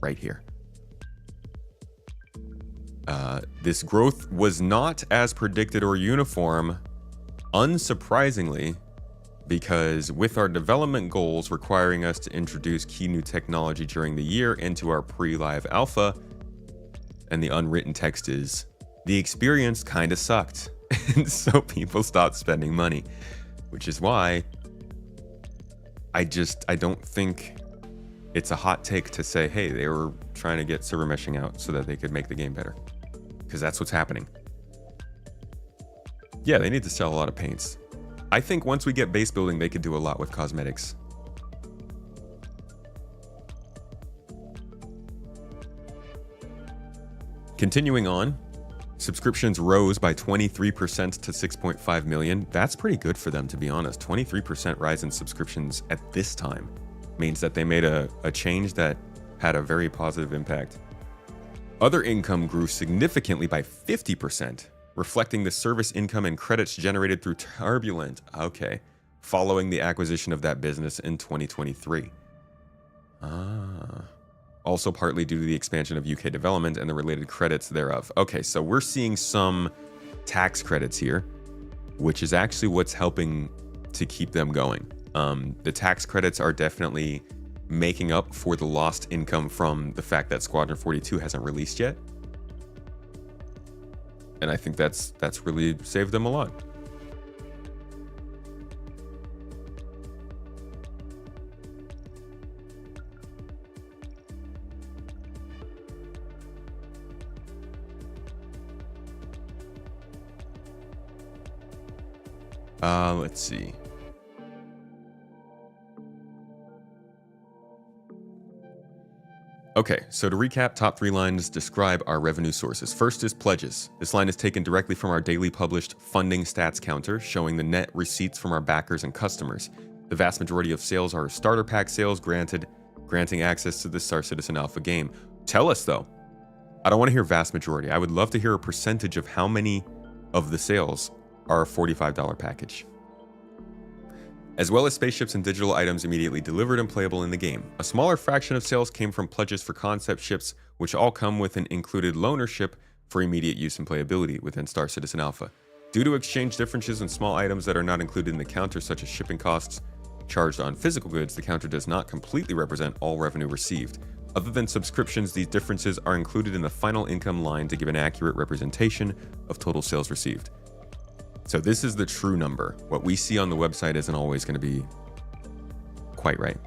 right here. This growth was not as predicted or uniform, unsurprisingly, because with our development goals requiring us to introduce key new technology during the year into our pre-live alpha, and the unwritten text is, the experience kind of sucked. And so people stopped spending money, which is why I don't think it's a hot take to say, hey, they were trying to get server meshing out so that they could make the game better, because that's what's happening. Yeah, they need to sell a lot of paints. I think once we get base building, they could do a lot with cosmetics. Continuing on, subscriptions rose by 23% to 6.5 million. That's pretty good for them, to be honest. 23% rise in subscriptions at this time means that they made a change that had a very positive impact. Other income grew significantly by 50%, reflecting the service income and credits generated through Turbulent, following the acquisition of that business in 2023. Also partly due to the expansion of UK development and the related credits thereof. Okay, so we're seeing some tax credits here, which is actually what's helping to keep them going. The tax credits are definitely making up for the lost income from the fact that Squadron 42 hasn't released yet. And I think that's really saved them a lot. Let's see. Okay, so to recap, top 3 lines describe our revenue sources. First is pledges. This line is taken directly from our daily published funding stats counter, showing the net receipts from our backers and customers. The vast majority of sales are starter pack sales, granting access to the Star Citizen Alpha game. Tell us though. I don't want to hear vast majority. I would love to hear a percentage of how many of the sales are a $45 package, as well as spaceships and digital items immediately delivered and playable in the game. A smaller fraction of sales came from pledges for concept ships, which all come with an included loaner ship for immediate use and playability within Star Citizen Alpha. Due to exchange differences in small items that are not included in the counter, such as shipping costs charged on physical goods, the counter does not completely represent all revenue received. Other than subscriptions, these differences are included in the final income line to give an accurate representation of total sales received. So this is the true number. What we see on the website isn't always going to be quite right.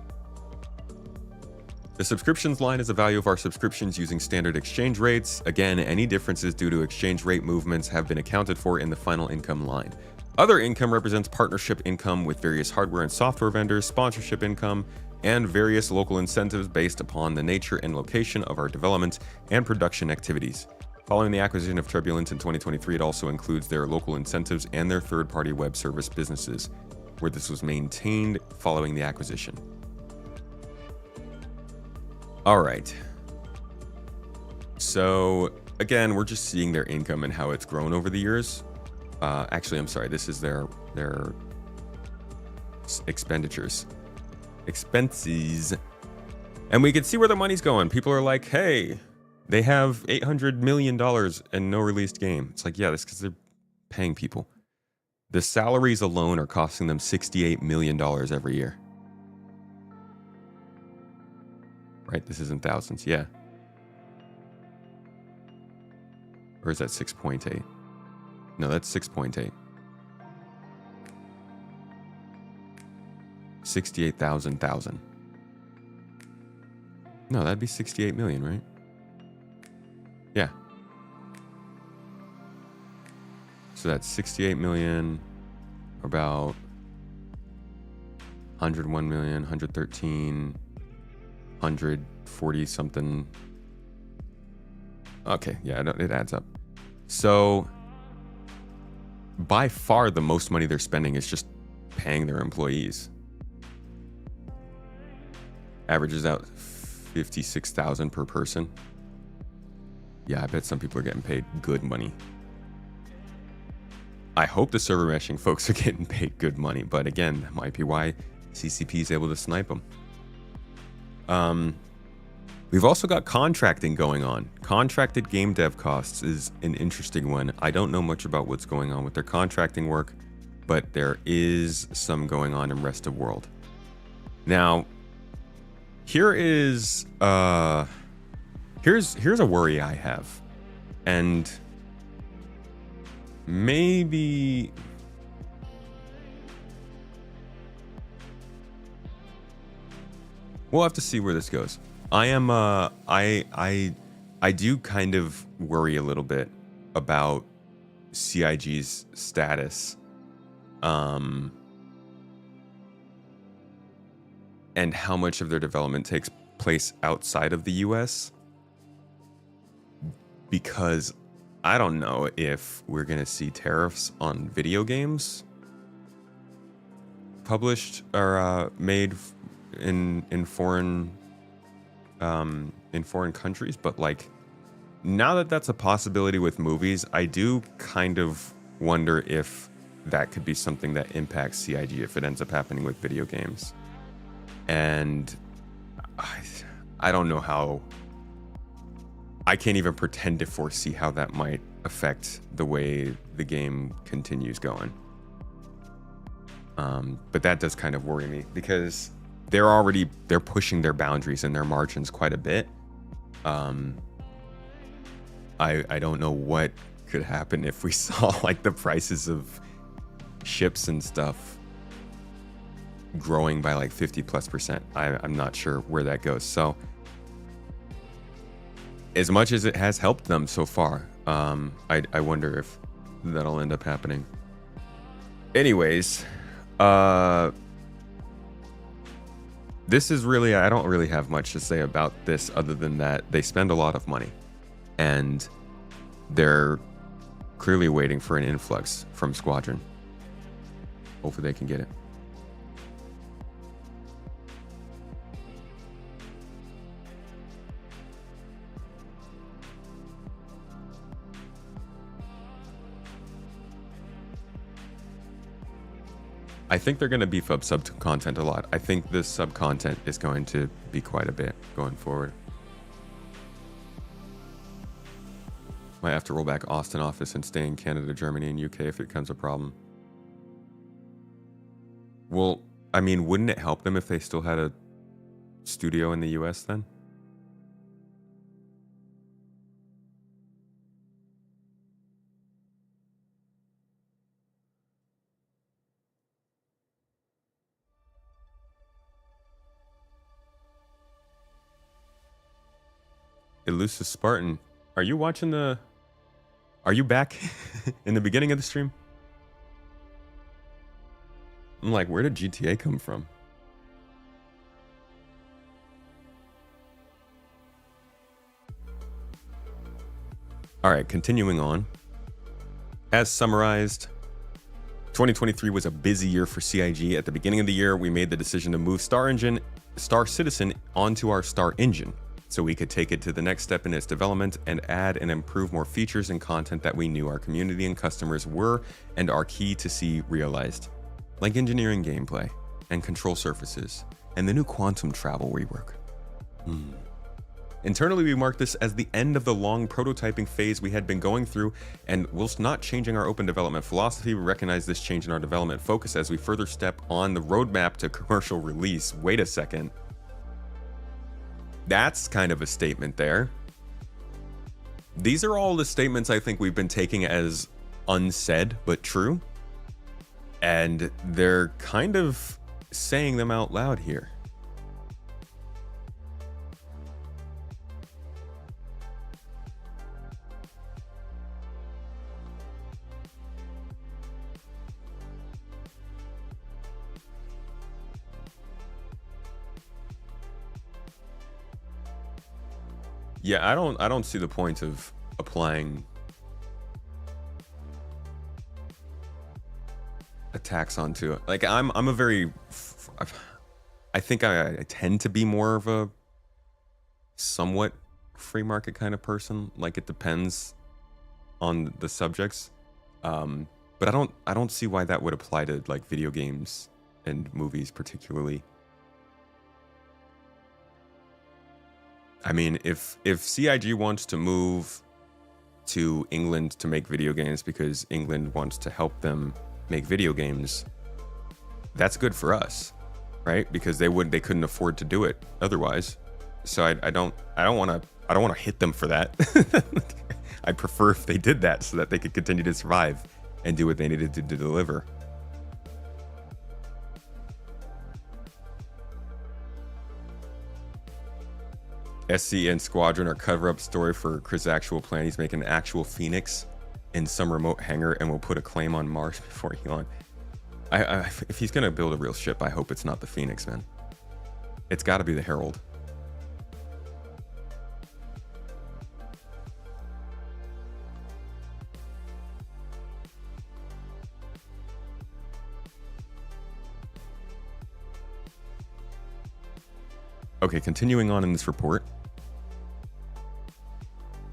The subscriptions line is the value of our subscriptions using standard exchange rates. Again, any differences due to exchange rate movements have been accounted for in the final income line. Other income represents partnership income with various hardware and software vendors, sponsorship income, and various local incentives based upon the nature and location of our development and production activities. Following the acquisition of Turbulent in 2023, it also includes their local incentives and their third-party web service businesses, where this was maintained following the acquisition. All right. So again, we're just seeing their income and how it's grown over the years. Actually, I'm sorry. This is their expenditures, expenses, and we can see where the money's going. People are like, "Hey, they have $800 million and no released game." It's like, yeah, that's because they're paying people. The salaries alone are costing them $68 million every year. Right? This isn't thousands. Yeah. Or is that 6.8? No, that's 6.8. 68,000. No, that'd be 68 million, right? Yeah. So that's 68 million, about 101 million, 113, 140 something. Okay, yeah, it adds up. So by far the most money they're spending is just paying their employees. Averages out 56,000 per person. Yeah, I bet some people are getting paid good money. I hope the server meshing folks are getting paid good money, but again, that might be why CCP is able to snipe them. We've also got contracting going on. Contracted game dev costs is an interesting one. I don't know much about what's going on with their contracting work, but there is some going on in rest of world. Now, here is here's a worry I have, and maybe we'll have to see where this goes. I am I do kind of worry a little bit about CIG's status, and how much of their development takes place outside of the US, because I don't know if we're gonna see tariffs on video games published or made in foreign countries, but like now that that's a possibility with movies, I do kind of wonder if that could be something that impacts CIG if it ends up happening with video games. And I don't know how. I can't even pretend to foresee how that might affect the way the game continues going. But that does kind of worry me because they're pushing their boundaries and their margins quite a bit. I don't know what could happen if we saw like the prices of ships and stuff growing by like 50+%. I'm not sure where that goes. So as much as it has helped them so far, I wonder if that'll end up happening. Anyways, this is really, I don't really have much to say about this other than that they spend a lot of money and they're clearly waiting for an influx from Squadron. Hopefully they can get it. I think they're going to beef up sub content a lot. I think this sub content is going to be quite a bit going forward. Might have to roll back Austin office and stay in Canada, Germany, and UK if it becomes a problem. Well, I mean, wouldn't it help them if they still had a studio in the US then? Elusive Spartan, are you watching the... Are you back in the beginning of the stream? I'm like, where did GTA come from? All right, continuing on. As summarized, 2023 was a busy year for CIG. At the beginning of the year, we made the decision to move Star Citizen onto our Star Engine, so we could take it to the next step in its development and add and improve more features and content that we knew our community and customers were and are key to see realized, like engineering gameplay and control surfaces and the new quantum travel rework. Internally, we marked this as the end of the long prototyping phase we had been going through, and whilst not changing our open development philosophy, we recognize this change in our development focus as we further step on the roadmap to commercial release. Wait a second. That's kind of a statement there. These are all the statements I think we've been taking as unsaid but true. And they're kind of saying them out loud here. Yeah, I don't see the point of applying a tax onto it. Like I think I tend to be more of a somewhat free market kind of person. Like it depends on the subjects. But I don't see why that would apply to like video games and movies particularly. I mean, if CIG wants to move to England to make video games because England wants to help them make video games, that's good for us, right? Because they couldn't afford to do it otherwise. So I don't want to hit them for that. I'd prefer if they did that so that they could continue to survive and do what they needed to deliver. SC and Squadron are cover-up story for Chris' actual plan. He's making an actual Phoenix in some remote hangar and will put a claim on Mars before Elon. If he's gonna build a real ship, I hope it's not the Phoenix, man. It's got to be the Herald. Okay, continuing on in this report.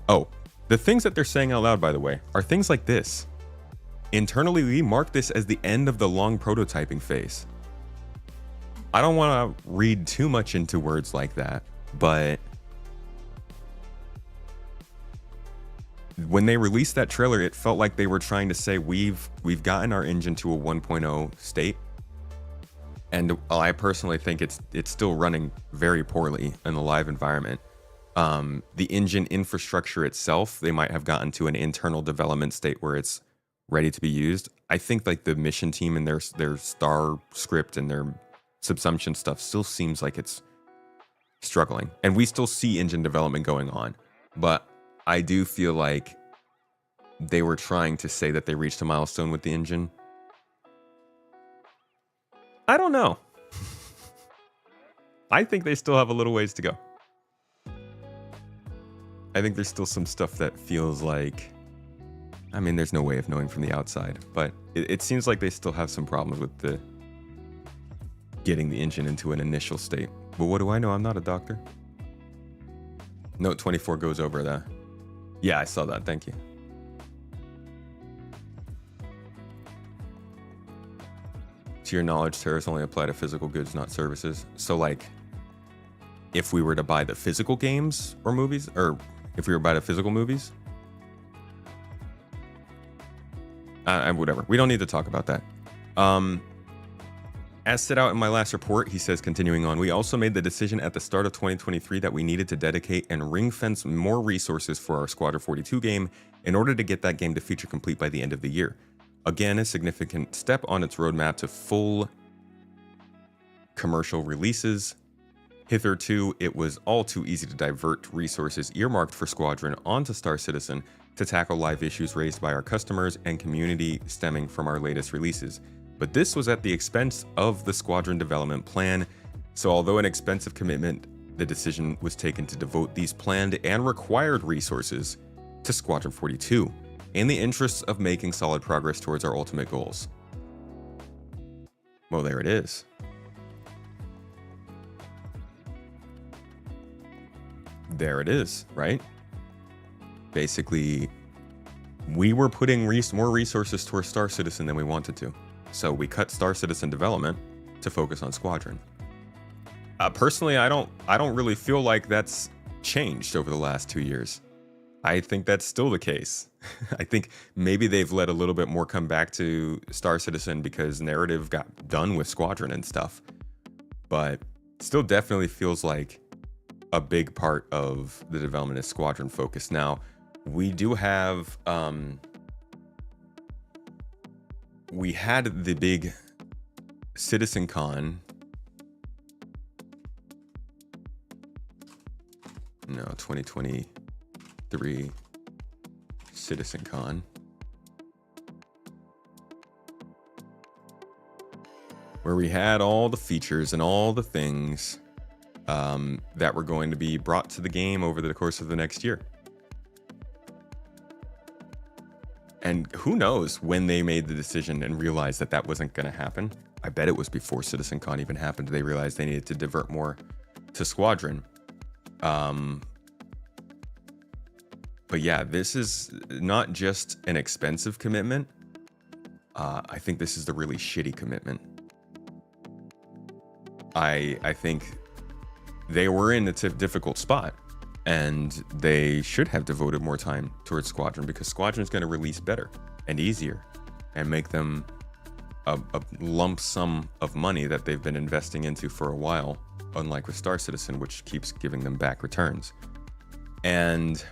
Oh, the things that they're saying out loud, by the way, are things like this. Internally, we mark this as the end of the long prototyping phase. I don't want to read too much into words like that, but when they released that trailer, it felt like they were trying to say we've gotten our engine to a 1.0 state. And I personally think it's still running very poorly in the live environment. The engine infrastructure itself, they might have gotten to an internal development state where it's ready to be used. I think like the mission team and their star script and their subsumption stuff still seems like it's struggling. And we still see engine development going on. But I do feel like they were trying to say that they reached a milestone with the engine. I don't know. I think they still have a little ways to go. I think there's still some stuff that feels like, I mean, there's no way of knowing from the outside, but it seems like they still have some problems with the getting the engine into an initial state. But what do I know? I'm not a doctor. Note 24 goes over that. Yeah, I saw that. Thank you. To your knowledge, tariffs only apply to physical goods, not services. So like, if we were to buy the physical games or movies, or if we were to buy the physical movies, whatever. We don't need to talk about that. As set out in my last report, he says, continuing on, we also made the decision at the start of 2023 that we needed to dedicate and ring fence more resources for our Squadron 42 game in order to get that game to feature complete by the end of the year. Again, a significant step on its roadmap to full commercial releases. Hitherto, it was all too easy to divert resources earmarked for Squadron onto Star Citizen to tackle live issues raised by our customers and community stemming from our latest releases. But this was at the expense of the Squadron development plan, so although an expensive commitment, the decision was taken to devote these planned and required resources to Squadron 42, in the interests of making solid progress towards our ultimate goals. Well, there it is. There it is, right? Basically, we were putting more resources towards Star Citizen than we wanted to. So we cut Star Citizen development to focus on Squadron. Personally, I don't really feel like that's changed over the last 2 years. I think that's still the case. I think maybe they've let a little bit more come back to Star Citizen because narrative got done with Squadron and stuff. But still definitely feels like a big part of the development is Squadron focused. Now, we do have, we had the big CitizenCon. No, 2023 CitizenCon. Where we had all the features and all the things that were going to be brought to the game over the course of the next year. And who knows when they made the decision and realized that that wasn't going to happen. I bet it was before CitizenCon even happened. They realized they needed to divert more to Squadron. But yeah, this is not just an expensive commitment. I think this is the really shitty commitment. I think they were in a difficult spot, and they should have devoted more time towards Squadron because Squadron is going to release better and easier and make them a lump sum of money that they've been investing into for a while, unlike with Star Citizen, which keeps giving them back returns. And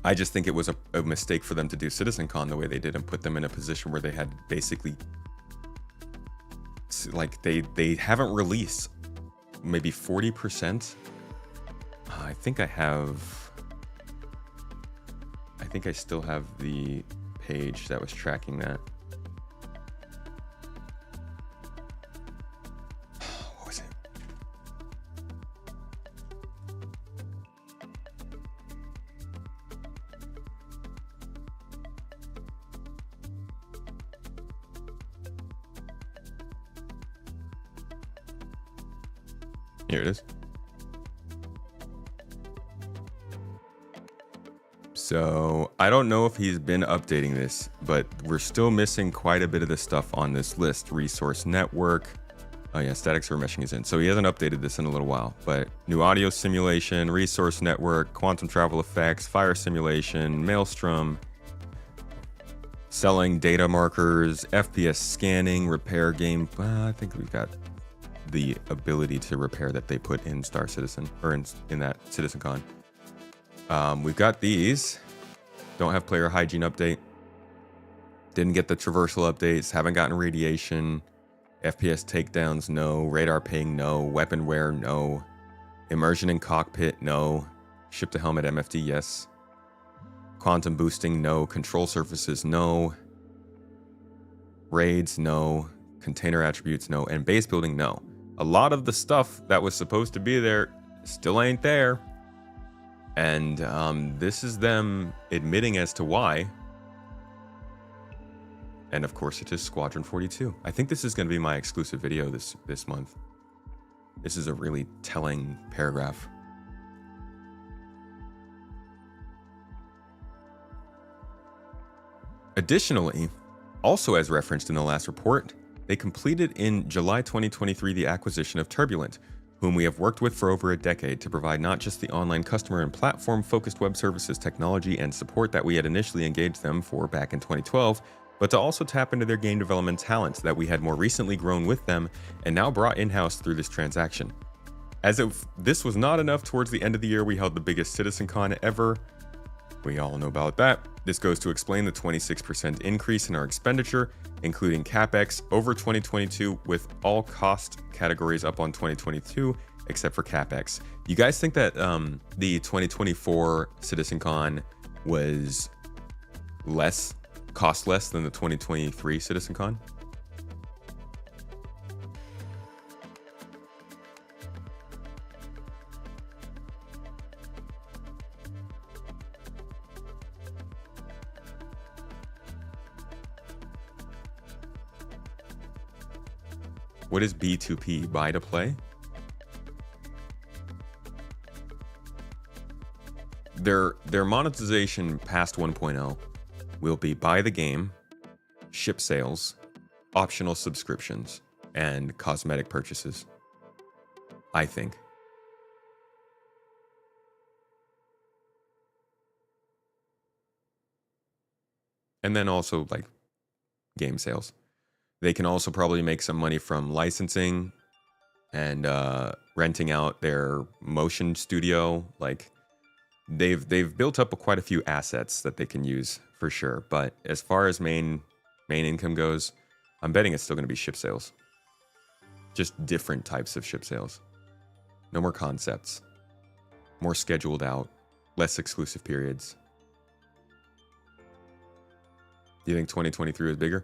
I just think it was a mistake for them to do CitizenCon the way they did and put them in a position where they had basically, like, they haven't released maybe 40% I think I still have the page that was tracking that. What was it? Here it is. So I don't know if he's been updating this, but we're still missing quite a bit of the stuff on this list. Resource network. Oh yeah, static server meshing is in. So he hasn't updated this in a little while, but new audio simulation, resource network, quantum travel effects, fire simulation, maelstrom, selling data markers, FPS scanning, repair game. I think we've got the ability to repair that they put in Star Citizen, or in that CitizenCon. We've got these. Don't have player hygiene update. Didn't get the traversal updates. Haven't gotten radiation. FPS takedowns, no. Radar ping, no. Weapon wear, no. Immersion in cockpit, no. Ship to helmet MFD, yes. Quantum boosting, no. Control surfaces, no. Raids, no. Container attributes, no. And base building, no. A lot of the stuff that was supposed to be there still ain't there. And this is them admitting as to why. And of course, it is Squadron 42. I think this is going to be my exclusive video this month. This is a really telling paragraph. Additionally, also as referenced in the last report, they completed in July 2023 the acquisition of Turbulent, whom we have worked with for over a decade to provide not just the online customer and platform-focused web services technology and support that we had initially engaged them for back in 2012, but to also tap into their game development talents that we had more recently grown with them and now brought in-house through this transaction. As if this was not enough, towards the end of the year we held the biggest CitizenCon ever. We all know about that. This goes to explain the 26% increase in our expenditure, including CapEx over 2022, with all cost categories up on 2022, except for CapEx. You guys think that the 2024 CitizenCon was cost less than the 2023 CitizenCon? What is B2P? Buy to play? Their monetization past 1.0 will be buy the game, ship sales, optional subscriptions, and cosmetic purchases. I think. And then also like game sales. They can also probably make some money from licensing and renting out their motion studio. Like they've built up quite a few assets that they can use for sure. But as far as main income goes, I'm betting it's still going to be ship sales. Just different types of ship sales. No more concepts. More scheduled out. Less exclusive periods. Do you think 2023 was bigger?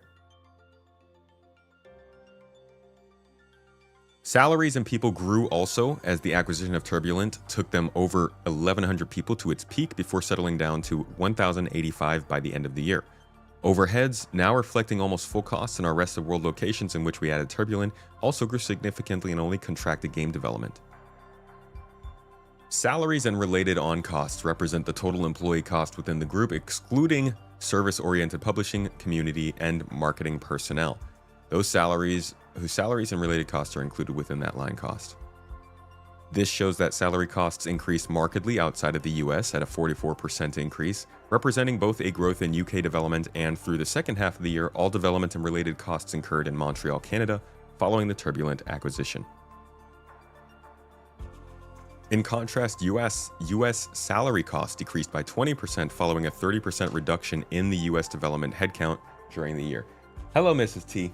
Salaries and people grew also as the acquisition of Turbulent took them over 1,100 people to its peak before settling down to 1,085 by the end of the year. Overheads, now reflecting almost full costs in our rest of world locations in which we added Turbulent, also grew significantly and only contracted game development. Salaries and related on-costs represent the total employee cost within the group, excluding service-oriented publishing, community, and marketing personnel. Those salaries, whose salaries and related costs are included within that line cost. This shows that salary costs increased markedly outside of the US at a 44% increase, representing both a growth in UK development and through the second half of the year, all development and related costs incurred in Montreal, Canada, following the Turbulent acquisition. In contrast, US salary costs decreased by 20% following a 30% reduction in the US development headcount during the year. Hello, Mrs. T.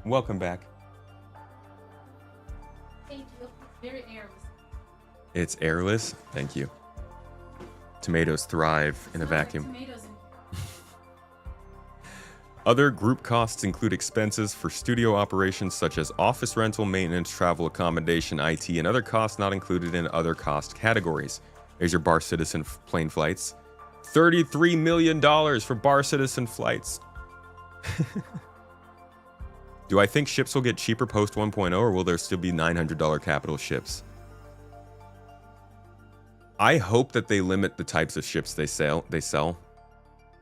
Welcome back. Thank you. Very nervous. It's airless. Thank you. Tomatoes thrive in a vacuum. Other group costs include expenses for studio operations such as office rental, maintenance, travel, accommodation, IT, and other costs not included in other cost categories. There's your Bar Citizen plane flights. $33 million for Bar Citizen flights. Do I think ships will get cheaper post 1.0, or will there still be $900 capital ships? I hope that they limit the types of ships they sell.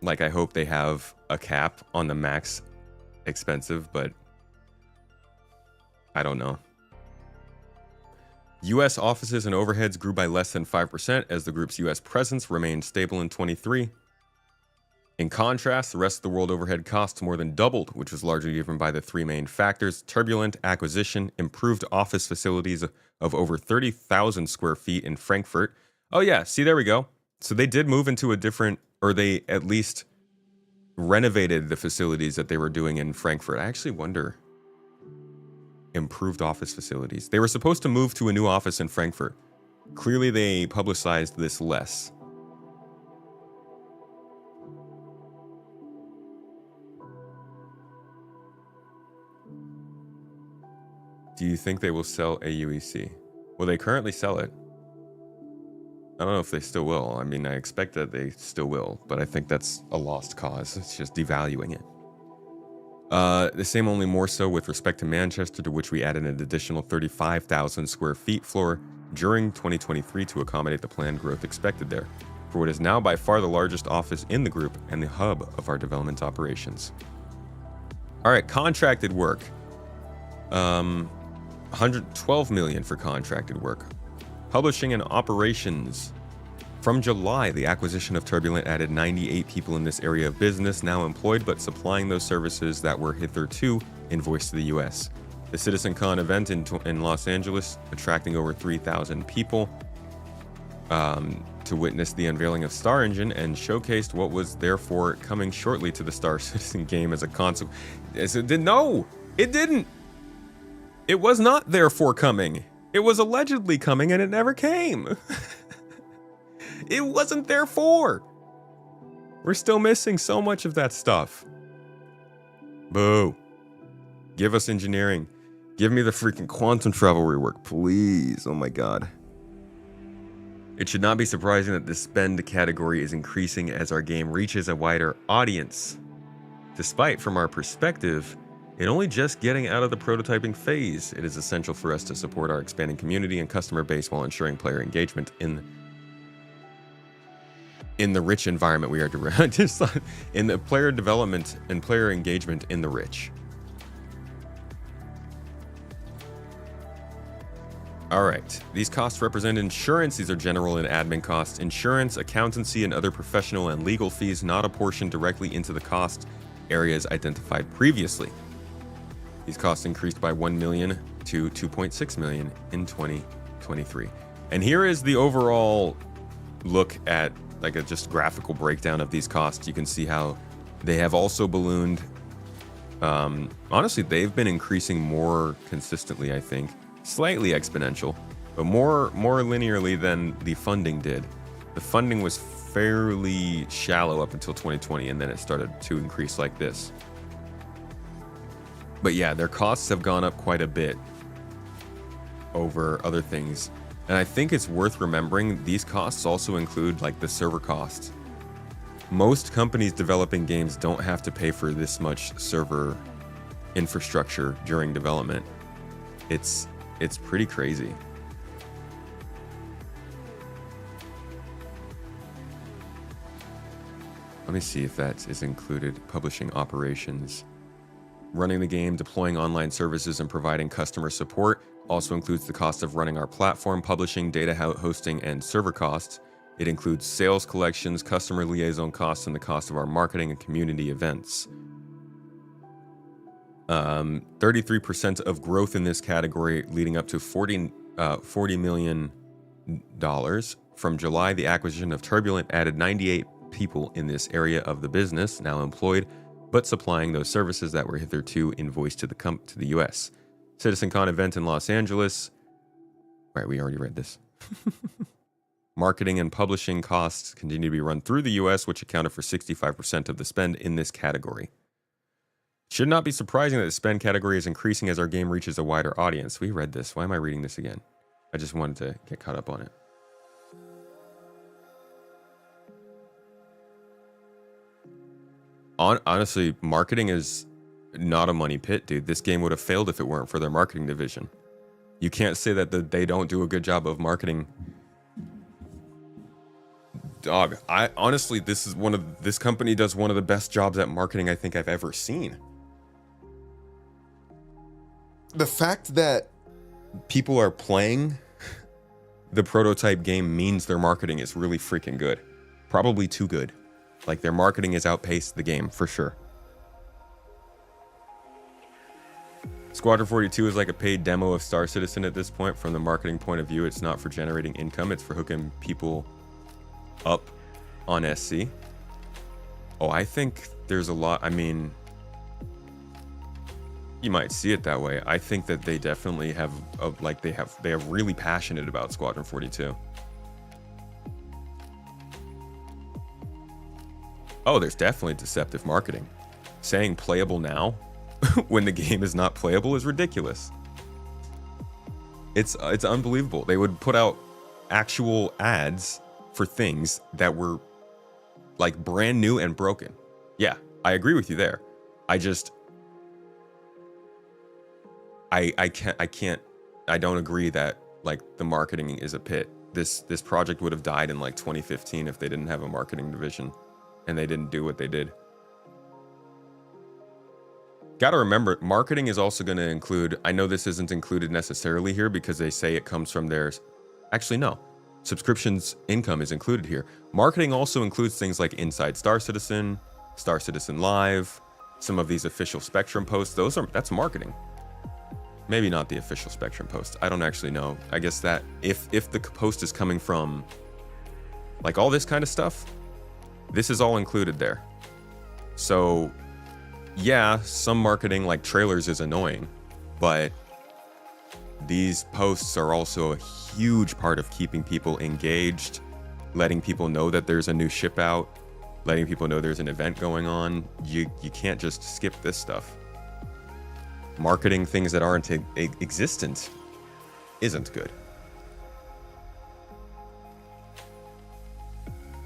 Like, I hope they have a cap on the max expensive, but I don't know. U.S. offices and overheads grew by less than 5% as the group's U.S. presence remained stable in 23. In contrast, the rest of the world overhead costs more than doubled, which was largely driven by the three main factors: turbulent acquisition, improved office facilities of over 30,000 square feet in Frankfurt. Oh yeah, see, there we go. So they did move into a different, or they at least renovated the facilities that they were doing in Frankfurt. I actually wonder. Improved office facilities. They were supposed to move to a new office in Frankfurt. Clearly they publicized this less. Do you think they will sell a UEC? Well, they currently sell it. I don't know if they still will. I mean, I expect that they still will, but I think that's a lost cause. It's just devaluing it. The same, only more so with respect to Manchester, to which we added an additional 35,000 square feet floor during 2023 to accommodate the planned growth expected there, for what is now by far the largest office in the group and the hub of our development operations. All right, contracted work. 112 million for contracted work. Publishing and operations. From July, the acquisition of Turbulent added 98 people in this area of business, now employed but supplying those services that were hitherto invoiced to the US. The CitizenCon event in Los Angeles, attracting over 3,000 people to witness the unveiling of Star Engine, and showcased what was therefore coming shortly to the Star Citizen game as a consequence. No, it didn't. It was not therefore coming. It was allegedly coming and it never came. It wasn't therefore. We're still missing so much of that stuff. Boo. Give us engineering. Give me the freaking quantum travel rework, please. Oh my god. It should not be surprising that the spend category is increasing as our game reaches a wider audience. Despite, from our perspective, it only just getting out of the prototyping phase, it is essential for us to support our expanding community and customer base while ensuring player engagement in the rich environment we are in the player development and player engagement in the rich. All right, these costs represent insurance. These are general and admin costs, insurance, accountancy, and other professional and legal fees not apportioned directly into the cost areas identified previously. These costs increased by 1 million to 2.6 million in 2023. And here is the overall look at like a just graphical breakdown of these costs. You can see how they have also ballooned. Honestly, they've been increasing more consistently, I think. Slightly exponential, but more linearly than the funding did. The funding was fairly shallow up until 2020, and then it started to increase like this. But yeah, their costs have gone up quite a bit over other things. And I think it's worth remembering these costs also include like the server costs. Most companies developing games don't have to pay for this much server infrastructure during development. It's pretty crazy. Let me see if that is included. Publishing operations. Running the game, deploying online services, and providing customer support also includes the cost of running our platform, publishing, data hosting, and server costs. It includes sales collections, customer liaison costs, and the cost of our marketing and community events. 33% of growth in this category, leading up to $40 million. From July, the acquisition of Turbulent added 98 people in this area of the business, now employed, but supplying those services that were hitherto invoiced to the US. CitizenCon event in Los Angeles. Right, we already read this. Marketing and publishing costs continue to be run through the US, which accounted for 65% of the spend in this category. Should not be surprising that the spend category is increasing as our game reaches a wider audience. We read this. Why am I reading this again? I just wanted to get caught up on it. Honestly, marketing is not a money pit, dude. This game would have failed if it weren't for their marketing division. You can't say that they don't do a good job of marketing. Dog, I honestly, this company does one of the best jobs at marketing I think I've ever seen. The fact that people are playing the prototype game means their marketing is really freaking good. Probably too good. Like, their marketing has outpaced the game, for sure. Squadron 42 is like a paid demo of Star Citizen at this point. From the marketing point of view, it's not for generating income, it's for hooking people up on SC. Oh, I think there's a lot, I mean, you might see it that way. I think that they definitely have, they are really passionate about Squadron 42. Oh, there's definitely deceptive marketing. Saying playable now when the game is not playable is ridiculous. It's unbelievable. They would put out actual ads for things that were like brand new and broken. Yeah, I agree with you there. I don't agree that like the marketing is a pit. This project would have died in like 2015 if they didn't have a marketing division and they didn't do what they did. Gotta remember, marketing is also going to include, I know this isn't included necessarily here because they say it comes from theirs. Actually, no. Subscriptions income is included here. Marketing also includes things like Inside Star Citizen Live, some of these official Spectrum posts. That's marketing. Maybe not the official Spectrum post. I don't actually know. I guess that if the post is coming from like all this kind of stuff, this is all included there. So yeah, some marketing like trailers is annoying, but these posts are also a huge part of keeping people engaged, letting people know that there's a new ship out, letting people know there's an event going on. You can't just skip this stuff. Marketing things that aren't existent isn't good.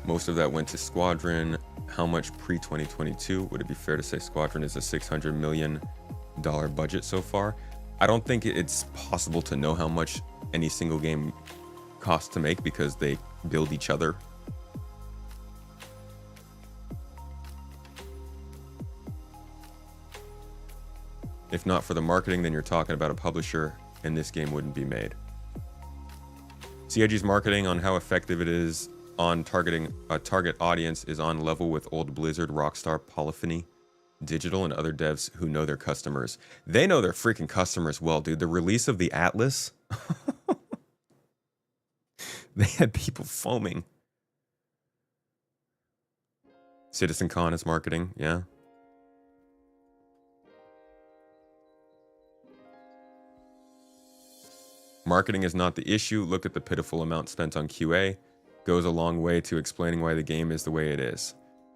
Most of that went to Squadron. How much pre-2022? Would it be fair to say Squadron is a $600 million budget so far? I don't think it's possible to know how much any single game costs to make because they build each other. If not for the marketing, then you're talking about a publisher and this game wouldn't be made. CIG's marketing on how effective it is on targeting a target audience is on level with old Blizzard, Rockstar, Polyphony, Digital, and other devs who know their customers. They know their freaking customers well, dude. The release of the Atlas, they had people foaming. CitizenCon is marketing, yeah. Marketing is not the issue. Look at the pitiful amount spent on QA. Goes a long way to explaining why the game is the way it is.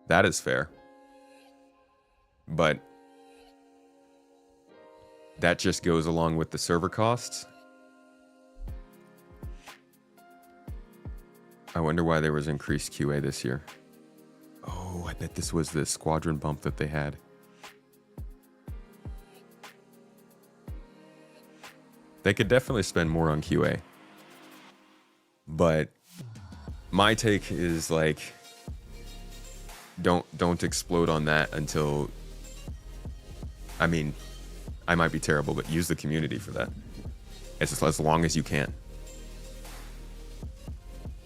That is fair. But that just goes along with the server costs. I wonder why there was increased QA this year. Oh, I bet this was the Squadron bump that they had. They could definitely spend more on QA. But my take is like, don't explode on that until, I mean, I might be terrible, but use the community for that. As long as you can.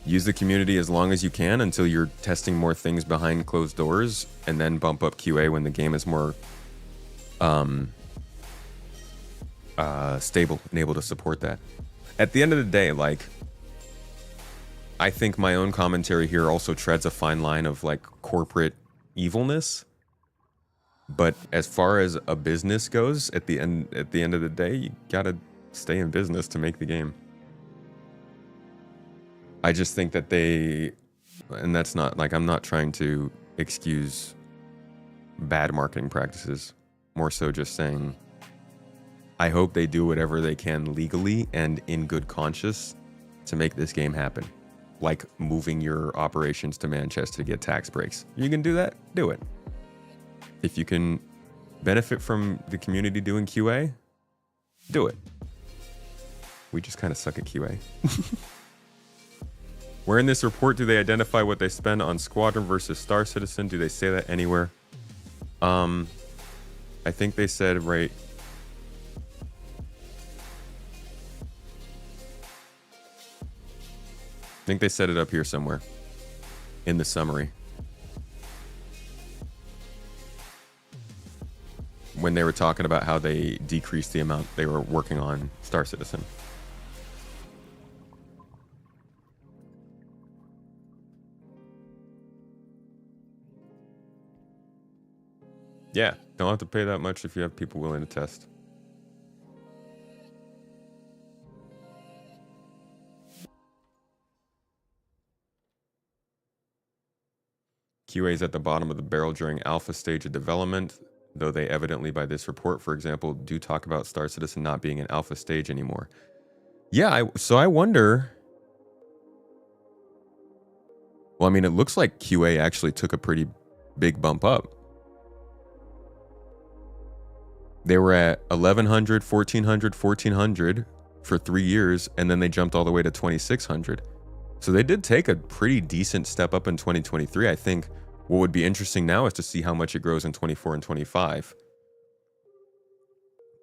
Use the community as long as you can until you're testing more things behind closed doors, and then bump up QA when the game is more stable and able to support that. At the end of the day, like, I think my own commentary here also treads a fine line of like corporate evilness. But as far as a business goes, at the end of the day, you gotta stay in business to make the game. I just think that and that's not like, I'm not trying to excuse bad marketing practices, more so just saying, I hope they do whatever they can legally and in good conscience to make this game happen. Like moving your operations to Manchester to get tax breaks. You can do that, do it. If you can benefit from the community doing QA, do it. We just kind of suck at QA. Where in this report do they identify what they spend on Squadron versus Star Citizen? Do they say that anywhere? I think they said right. I think they set it up here somewhere in the summary. When they were talking about how they decreased the amount they were working on Star Citizen. Yeah, don't have to pay that much if you have people willing to test. QA is at the bottom of the barrel during alpha stage of development, though they evidently, by this report, for example, do talk about Star Citizen not being an alpha stage anymore. Yeah, so I wonder... Well, I mean, it looks like QA actually took a pretty big bump up. They were at 1,100, 1,400, 1,400 for 3 years, and then they jumped all the way to 2,600. So they did take a pretty decent step up in 2023. I think what would be interesting now is to see how much it grows in 24 and 25.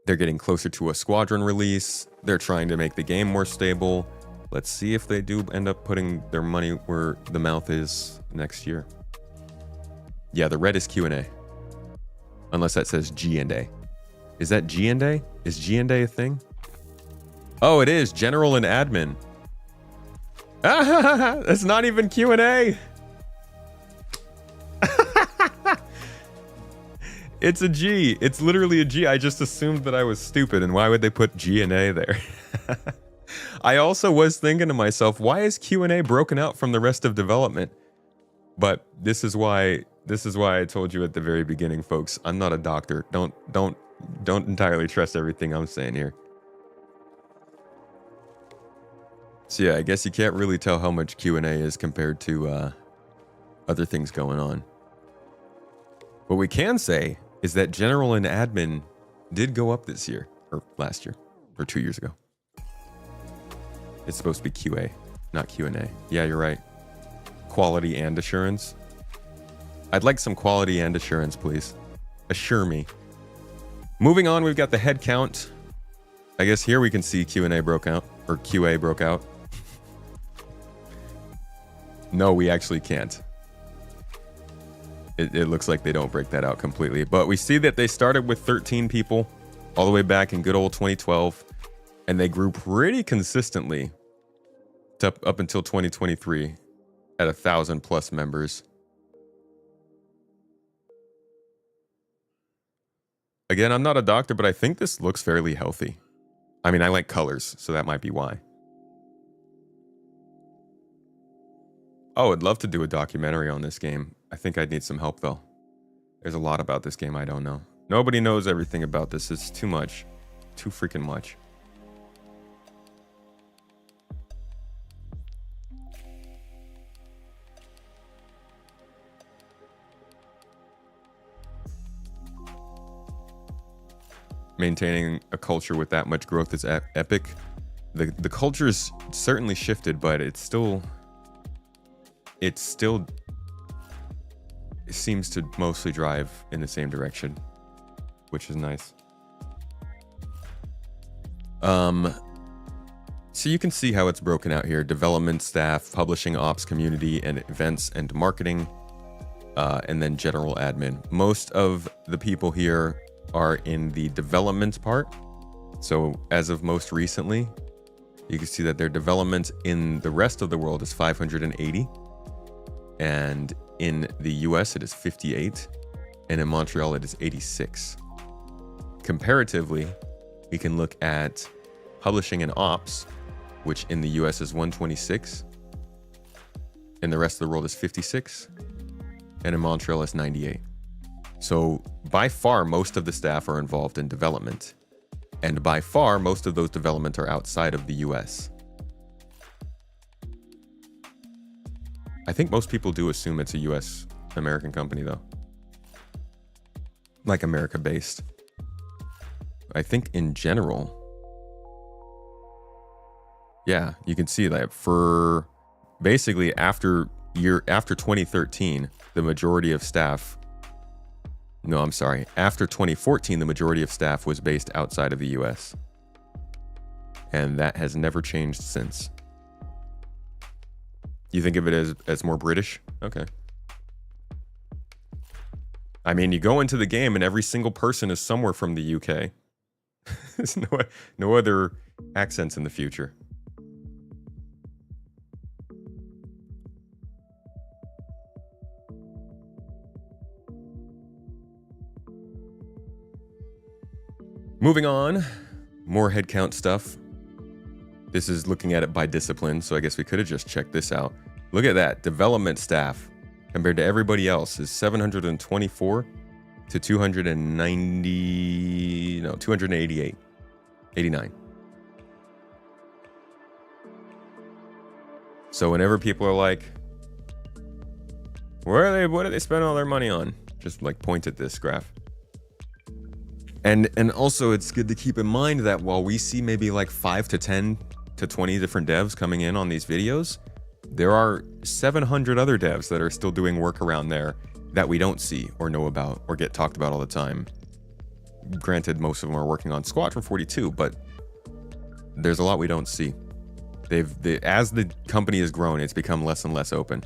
They're getting closer to a Squadron release. They're trying to make the game more stable. Let's see if they do end up putting their money where the mouth is next year. Yeah, the red is Q&A. Unless that says G&A. Is that G&A? Is G&A a thing? Oh, it is. General and admin. That's not even Q&A. It's a G. It's literally a G. I just assumed that I was stupid, and why would they put G&A there? I also was thinking to myself, why is Q&A broken out from the rest of development? But this is why I told you at the very beginning, folks. I'm not a doctor. Don't entirely trust everything I'm saying here. So yeah, I guess you can't really tell how much Q&A is compared to other things going on. What we can say is that general and admin did go up this year, or last year, or 2 years ago. It's supposed to be QA, not Q&A. Yeah, you're right. Quality and assurance. I'd like some quality and assurance, please. Assure me. Moving on, we've got the head count. I guess here we can see Q&A broke out, or QA broke out. No, we actually can't. It looks like they don't break that out completely. But we see that they started with 13 people all the way back in good old 2012. And they grew pretty consistently up until 2023 at 1,000+ members. Again, I'm not a doctor, but I think this looks fairly healthy. I mean, I like colors, so that might be why. Oh, I'd love to do a documentary on this game. I think I'd need some help, though. There's a lot about this game I don't know. Nobody knows everything about this. It's too much. Too freaking much. Maintaining a culture with that much growth is epic. The culture's certainly shifted, but it seems to mostly drive in the same direction, which is nice. So you can see how it's broken out here: development staff, publishing ops, community, and events and marketing, and then general admin. Most of the people here are in the development part. So as of most recently, you can see that their development in the rest of the world is 580, and in the US it is 58, and in Montreal it is 86. Comparatively, we can look at publishing and ops, which in the US is 126, In the rest of the world is 56, and in Montreal is 98. So by far, most of the staff are involved in development, and by far, most of those developments are outside of the US. I think most people do assume it's a US American company though. Like America based. I think in general, yeah, you can see that for basically after 2013, the majority of staff, no, I'm sorry, after 2014, the majority of staff was based outside of the US. And that has never changed since. You think of it as more British? Okay. I mean, you go into the game and every single person is somewhere from the UK. There's no other accents in the future. Moving on, more headcount stuff. This is looking at it by discipline, so I guess we could have just checked this out. Look at that, development staff compared to everybody else is 724 to 288, 89. So whenever people are like, what do they spend all their money on? Just like point at this graph. And also it's good to keep in mind that while we see maybe like 5 to 10 to 20 different devs coming in on these videos, there are 700 other devs that are still doing work around there that we don't see or know about or get talked about all the time. Granted, most of them are working on Squadron 42, but there's a lot we don't see. As the company has grown, it's become less and less open.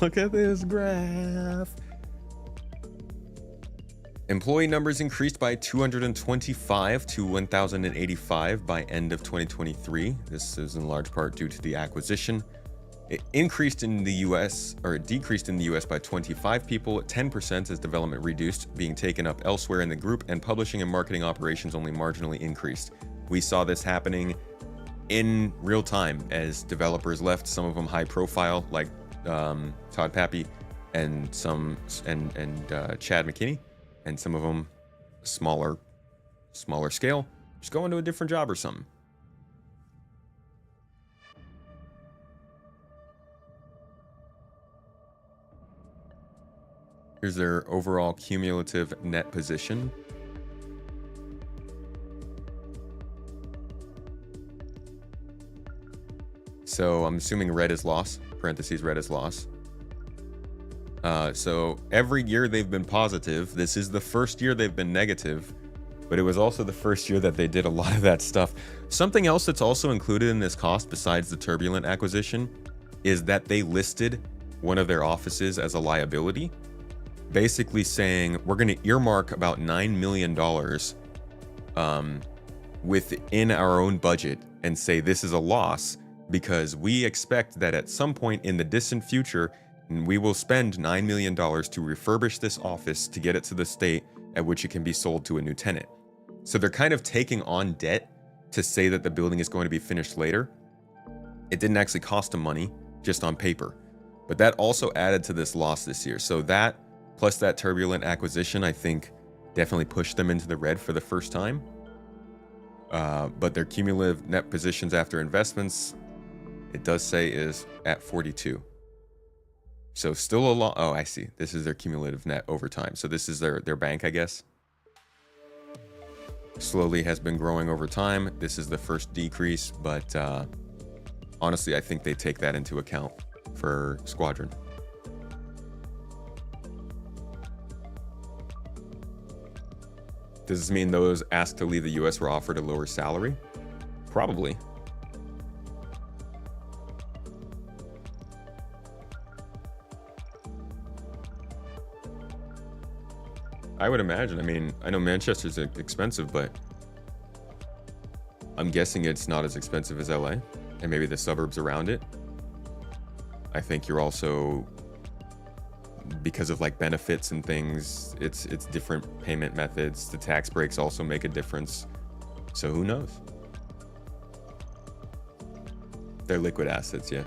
Look at this graph. Employee numbers increased by 225 to 1,085 by end of 2023. This is in large part due to the acquisition. It increased in the US, or it decreased in the US by 25 people, 10% as development reduced, being taken up elsewhere in the group, and publishing and marketing operations only marginally increased. We saw this happening in real time as developers left, some of them high profile, like Todd Pappy and Chad McKinney. And some of them smaller scale, just go into a different job or something. Here's their overall cumulative net position. So I'm assuming red is loss, parentheses red is loss. So every year they've been positive. This is the first year they've been negative, but it was also the first year that they did a lot of that stuff. Something else that's also included in this cost besides the Turbulent acquisition is that they listed one of their offices as a liability, basically saying we're going to earmark about $9 million within our own budget and say this is a loss because we expect that at some point in the distant future we will spend $9 million to refurbish this office to get it to the state at which it can be sold to a new tenant. So they're kind of taking on debt to say that the building is going to be finished later. It didn't actually cost them money, just on paper. But that also added to this loss this year. So that, plus that Turbulent acquisition, I think definitely pushed them into the red for the first time. But their cumulative net positions after investments, it does say is at 42. So still a lot. Oh, I see. This is their cumulative net over time. So this is their bank, I guess. Slowly has been growing over time. This is the first decrease, but honestly, I think they take that into account for Squadron. Does this mean those asked to leave the US were offered a lower salary? Probably. I would imagine. I mean, I know Manchester's expensive, but I'm guessing it's not as expensive as LA and maybe the suburbs around it. I think you're also, because of like benefits and things, it's different payment methods. The tax breaks also make a difference. So who knows? They're liquid assets, yeah.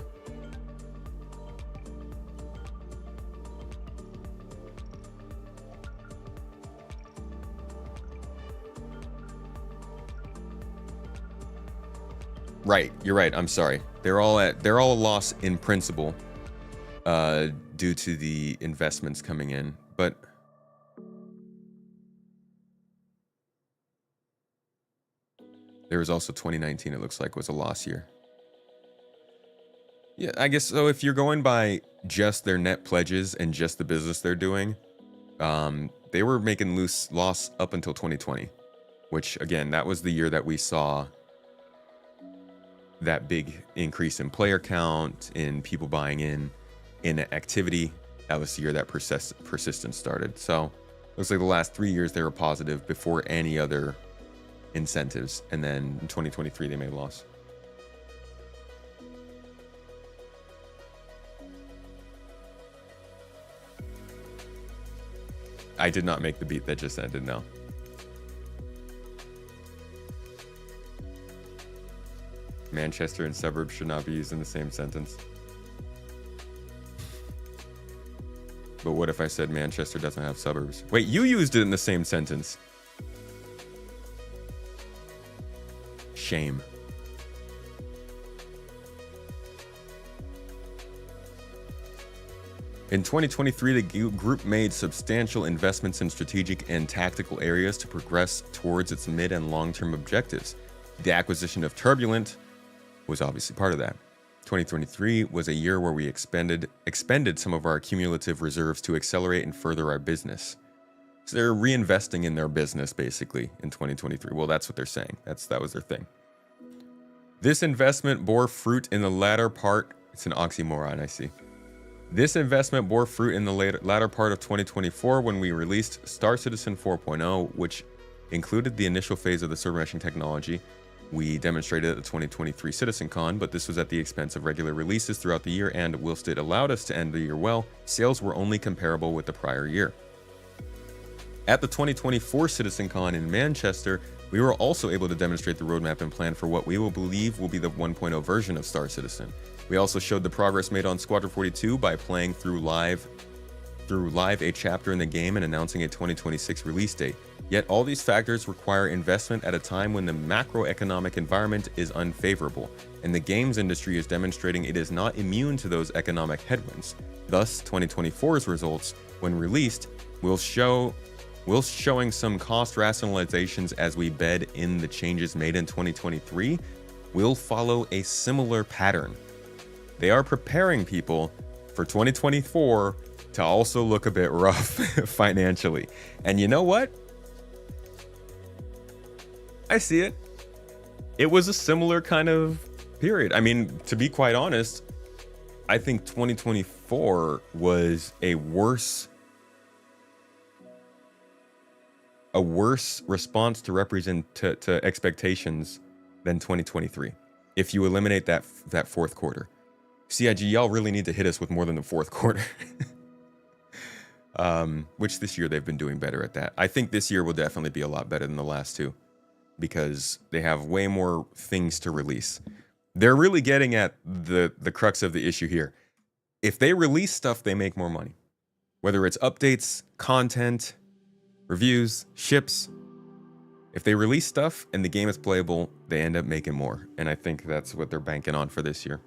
Right, you're right. I'm sorry. They're all a loss in principle, due to the investments coming in. But there was also 2019. It looks like was a loss year. Yeah, I guess so. If you're going by just their net pledges and just the business they're doing, they were making loss up until 2020, which again, that was the year that we saw that big increase in player count, in people buying in activity. That was the year that persistence started. So looks like the last 3 years they were positive before any other incentives, and then in 2023 they made a loss. I did not make the beat that just ended, no. Manchester and suburbs should not be used in the same sentence. But what if I said Manchester doesn't have suburbs? Wait, you used it in the same sentence. Shame. In 2023, the group made substantial investments in strategic and tactical areas to progress towards its mid and long-term objectives. The acquisition of Turbulent was obviously part of that. 2023 was a year where we expended some of our cumulative reserves to accelerate and further our business. So they're reinvesting in their business basically in 2023. Well, that's what they're saying. That was their thing. This investment bore fruit in the latter part. It's an oxymoron, I see. This investment bore fruit in the latter part of 2024 when we released Star Citizen 4.0, which included the initial phase of the server meshing technology. We demonstrated at the 2023 CitizenCon, but this was at the expense of regular releases throughout the year, and whilst it allowed us to end the year well, sales were only comparable with the prior year. At the 2024 CitizenCon in Manchester, we were also able to demonstrate the roadmap and plan for what we will believe will be the 1.0 version of Star Citizen. We also showed the progress made on Squadron 42 by playing through live a chapter in the game and announcing a 2026 release date. Yet all these factors require investment at a time when the macroeconomic environment is unfavorable, and the games industry is demonstrating it is not immune to those economic headwinds. Thus, 2024's results, when released, will showing some cost rationalizations as we bed in the changes made in 2023, will follow a similar pattern. They are preparing people for 2024 to also look a bit rough financially. And you know what? I see it. It was a similar kind of period. I mean, to be quite honest, I think 2024 was a worse response to expectations than 2023. If you eliminate that fourth quarter. CIG, y'all really need to hit us with more than the fourth quarter. Which this year they've been doing better at that. I think this year will definitely be a lot better than the last two, because they have way more things to release. They're really getting at the crux of the issue here. If they release stuff, they make more money. Whether it's updates, content, reviews, ships. If they release stuff and the game is playable, they end up making more. And I think that's what they're banking on for this year.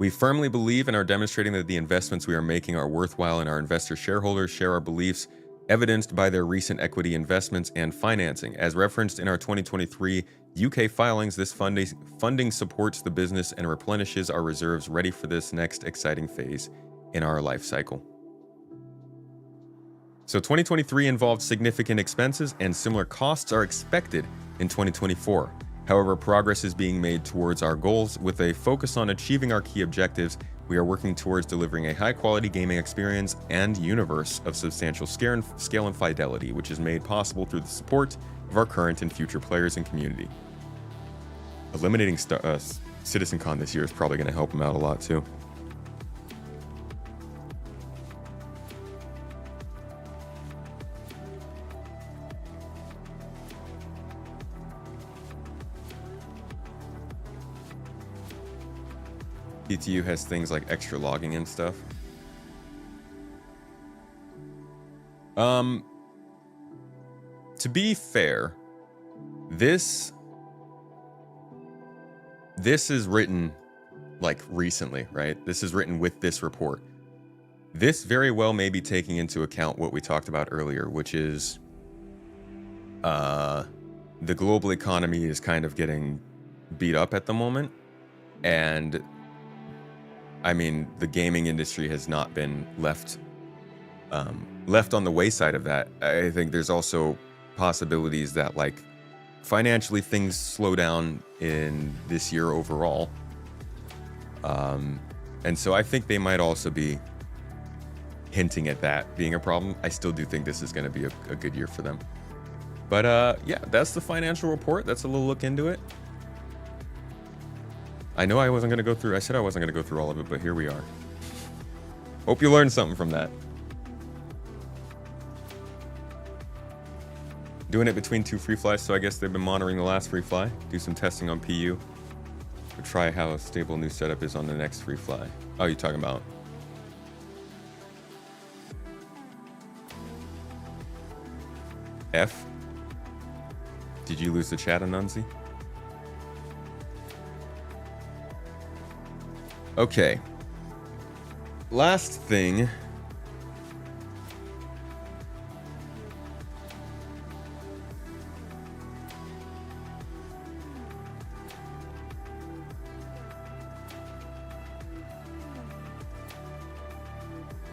We firmly believe and are demonstrating that the investments we are making are worthwhile, and our investor shareholders share our beliefs, evidenced by their recent equity investments and financing. As referenced in our 2023 UK filings, this funding supports the business and replenishes our reserves ready for this next exciting phase in our life cycle. So 2023 involved significant expenses, and similar costs are expected in 2024. However, progress is being made towards our goals. With a focus on achieving our key objectives, we are working towards delivering a high-quality gaming experience and universe of substantial scale and fidelity, which is made possible through the support of our current and future players and community. Eliminating CitizenCon this year is probably going to help them out a lot too. PTU has things like extra logging and stuff. To be fair, this is written like recently, right? This is written with this report. This very well may be taking into account what we talked about earlier, which is the global economy is kind of getting beat up at the moment. And I mean, the gaming industry has not been left on the wayside of that. I think there's also possibilities that like financially things slow down in this year overall. And so I think they might also be hinting at that being a problem. I still do think this is going to be a good year for them. But yeah, that's the financial report. That's a little look into it. I know I wasn't going to go through, I said I wasn't going to go through all of it, but here we are. Hope you learned something from that. Doing it between 2 free flies, so I guess they've been monitoring the last free fly. Do some testing on PU. Or try how a stable new setup is on the next free fly. Oh, you're talking about... F? Did you lose the chat, Anansi? Okay. Last thing.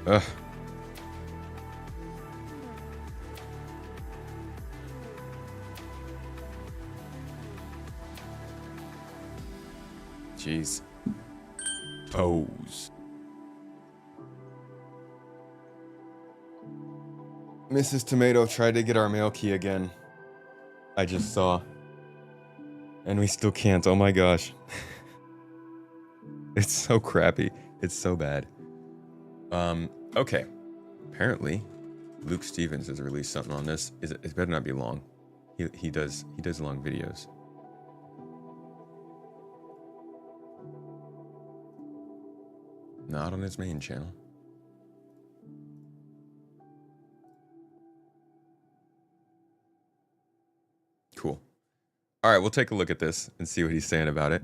Ugh. Jeez. Pose. Mrs. Tomato tried to get our mail key again. I just saw. And we still can't. Oh my gosh. It's so crappy. It's so bad. Okay. Apparently, Luke Stevens has released something on this. It better not be long. He does long videos. Not on his main channel. Cool. All right, we'll take a look at this and see what he's saying about it.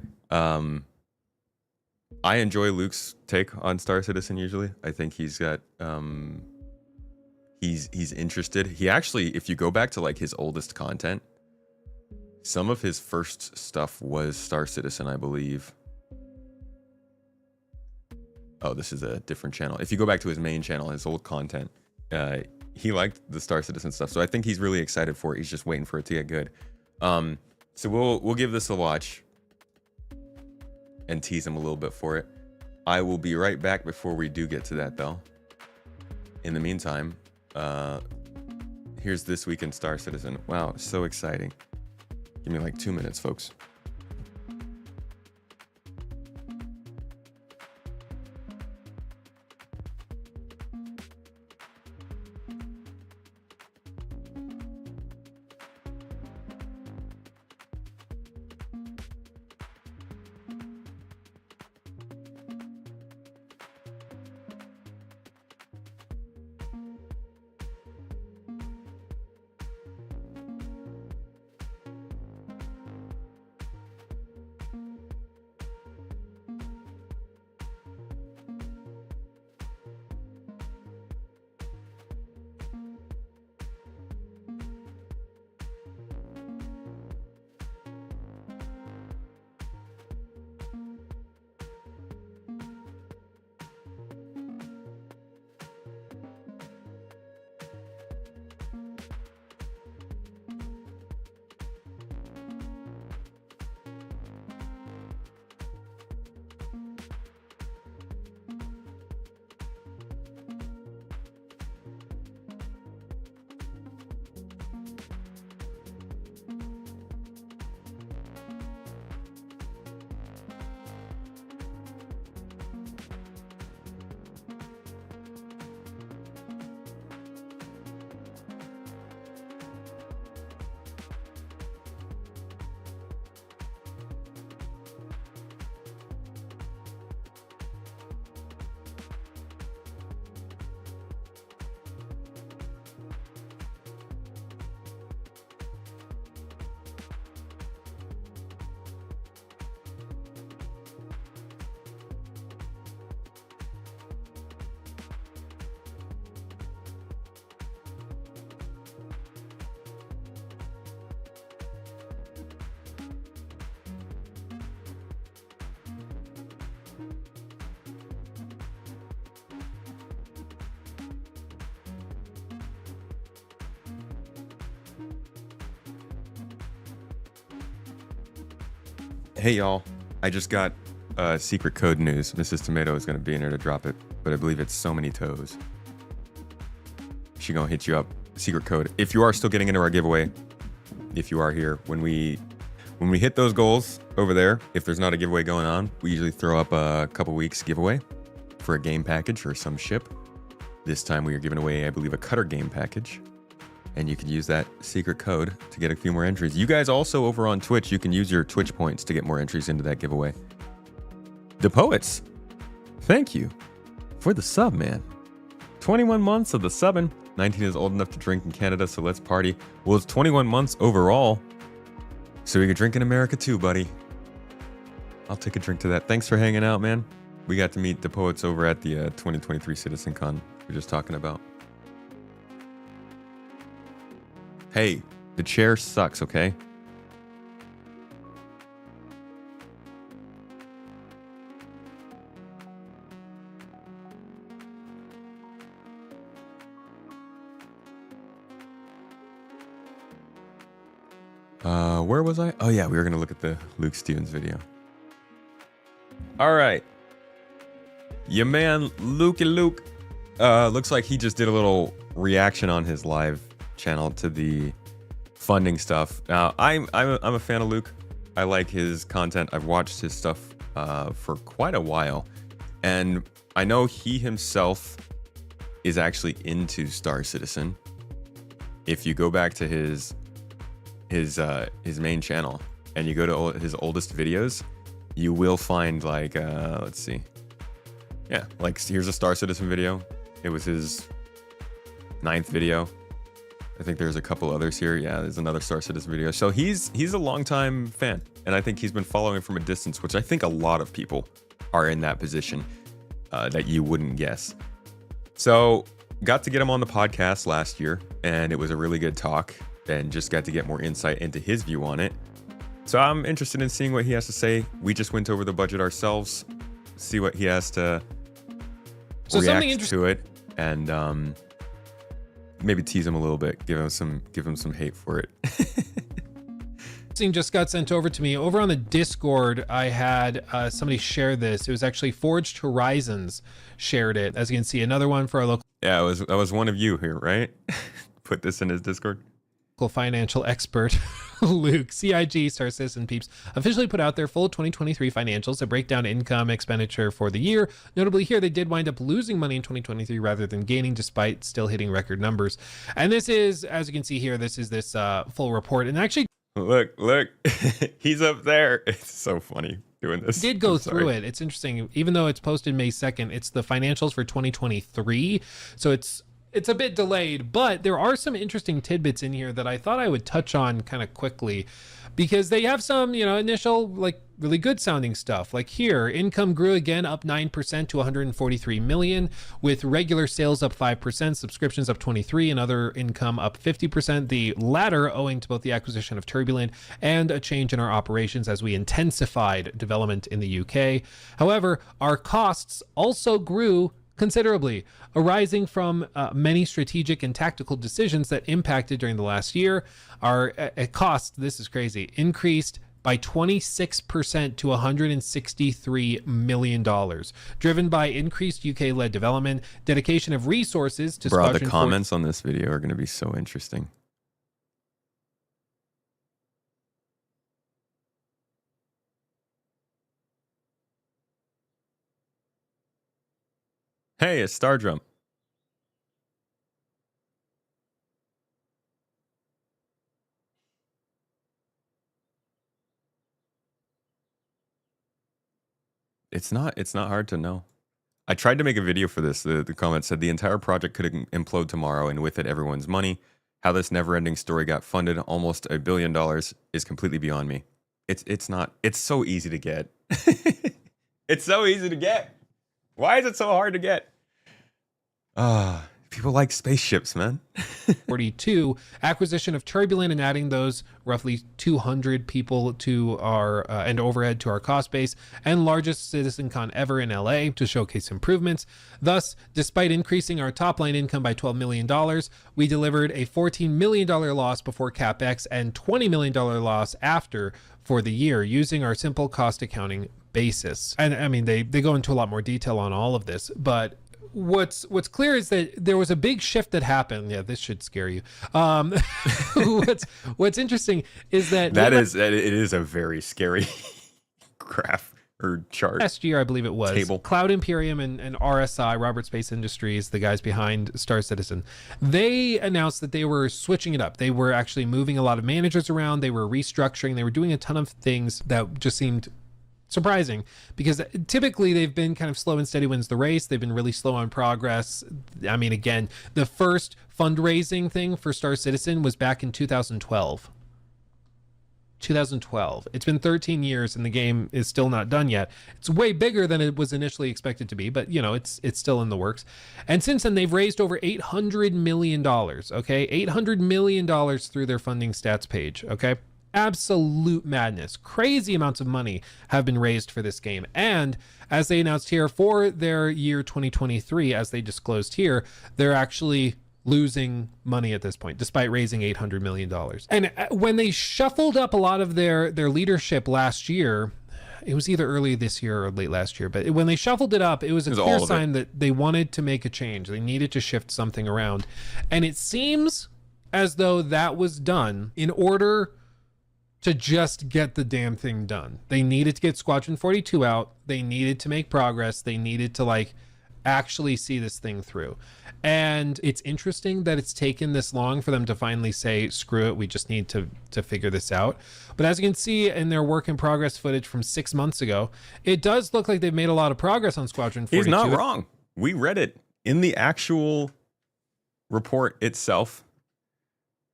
I enjoy Luke's take on Star Citizen usually. I think he's got he's interested. He actually, if you go back to like his oldest content, some of his first stuff was Star Citizen, I believe. Oh, this is a different channel. If you go back to his main channel, his old content, he liked the Star Citizen stuff. So I think he's really excited for it. He's just waiting for it to get good. So we'll give this a watch and tease him a little bit for it. I will be right back before we do get to that though. In the meantime, here's This Week in Star Citizen. Wow, so exciting. Give me like 2 minutes, folks. Hey y'all, I just got secret code news. Mrs. Tomato is going to be in here to drop it, but I believe it's so many toes. She gonna hit you up. Secret code. If you are still getting into our giveaway, if you are here, when we hit those goals over there, if there's not a giveaway going on, we usually throw up a couple weeks giveaway for a game package or some ship. This time we are giving away, I believe, a cutter game package. And you can use that secret code to get a few more entries. You guys also over on Twitch, you can use your Twitch points to get more entries into that giveaway. The Poets, thank you for the sub, man. 21 months of the subbing. 19 is old enough to drink in Canada, so let's party. Well, it's 21 months overall, so we can drink in America too, buddy. I'll take a drink to that. Thanks for hanging out, man. We got to meet the Poets over at the 2023 CitizenCon we were just talking about. Hey, the chair sucks, okay? Where was I? Oh yeah, we were gonna look at the Luke Stevens video. All right, your man Luke looks like he just did a little reaction on his live channel to the funding stuff. Now, I'm a fan of Luke. I like his content. I've watched his stuff for quite a while, and I know he himself is actually into Star Citizen. If you go back to his main channel and you go to his oldest videos, you will find like let's see, yeah, like here's a Star Citizen video. It was his 9th video. I think there's a couple others here. Yeah, there's another Star Citizen video. So he's a longtime fan, and I think he's been following from a distance, which I think a lot of people are in that position that you wouldn't guess. So got to get him on the podcast last year, and it was a really good talk, and just got to get more insight into his view on it. So I'm interested in seeing what he has to say. We just went over the budget ourselves, see what he has to react to it, and maybe tease him a little bit, give him some hate for it. Just got sent over to me over on the Discord. I had somebody share this. It was actually Forged Horizons shared it. As you can see, another one for our local. Yeah, that was one of you here, right? Put this in his Discord. Financial expert Luke. CIG, Star Citizen peeps, officially put out their full 2023 financials that break down income expenditure for the year. Notably here, they did wind up losing money in 2023 rather than gaining, despite still hitting record numbers. And this is, as you can see here, this is this full report. And actually, look, he's up there. It's so funny doing this. Did go through it. It's interesting, even though it's posted May 2nd, it's the financials for 2023. So it's a bit delayed, but there are some interesting tidbits in here that I thought I would touch on kind of quickly, because they have some, initial, like, really good sounding stuff. Like here, income grew again, up 9% to 143 million, with regular sales up 5%, subscriptions up 23%, and other income up 50%. The latter owing to both the acquisition of Turbulent and a change in our operations as we intensified development in the UK. However, our costs also grew considerably, arising from many strategic and tactical decisions that impacted during the last year. Our cost, this is crazy, increased by 26% to $163 million, driven by increased UK-led development, dedication of resources to Bro, the comments on this video are going to be so interesting. Hey, it's Stardrum. It's not hard to know. I tried to make a video for this. The comment said the entire project could implode tomorrow, and with it everyone's money. How this never-ending story got funded almost $1 billion is completely beyond me. It's not. It's so easy to get. It's so easy to get. Why is it so hard to get? People like spaceships, man. 42, acquisition of Turbulent and adding those roughly 200 people to our and overhead to our cost base, and largest CitizenCon ever in LA to showcase improvements. Thus, despite increasing our top line income by $12 million, we delivered a $14 million loss before CapEx and $20 million loss after for the year using our simple cost accounting basis. And I mean, they go into a lot more detail on all of this, but what's clear is that there was a big shift that happened. Yeah, this should scare you. What's interesting is that it is a very scary graph or chart. Last year, I believe it was, table. Cloud Imperium and RSI, Robert Space Industries, the guys behind Star Citizen, they announced that they were switching it up. They were actually moving a lot of managers around. They were restructuring. They were doing a ton of things that just seemed surprising, because typically they've been kind of slow and steady wins the race. They've been really slow on progress. I mean, again, the first fundraising thing for Star Citizen was back in 2012. It's been 13 years and the game is still not done yet. It's way bigger than it was initially expected to be, but you know, it's still in the works. And since then they've raised over $800 million, okay? $800 million through their funding stats page, okay? Absolute madness. Crazy amounts of money have been raised for this game. And as they announced here, for their year 2023, as they disclosed here, they're actually losing money at this point, despite raising $800 million. And when they shuffled up a lot of their leadership last year, it was either early this year or late last year, but when they shuffled it up, it was a clear sign that they wanted to make a change. They needed to shift something around. And it seems as though that was done in order to just get the damn thing done. They needed to get Squadron 42 out. They needed to make progress. They needed to like actually see this thing through. And it's interesting that it's taken this long for them to finally say, screw it, we just need to figure this out. But as you can see in their work in progress footage from 6 months ago, it does look like they've made a lot of progress on Squadron 42. He's not wrong. We read it in the actual report itself.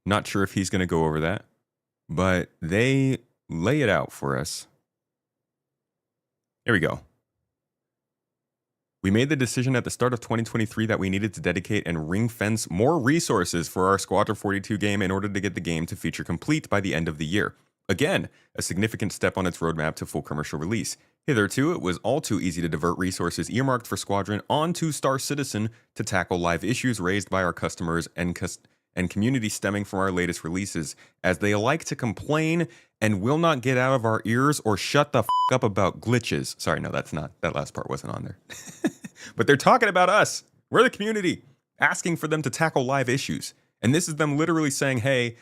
Not sure if he's going to go over that, but they lay it out for us. Here we go. We made the decision at the start of 2023 that we needed to dedicate and ring fence more resources for our Squadron 42 game in order to get the game to feature complete by the end of the year. Again, a significant step on its roadmap to full commercial release. Hitherto, it was all too easy to divert resources earmarked for Squadron onto Star Citizen to tackle live issues raised by our customers and community stemming from our latest releases, as they like to complain and will not get out of our ears or shut the up about glitches. Sorry, no, that's not, that last part wasn't on there. But they're talking about us. We're the community, asking for them to tackle live issues. And this is them literally saying, hey,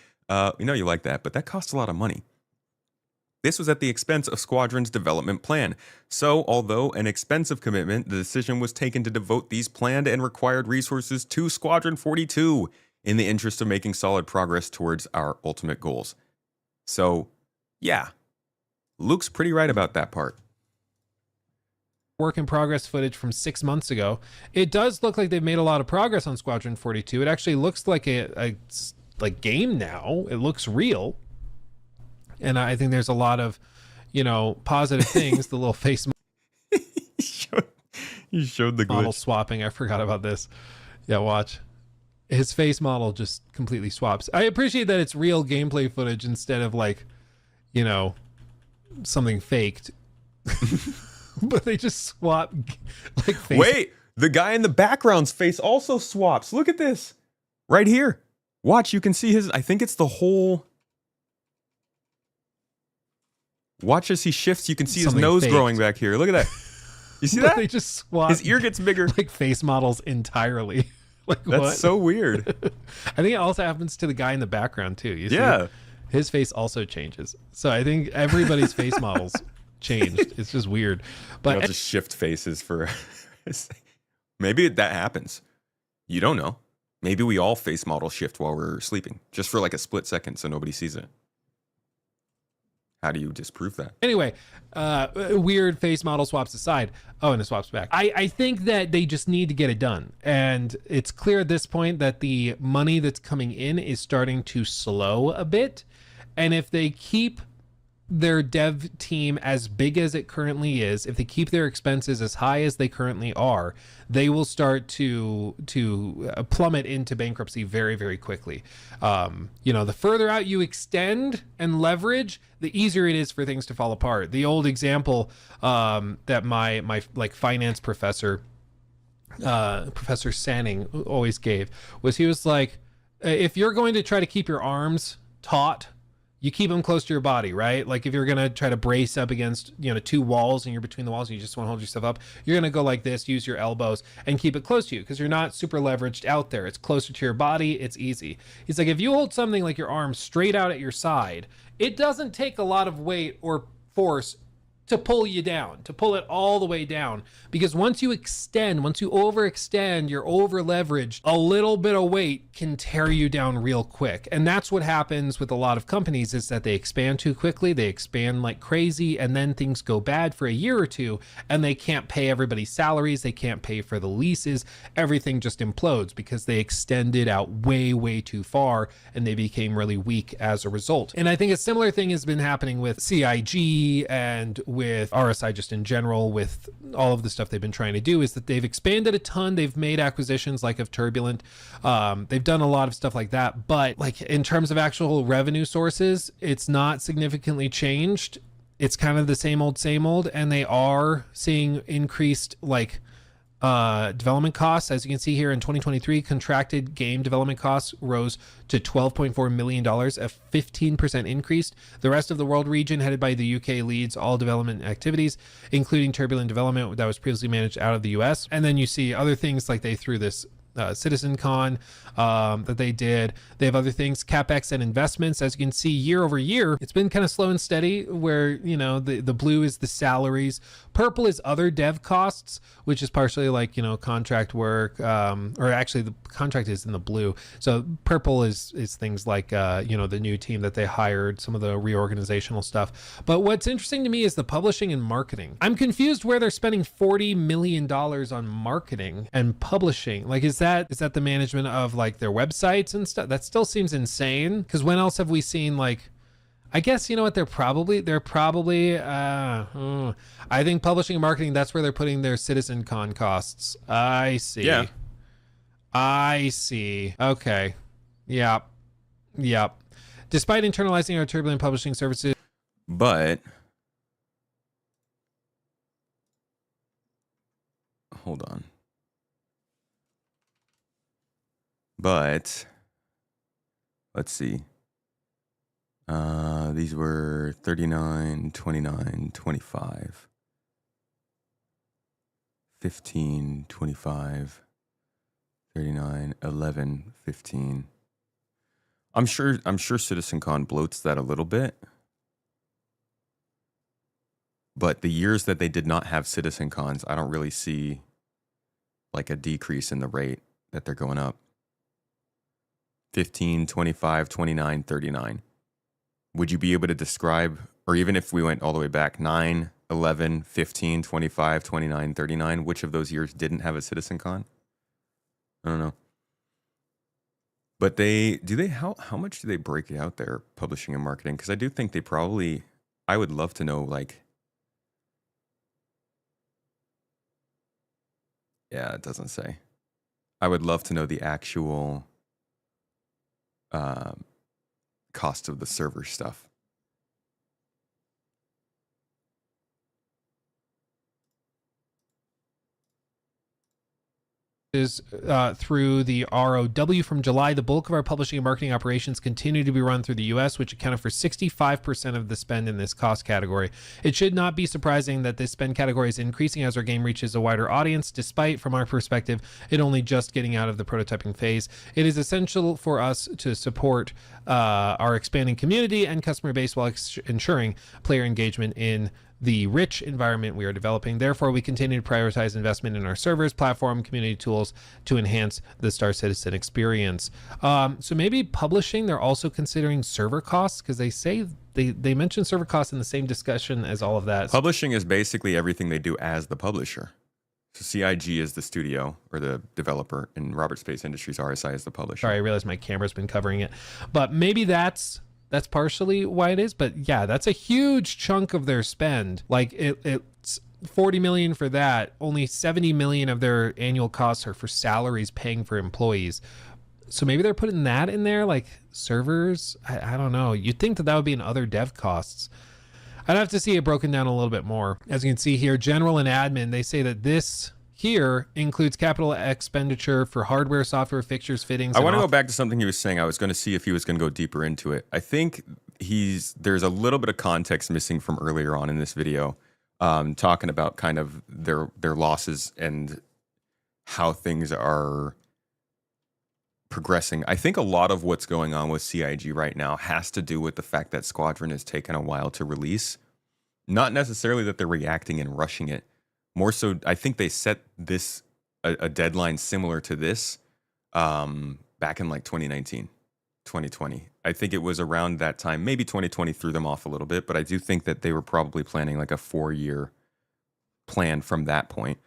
we know you like that, but that costs a lot of money. This was at the expense of Squadron's development plan. So, although an expensive commitment, the decision was taken to devote these planned and required resources to Squadron 42 in the interest of making solid progress towards our ultimate goals. So, yeah, Luke's pretty right about that part. Work in progress footage from 6 months ago. It does look like they've made a lot of progress on Squadron 42. It actually looks like a game now. It looks real. And I think there's a lot of, positive things. The little face you showed the model glitch. Swapping. I forgot about this. Yeah, watch. His face model just completely swaps. I appreciate that it's real gameplay footage instead of something faked. But they just swap face. Wait, the guy in the background's face also swaps. Look at this. Right here. Watch, you can see his, I think it's the whole. Watch as he shifts, you can see Something his nose faked. growing back here. Look at that. You see that? They just swap. His ear gets bigger. Like face models entirely. That's what? so weird. I think it also happens to the guy in the background too. You see? Yeah. His face also changes. So I think everybody's face models changed. It's just weird. But I'll just shift faces for maybe that happens. You don't know. Maybe we all face model shift while we're sleeping, just for like a split second so nobody sees it. How do you disprove that? Anyway, weird face model swaps aside. Oh, and it swaps back. I think that they just need to get it done. And it's clear at this point that the money that's coming in is starting to slow a bit. And if they keep their dev team as big as it currently is, if they keep their expenses as high as they currently are, they will start to plummet into bankruptcy very, very quickly. The further out you extend and leverage, the easier it is for things to fall apart. The old example that my like finance professor, Professor Sanning, always gave was, he was like, if you're going to try to keep your arms taut, you keep them close to your body, right? Like if you're going to try to brace up against, two walls and you're between the walls and you just want to hold yourself up, you're going to go like this, use your elbows and keep it close to you because you're not super leveraged out there. It's closer to your body. It's easy. He's like, if you hold something like your arm straight out at your side, it doesn't take a lot of weight or force to pull you down, to pull it all the way down. Because once you overextend, you're over leveraged, a little bit of weight can tear you down real quick. And that's what happens with a lot of companies, is that they expand too quickly, they expand like crazy, and then things go bad for a year or two, and they can't pay everybody's salaries, they can't pay for the leases, everything just implodes because they extended out way, way too far, and they became really weak as a result. And I think a similar thing has been happening with CIG and with RSI just in general, with all of the stuff they've been trying to do, is that they've expanded a ton. They've made acquisitions like of Turbulent. They've done a lot of stuff like that. But like in terms of actual revenue sources, it's not significantly changed. It's kind of the same old, and they are seeing increased development costs. As you can see here in 2023, contracted game development costs rose to $12.4 million, a 15% increase. The rest of the world region, headed by the UK, leads all development activities, including Turbulent development that was previously managed out of the US. And then you see other things like they threw this CitizenCon that they did. They have other things, CapEx and investments. As you can see, year over year, it's been kind of slow and steady, where, the blue is the salaries. Purple is other dev costs, which is partially like, contract work, or actually the contract is in the blue. So purple is things like, the new team that they hired, some of the reorganizational stuff. But what's interesting to me is the publishing and marketing. I'm confused where they're spending $40 million on marketing and publishing. Like, is that the management of like their websites and stuff? That still seems insane, because when else have we seen, like, I guess, you know what, they're probably I think publishing and marketing, that's where they're putting their CitizenCon costs. I see. Yeah. I see. Okay. Yep. Despite internalizing our Turbulent publishing services, But hold on. But let's see. These were 39, 29, 25, 15, 25, 39, 11, 15. I'm sure CitizenCon bloats that a little bit. But the years that they did not have CitizenCons, I don't really see like a decrease in the rate that they're going up. 15, 25, 29, 39. Would you be able to describe, or even if we went all the way back, 9, 11, 15, 25, 29, 39, which of those years didn't have a CitizenCon? I don't know. But how much do they break out their publishing and marketing? Because I do think I would love to know, like, yeah, it doesn't say. I would love to know the actual cost of the server stuff. through the ROW from July, the bulk of our publishing and marketing operations continue to be run through the US, which accounted for 65% of the spend in this cost category. It should not be surprising that this spend category is increasing as our game reaches a wider audience, despite, from our perspective, it only just getting out of the prototyping phase. It is essential for us to support our expanding community and customer base while ensuring player engagement in the rich environment we are developing. Therefore, we continue to prioritize investment in our servers, platform, community tools to enhance the Star Citizen experience. So maybe publishing, they're also considering server costs, because they say they mention server costs in the same discussion as all of that. Publishing is basically everything they do as the publisher. So CIG is the studio or the developer, and Robert Space Industries, RSI, is the publisher. Sorry, I realize my camera's been covering it, but maybe that's That's partially why it is, but yeah, that's a huge chunk of their spend. Like it's 40 million for that. Only 70 million of their annual costs are for salaries paying for employees. So maybe they're putting that in there, like servers. I don't know. You'd think that that would be in other dev costs. I'd have to see it broken down a little bit more. As you can see here, general and admin, they say that this here includes capital expenditure for hardware, software, fixtures, fittings. I want to go back to something he was saying. I was going to see if he was going to go deeper into it. I think there's a little bit of context missing from earlier on in this video, talking about kind of their losses and how things are progressing. I think a lot of what's going on with CIG right now has to do with the fact that Squadron has taken a while to release. Not necessarily that they're reacting and rushing it. More so, I think they set this a deadline similar to this back in like 2019, 2020. I think it was around that time. Maybe 2020 threw them off a little bit, but I do think that they were probably planning like a 4-year plan from that point,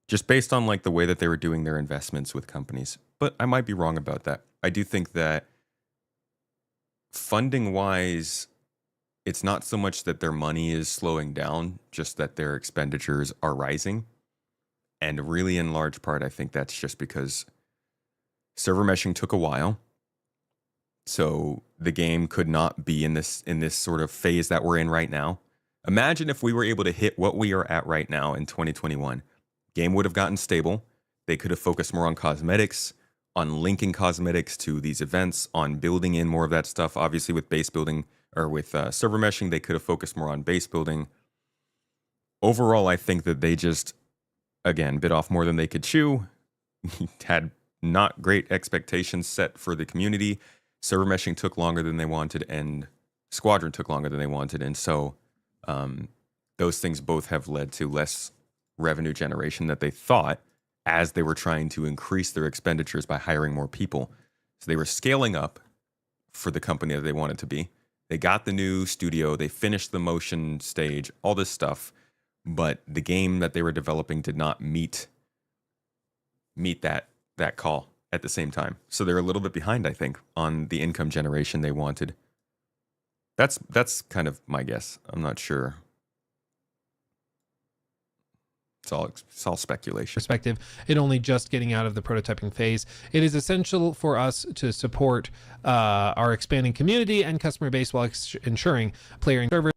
just based on like the way that they were doing their investments with companies. But I might be wrong about that. I do think that funding wise, it's not so much that their money is slowing down, just that their expenditures are rising. And really, in large part, I think that's just because server meshing took a while. So the game could not be in this sort of phase that we're in right now. Imagine if we were able to hit what we are at right now in 2021. Game would have gotten stable. They could have focused more on cosmetics, on linking cosmetics to these events, on building in more of that stuff. Obviously, with base building, or with server meshing, they could have focused more on base building. Overall, I think that they just, again, bit off more than they could chew. Had not great expectations set for the community. Server meshing took longer than they wanted, and Squadron took longer than they wanted. And so those things both have led to less revenue generation that they thought, as they were trying to increase their expenditures by hiring more people. So they were scaling up for the company that they wanted to be. They got the new studio, they finished the motion stage, all this stuff, but the game that they were developing did not meet that call at the same time. So they're a little bit behind, I think, on the income generation they wanted. That's kind of my guess. I'm not sure. It's all speculation. Perspective, it only just getting out of the prototyping phase. It is essential for us to support our expanding community and customer base while ensuring player server.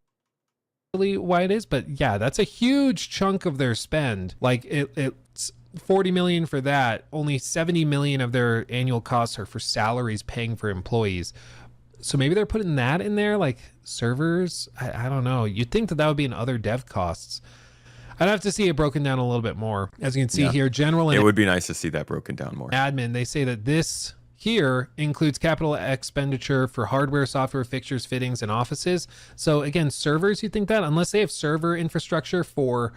Really why it is, but yeah, that's a huge chunk of their spend. Like it's 40 million for that. Only 70 million of their annual costs are for salaries paying for employees. So maybe they're putting that in there, like servers. I don't know. You'd think that that would be in other dev costs. I'd have to see it broken down a little bit more. As you can see here, general and it would be nice to see that broken down more. Admin, they say that this here includes capital expenditure for hardware, software, fixtures, fittings, and offices. So again, servers, you think that unless they have server infrastructure for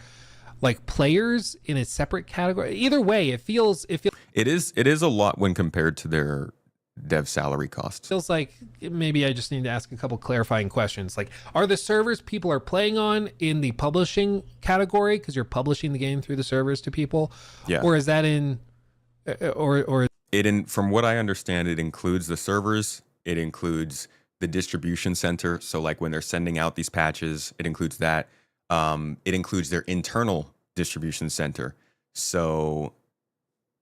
like players in a separate category. Either way, it feels it is a lot when compared to their dev salary costs. Feels like maybe I just need to ask a couple clarifying questions. Like, are the servers people are playing on in the publishing category because you're publishing the game through the servers to people? Yeah. Or is that in or from what I understand, it includes the servers, it includes the distribution center. So like when they're sending out these patches, it includes that. It includes their internal distribution center. So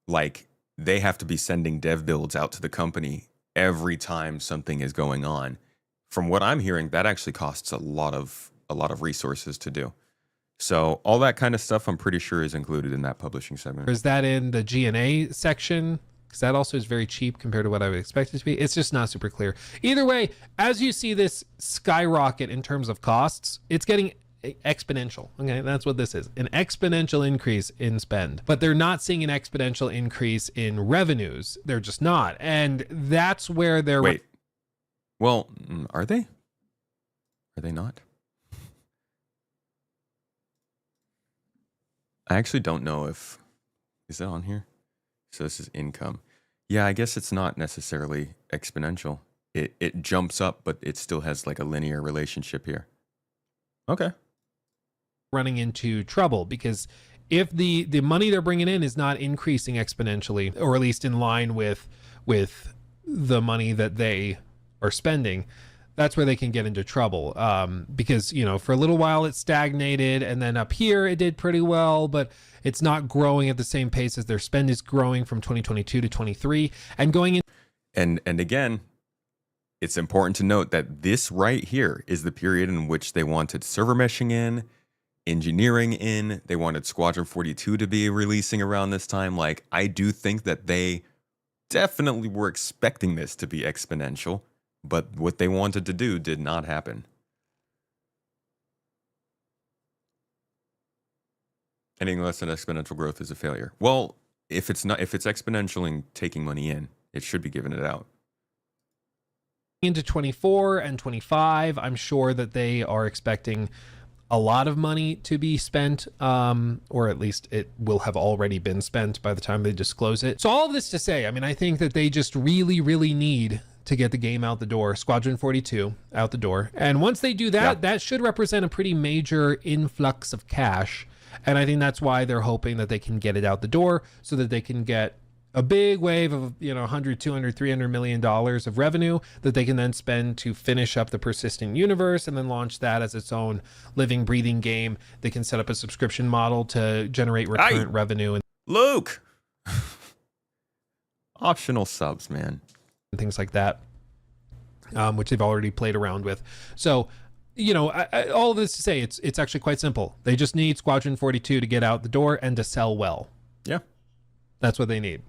like they have to be sending dev builds out to the company every time something is going on. From what I'm hearing, that actually costs a lot of resources to do. So all that kind of stuff, I'm pretty sure, is included in that publishing segment. Is that in the G&A section? Because that also is very cheap compared to what I would expect it to be. It's just not super clear. Either way, as you see this skyrocket in terms of costs, it's getting exponential. Okay, that's what this is, an exponential increase in spend, but they're not seeing an exponential increase in revenues. They're just not, and that's where they're well, are they not? I actually don't know if is it on here. So this is income. Yeah, I guess it's not necessarily exponential. It jumps up, but it still has like a linear relationship here. Okay. Running into trouble because if the money they're bringing in is not increasing exponentially, or at least in line with the money that they are spending, that's where they can get into trouble. Because, you know, for a little while it stagnated, and then up here it did pretty well, but it's not growing at the same pace as their spend is growing from 2022 to 23 and going in. And again, it's important to note that this right here is the period in which they wanted server meshing in, engineering in. They wanted Squadron 42 to be releasing around this time. Like, I do think that they definitely were expecting this to be exponential, but what they wanted to do did not happen. Anything less than exponential growth is a failure. Well, if it's exponential and taking money in, it should be giving it out. Into 24 and 25, I'm sure that they are expecting a lot of money to be spent, or at least it will have already been spent by the time they disclose it. So all of this to say, I mean, I think that they just really, really need to get the game out the door, Squadron 42 out the door. And once they do that, that should represent a pretty major influx of cash. And I think that's why they're hoping that they can get it out the door so that they can get a big wave of, you know, 100, 200, 300 million dollars of revenue that they can then spend to finish up the persistent universe and then launch that as its own living, breathing game. They can set up a subscription model to generate recurrent revenue. And Luke! Optional subs, man. And things like that, which they've already played around with. So, you know, all of this to say, it's actually quite simple. They just need Squadron 42 to get out the door and to sell well. Yeah. That's what they need.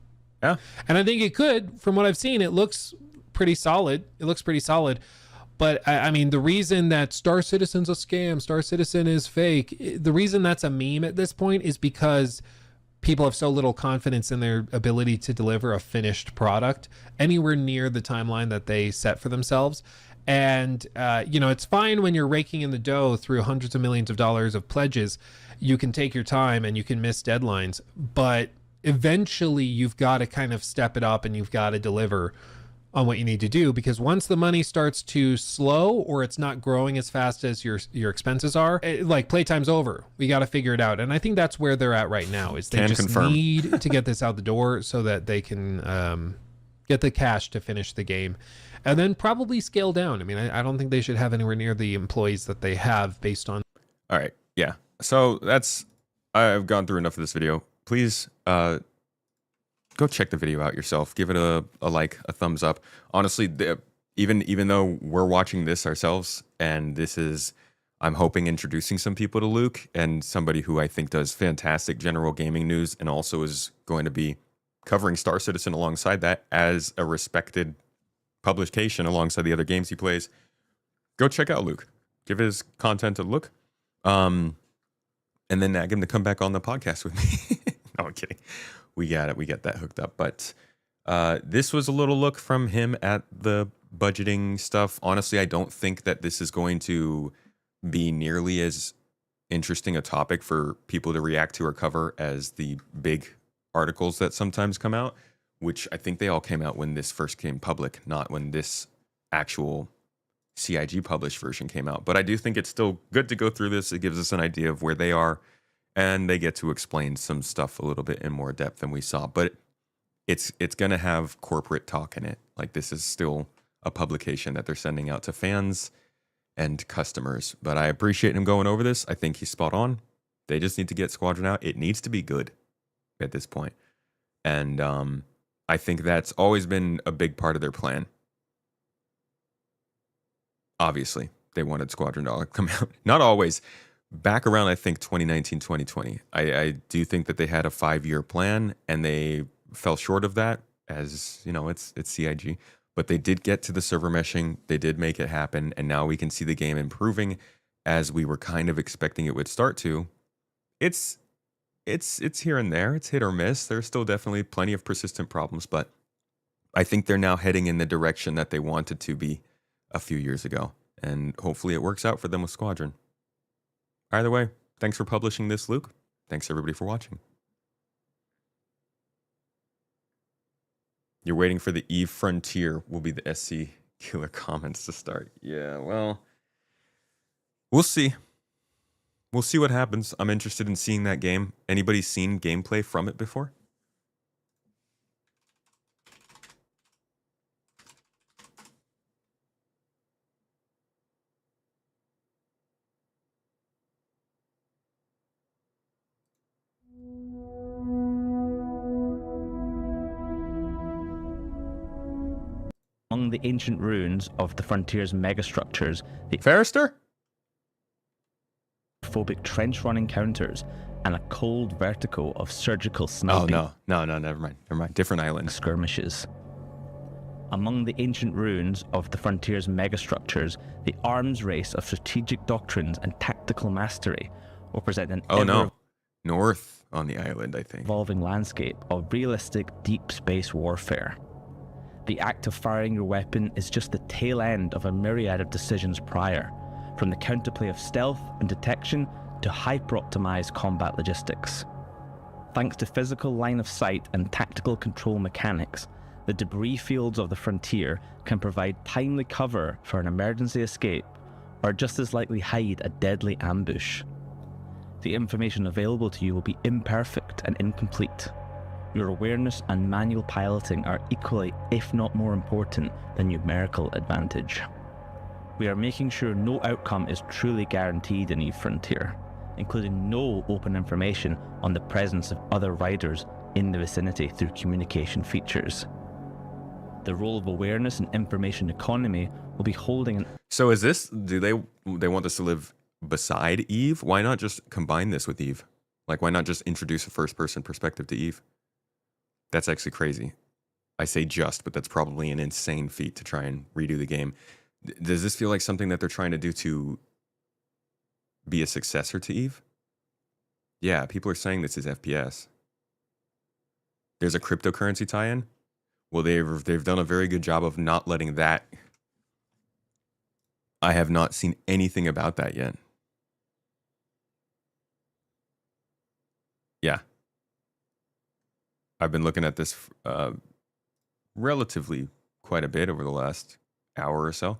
Yeah. And I think it could, from what I've seen, it looks pretty solid. It looks pretty solid. But I mean, the reason that Star Citizen's a scam, Star Citizen is fake, the reason that's a meme at this point is because people have so little confidence in their ability to deliver a finished product anywhere near the timeline that they set for themselves. And, you know, it's fine when you're raking in the dough through hundreds of millions of dollars of pledges. You can take your time and you can miss deadlines, but eventually you've got to kind of step it up and you've got to deliver on what you need to do, because once the money starts to slow or it's not growing as fast as your expenses are, like, playtime's over. We got to figure it out. And I think that's where they're at right now, is they need to get this out the door so that they can get the cash to finish the game and then probably scale down. I mean, I don't think they should have anywhere near the employees that they have based on. All right. Yeah. So I've gone through enough of this video. Please go check the video out yourself. Give it a like, a thumbs up. Honestly, even though we're watching this ourselves, and this is, I'm hoping, introducing some people to Luke, and somebody who I think does fantastic general gaming news and also is going to be covering Star Citizen alongside that as a respected publication alongside the other games he plays. Go check out Luke. Give his content a look. And then nag him to come back on the podcast with me. No, I'm kidding. We got it. We get that hooked up. But this was a little look from him at the budgeting stuff. Honestly, I don't think that this is going to be nearly as interesting a topic for people to react to or cover as the big articles that sometimes come out, which I think they all came out when this first came public, not when this actual CIG published version came out. But I do think it's still good to go through this. It gives us an idea of where they are, and they get to explain some stuff a little bit in more depth than we saw. But it's going to have corporate talk in it. Like, this is still a publication that they're sending out to fans and customers. But I appreciate him going over this. I think he's spot on. They just need to get Squadron out. It needs to be good at this point. And I think that's always been a big part of their plan. Obviously, they wanted Squadron to come out. Not always. Back around, I think, 2019, 2020. I do think that they had a 5-year plan, and they fell short of that, as, you know, it's CIG. But they did get to the server meshing. They did make it happen, and now we can see the game improving as we were kind of expecting it would start to. It's here and there. It's hit or miss. There's still definitely plenty of persistent problems, but I think they're now heading in the direction that they wanted to be a few years ago, and hopefully it works out for them with Squadron. Either way, thanks for publishing this, Luke. Thanks everybody for watching. You're waiting for the Eve Frontier will be the SC killer comments to start. Yeah, well, we'll see. We'll see what happens. I'm interested in seeing that game. Anybody seen gameplay from it before? Among the ancient ruins of the frontier's megastructures, the Ferrister? phobic trench run encounters, and a cold vertigo of surgical sniping. Oh, no, never mind. Different island. Skirmishes. Among the ancient ruins of the frontier's megastructures, the arms race of strategic doctrines and tactical mastery will present an north on the island, I think. Evolving landscape of realistic deep space warfare. The act of firing your weapon is just the tail end of a myriad of decisions prior, from the counterplay of stealth and detection to hyper-optimized combat logistics. Thanks to physical line of sight and tactical control mechanics, the debris fields of the frontier can provide timely cover for an emergency escape, or just as likely hide a deadly ambush. The information available to you will be imperfect and incomplete. Your awareness and manual piloting are equally, if not more important, than numerical advantage. We are making sure no outcome is truly guaranteed in Eve Frontier, including no open information on the presence of other riders in the vicinity through communication features. The role of awareness and information economy will be holding an... So is this, do they want this to live beside Eve? Why not just combine this with Eve? Like, why not just introduce a first-person perspective to Eve? That's actually crazy. I say just, but that's probably an insane feat to try and redo the game. Does this feel like something that they're trying to do to be a successor to Eve? Yeah, people are saying this is FPS. There's a cryptocurrency tie-in. Well, they've done a very good job of not letting that. I have not seen anything about that yet. Yeah. I've been looking at this relatively quite a bit over the last hour or so.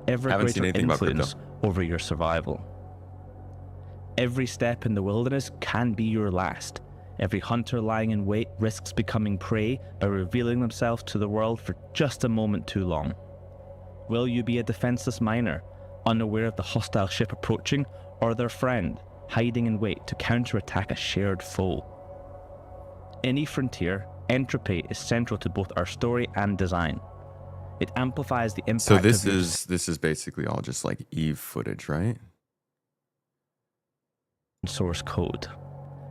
Ever Haven't seen greater anything about influence crypto. over your survival. Every step in the wilderness can be your last. Every hunter lying in wait risks becoming prey by revealing themselves to the world for just a moment too long. Will you be a defenseless miner, unaware of the hostile ship approaching, or their friend, hiding in wait to counterattack a shared foe? In Eve Frontier, entropy is central to both our story and design. It amplifies the impact So of this your is basically all just like Eve footage, right? source code.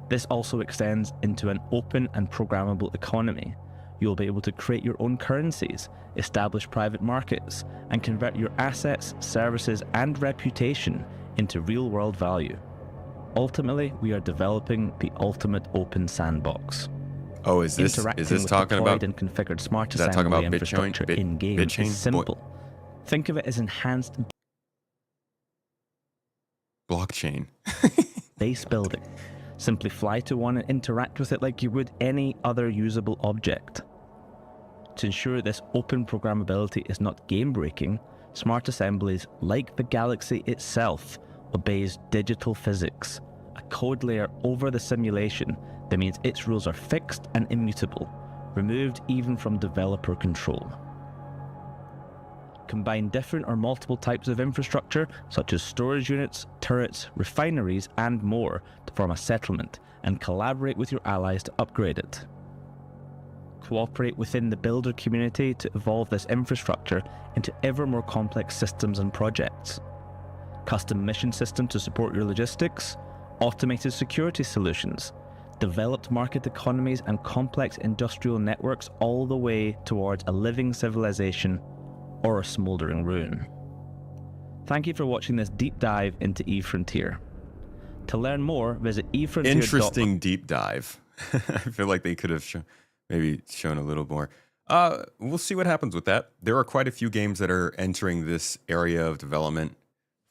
This also extends into an open and programmable economy. You'll be able to create your own currencies, establish private markets, and convert your assets, services, and reputation into real-world value. Ultimately, we are developing the ultimate open sandbox. Oh, is this Interacting with talking deployed about? and configured smart Is that talking assembly about infrastructure in-game BitChain? is simple. Think of it as enhanced Blockchain. base building. Simply fly to one and interact with it like you would any other usable object. To ensure this open programmability is not game-breaking, smart assemblies, like the galaxy itself, obeys digital physics, a code layer over the simulation that means its rules are fixed and immutable, removed even from developer control. Combine different or multiple types of infrastructure, such as storage units, turrets, refineries, and more, to form a settlement, and collaborate with your allies to upgrade it. Cooperate within the builder community to evolve this infrastructure into ever more complex systems and projects. Custom mission system to support your logistics, automated security solutions, developed market economies, and complex industrial networks, all the way towards a living civilization or a smoldering ruin. Thank you for watching this deep dive into Eve Frontier. To learn more, visit eFrontier. Interesting deep dive. I feel like they could have maybe shown a little more. We'll see what happens with that. There are quite a few games that are entering this area of development,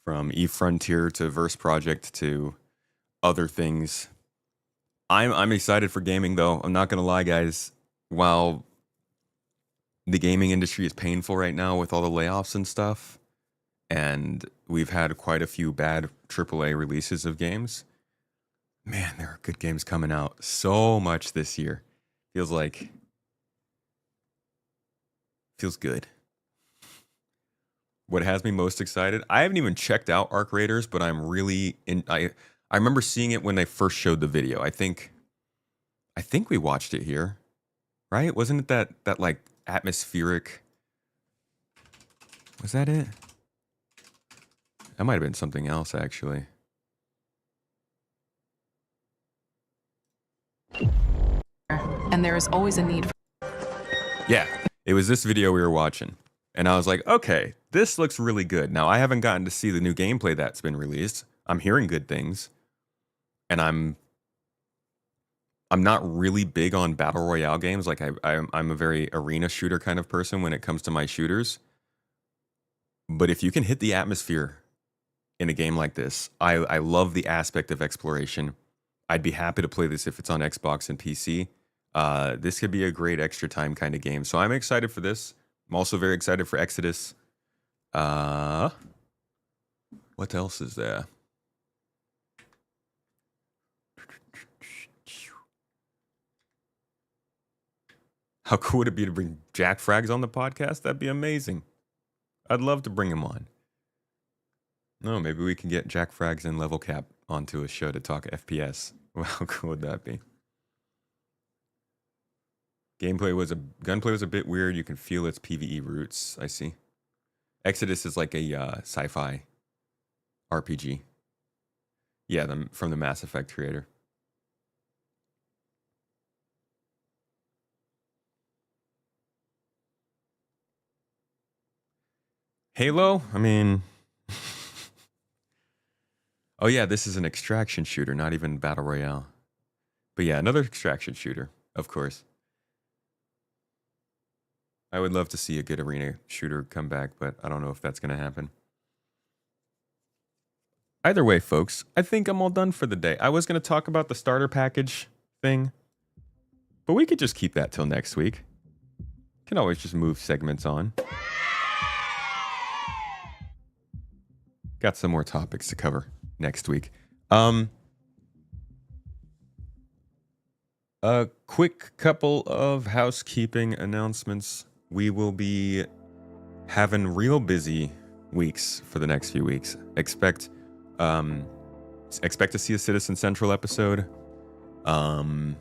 from Eve Frontier to Verse Project to other things. I'm excited for gaming, though. I'm not gonna lie, guys. While the gaming industry is painful right now with all the layoffs and stuff, and we've had quite a few bad AAA releases of games, man, there are good games coming out so much this year. Feels good. What has me most excited, I haven't even checked out Arc Raiders, but I'm really in. I remember seeing it when they first showed the video. I think we watched it here, right? Wasn't it that like atmospheric Was that it? That might have been something else, actually. And there is always a need for... Yeah, it was this video we were watching. And I was like, okay, this looks really good. Now, I haven't gotten to see the new gameplay that's been released. I'm hearing good things. And I'm not really big on battle royale games. Like, I'm a very arena shooter kind of person when it comes to my shooters. But if you can hit the atmosphere in a game like this, I love the aspect of exploration. I'd be happy to play this if it's on Xbox and PC. This could be a great extra time kind of game. So I'm excited for this. I'm also very excited for Exodus. What else is there? How cool would it be to bring Jack Frags on the podcast? That'd be amazing. I'd love to bring him on. No, maybe we can get Jack Frags and Level Cap onto a show to talk FPS. How cool would that be? Gunplay was a bit weird. You can feel its PvE roots. I see. Exodus is like a sci-fi RPG. Yeah, from the Mass Effect creator. Halo? I mean... Oh yeah, this is an extraction shooter, not even Battle Royale. But yeah, another extraction shooter, of course. I would love to see a good arena shooter come back, but I don't know if that's going to happen. Either way, folks, I think I'm all done for the day. I was going to talk about the starter package thing, but we could just keep that till next week. Can always just move segments on. Got some more topics to cover next week. A quick couple of housekeeping announcements. We will be having real busy weeks for the next few weeks. Expect to see a Citizen Central episode. We'll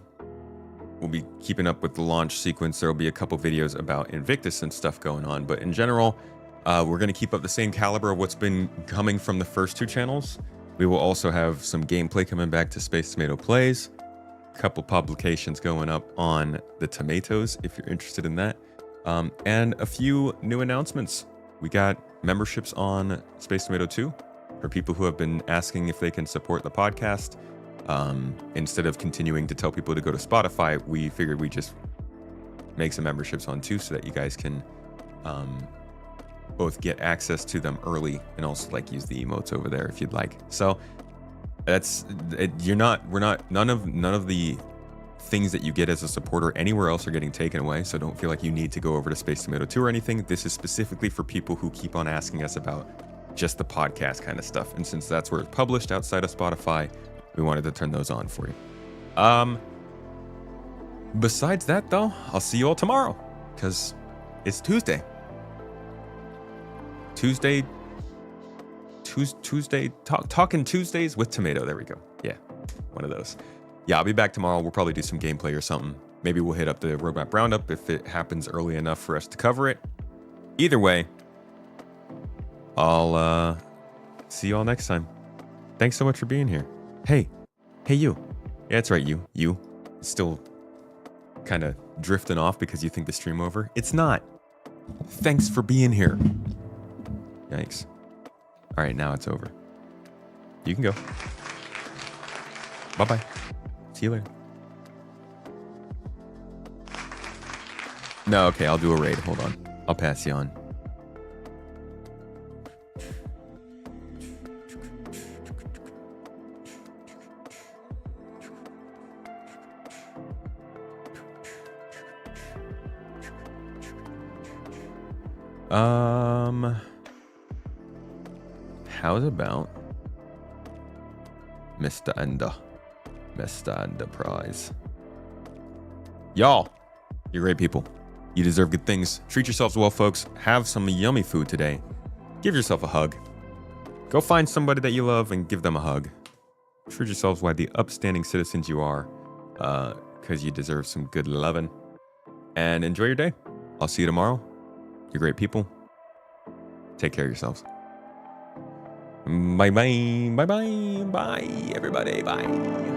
be keeping up with the launch sequence. There will be a couple videos about Invictus and stuff going on, but in general, we're going to keep up the same caliber of what's been coming from the first two channels. We will also have some gameplay coming back to Space Tomato Plays. A couple publications going up on the Tomatoes, if you're interested in that. And a few new announcements. We got memberships on Space Tomato 2 for people who have been asking if they can support the podcast. Instead of continuing to tell people to go to Spotify, we figured we'd just make some memberships on 2 so that you guys can both get access to them early and also like use the emotes over there if you'd like. So that's it. None of the things that you get as a supporter anywhere else are getting taken away. So don't feel like you need to go over to Space Tomato 2 or anything. This is specifically for people who keep on asking us about just the podcast kind of stuff. And since that's where it's published outside of Spotify, we wanted to turn those on for you. Besides that though, I'll see you all tomorrow because it's Tuesday. Talking Tuesdays with Tomato. There we go. Yeah, one of those. Yeah, I'll be back tomorrow. We'll probably do some gameplay or something. Maybe we'll hit up the roadmap roundup if it happens early enough for us to cover it. Either way, I'll see you all next time. Thanks so much for being here. Hey you. Yeah, that's right, you. Still kind of drifting off because you think the stream over. It's not. Thanks for being here. Yikes. All right, now it's over. You can go. Bye-bye. See you later. No, okay, I'll do a raid. Hold on. I'll pass you on. How's about Mr. Enterprise? Y'all, you're great people. You deserve good things. Treat yourselves well, folks. Have some yummy food today. Give yourself a hug. Go find somebody that you love and give them a hug. Treat yourselves like the upstanding citizens you are, because you deserve some good loving. And enjoy your day. I'll see you tomorrow. You're great people. Take care of yourselves. Bye bye. Bye bye. Bye, everybody. Bye.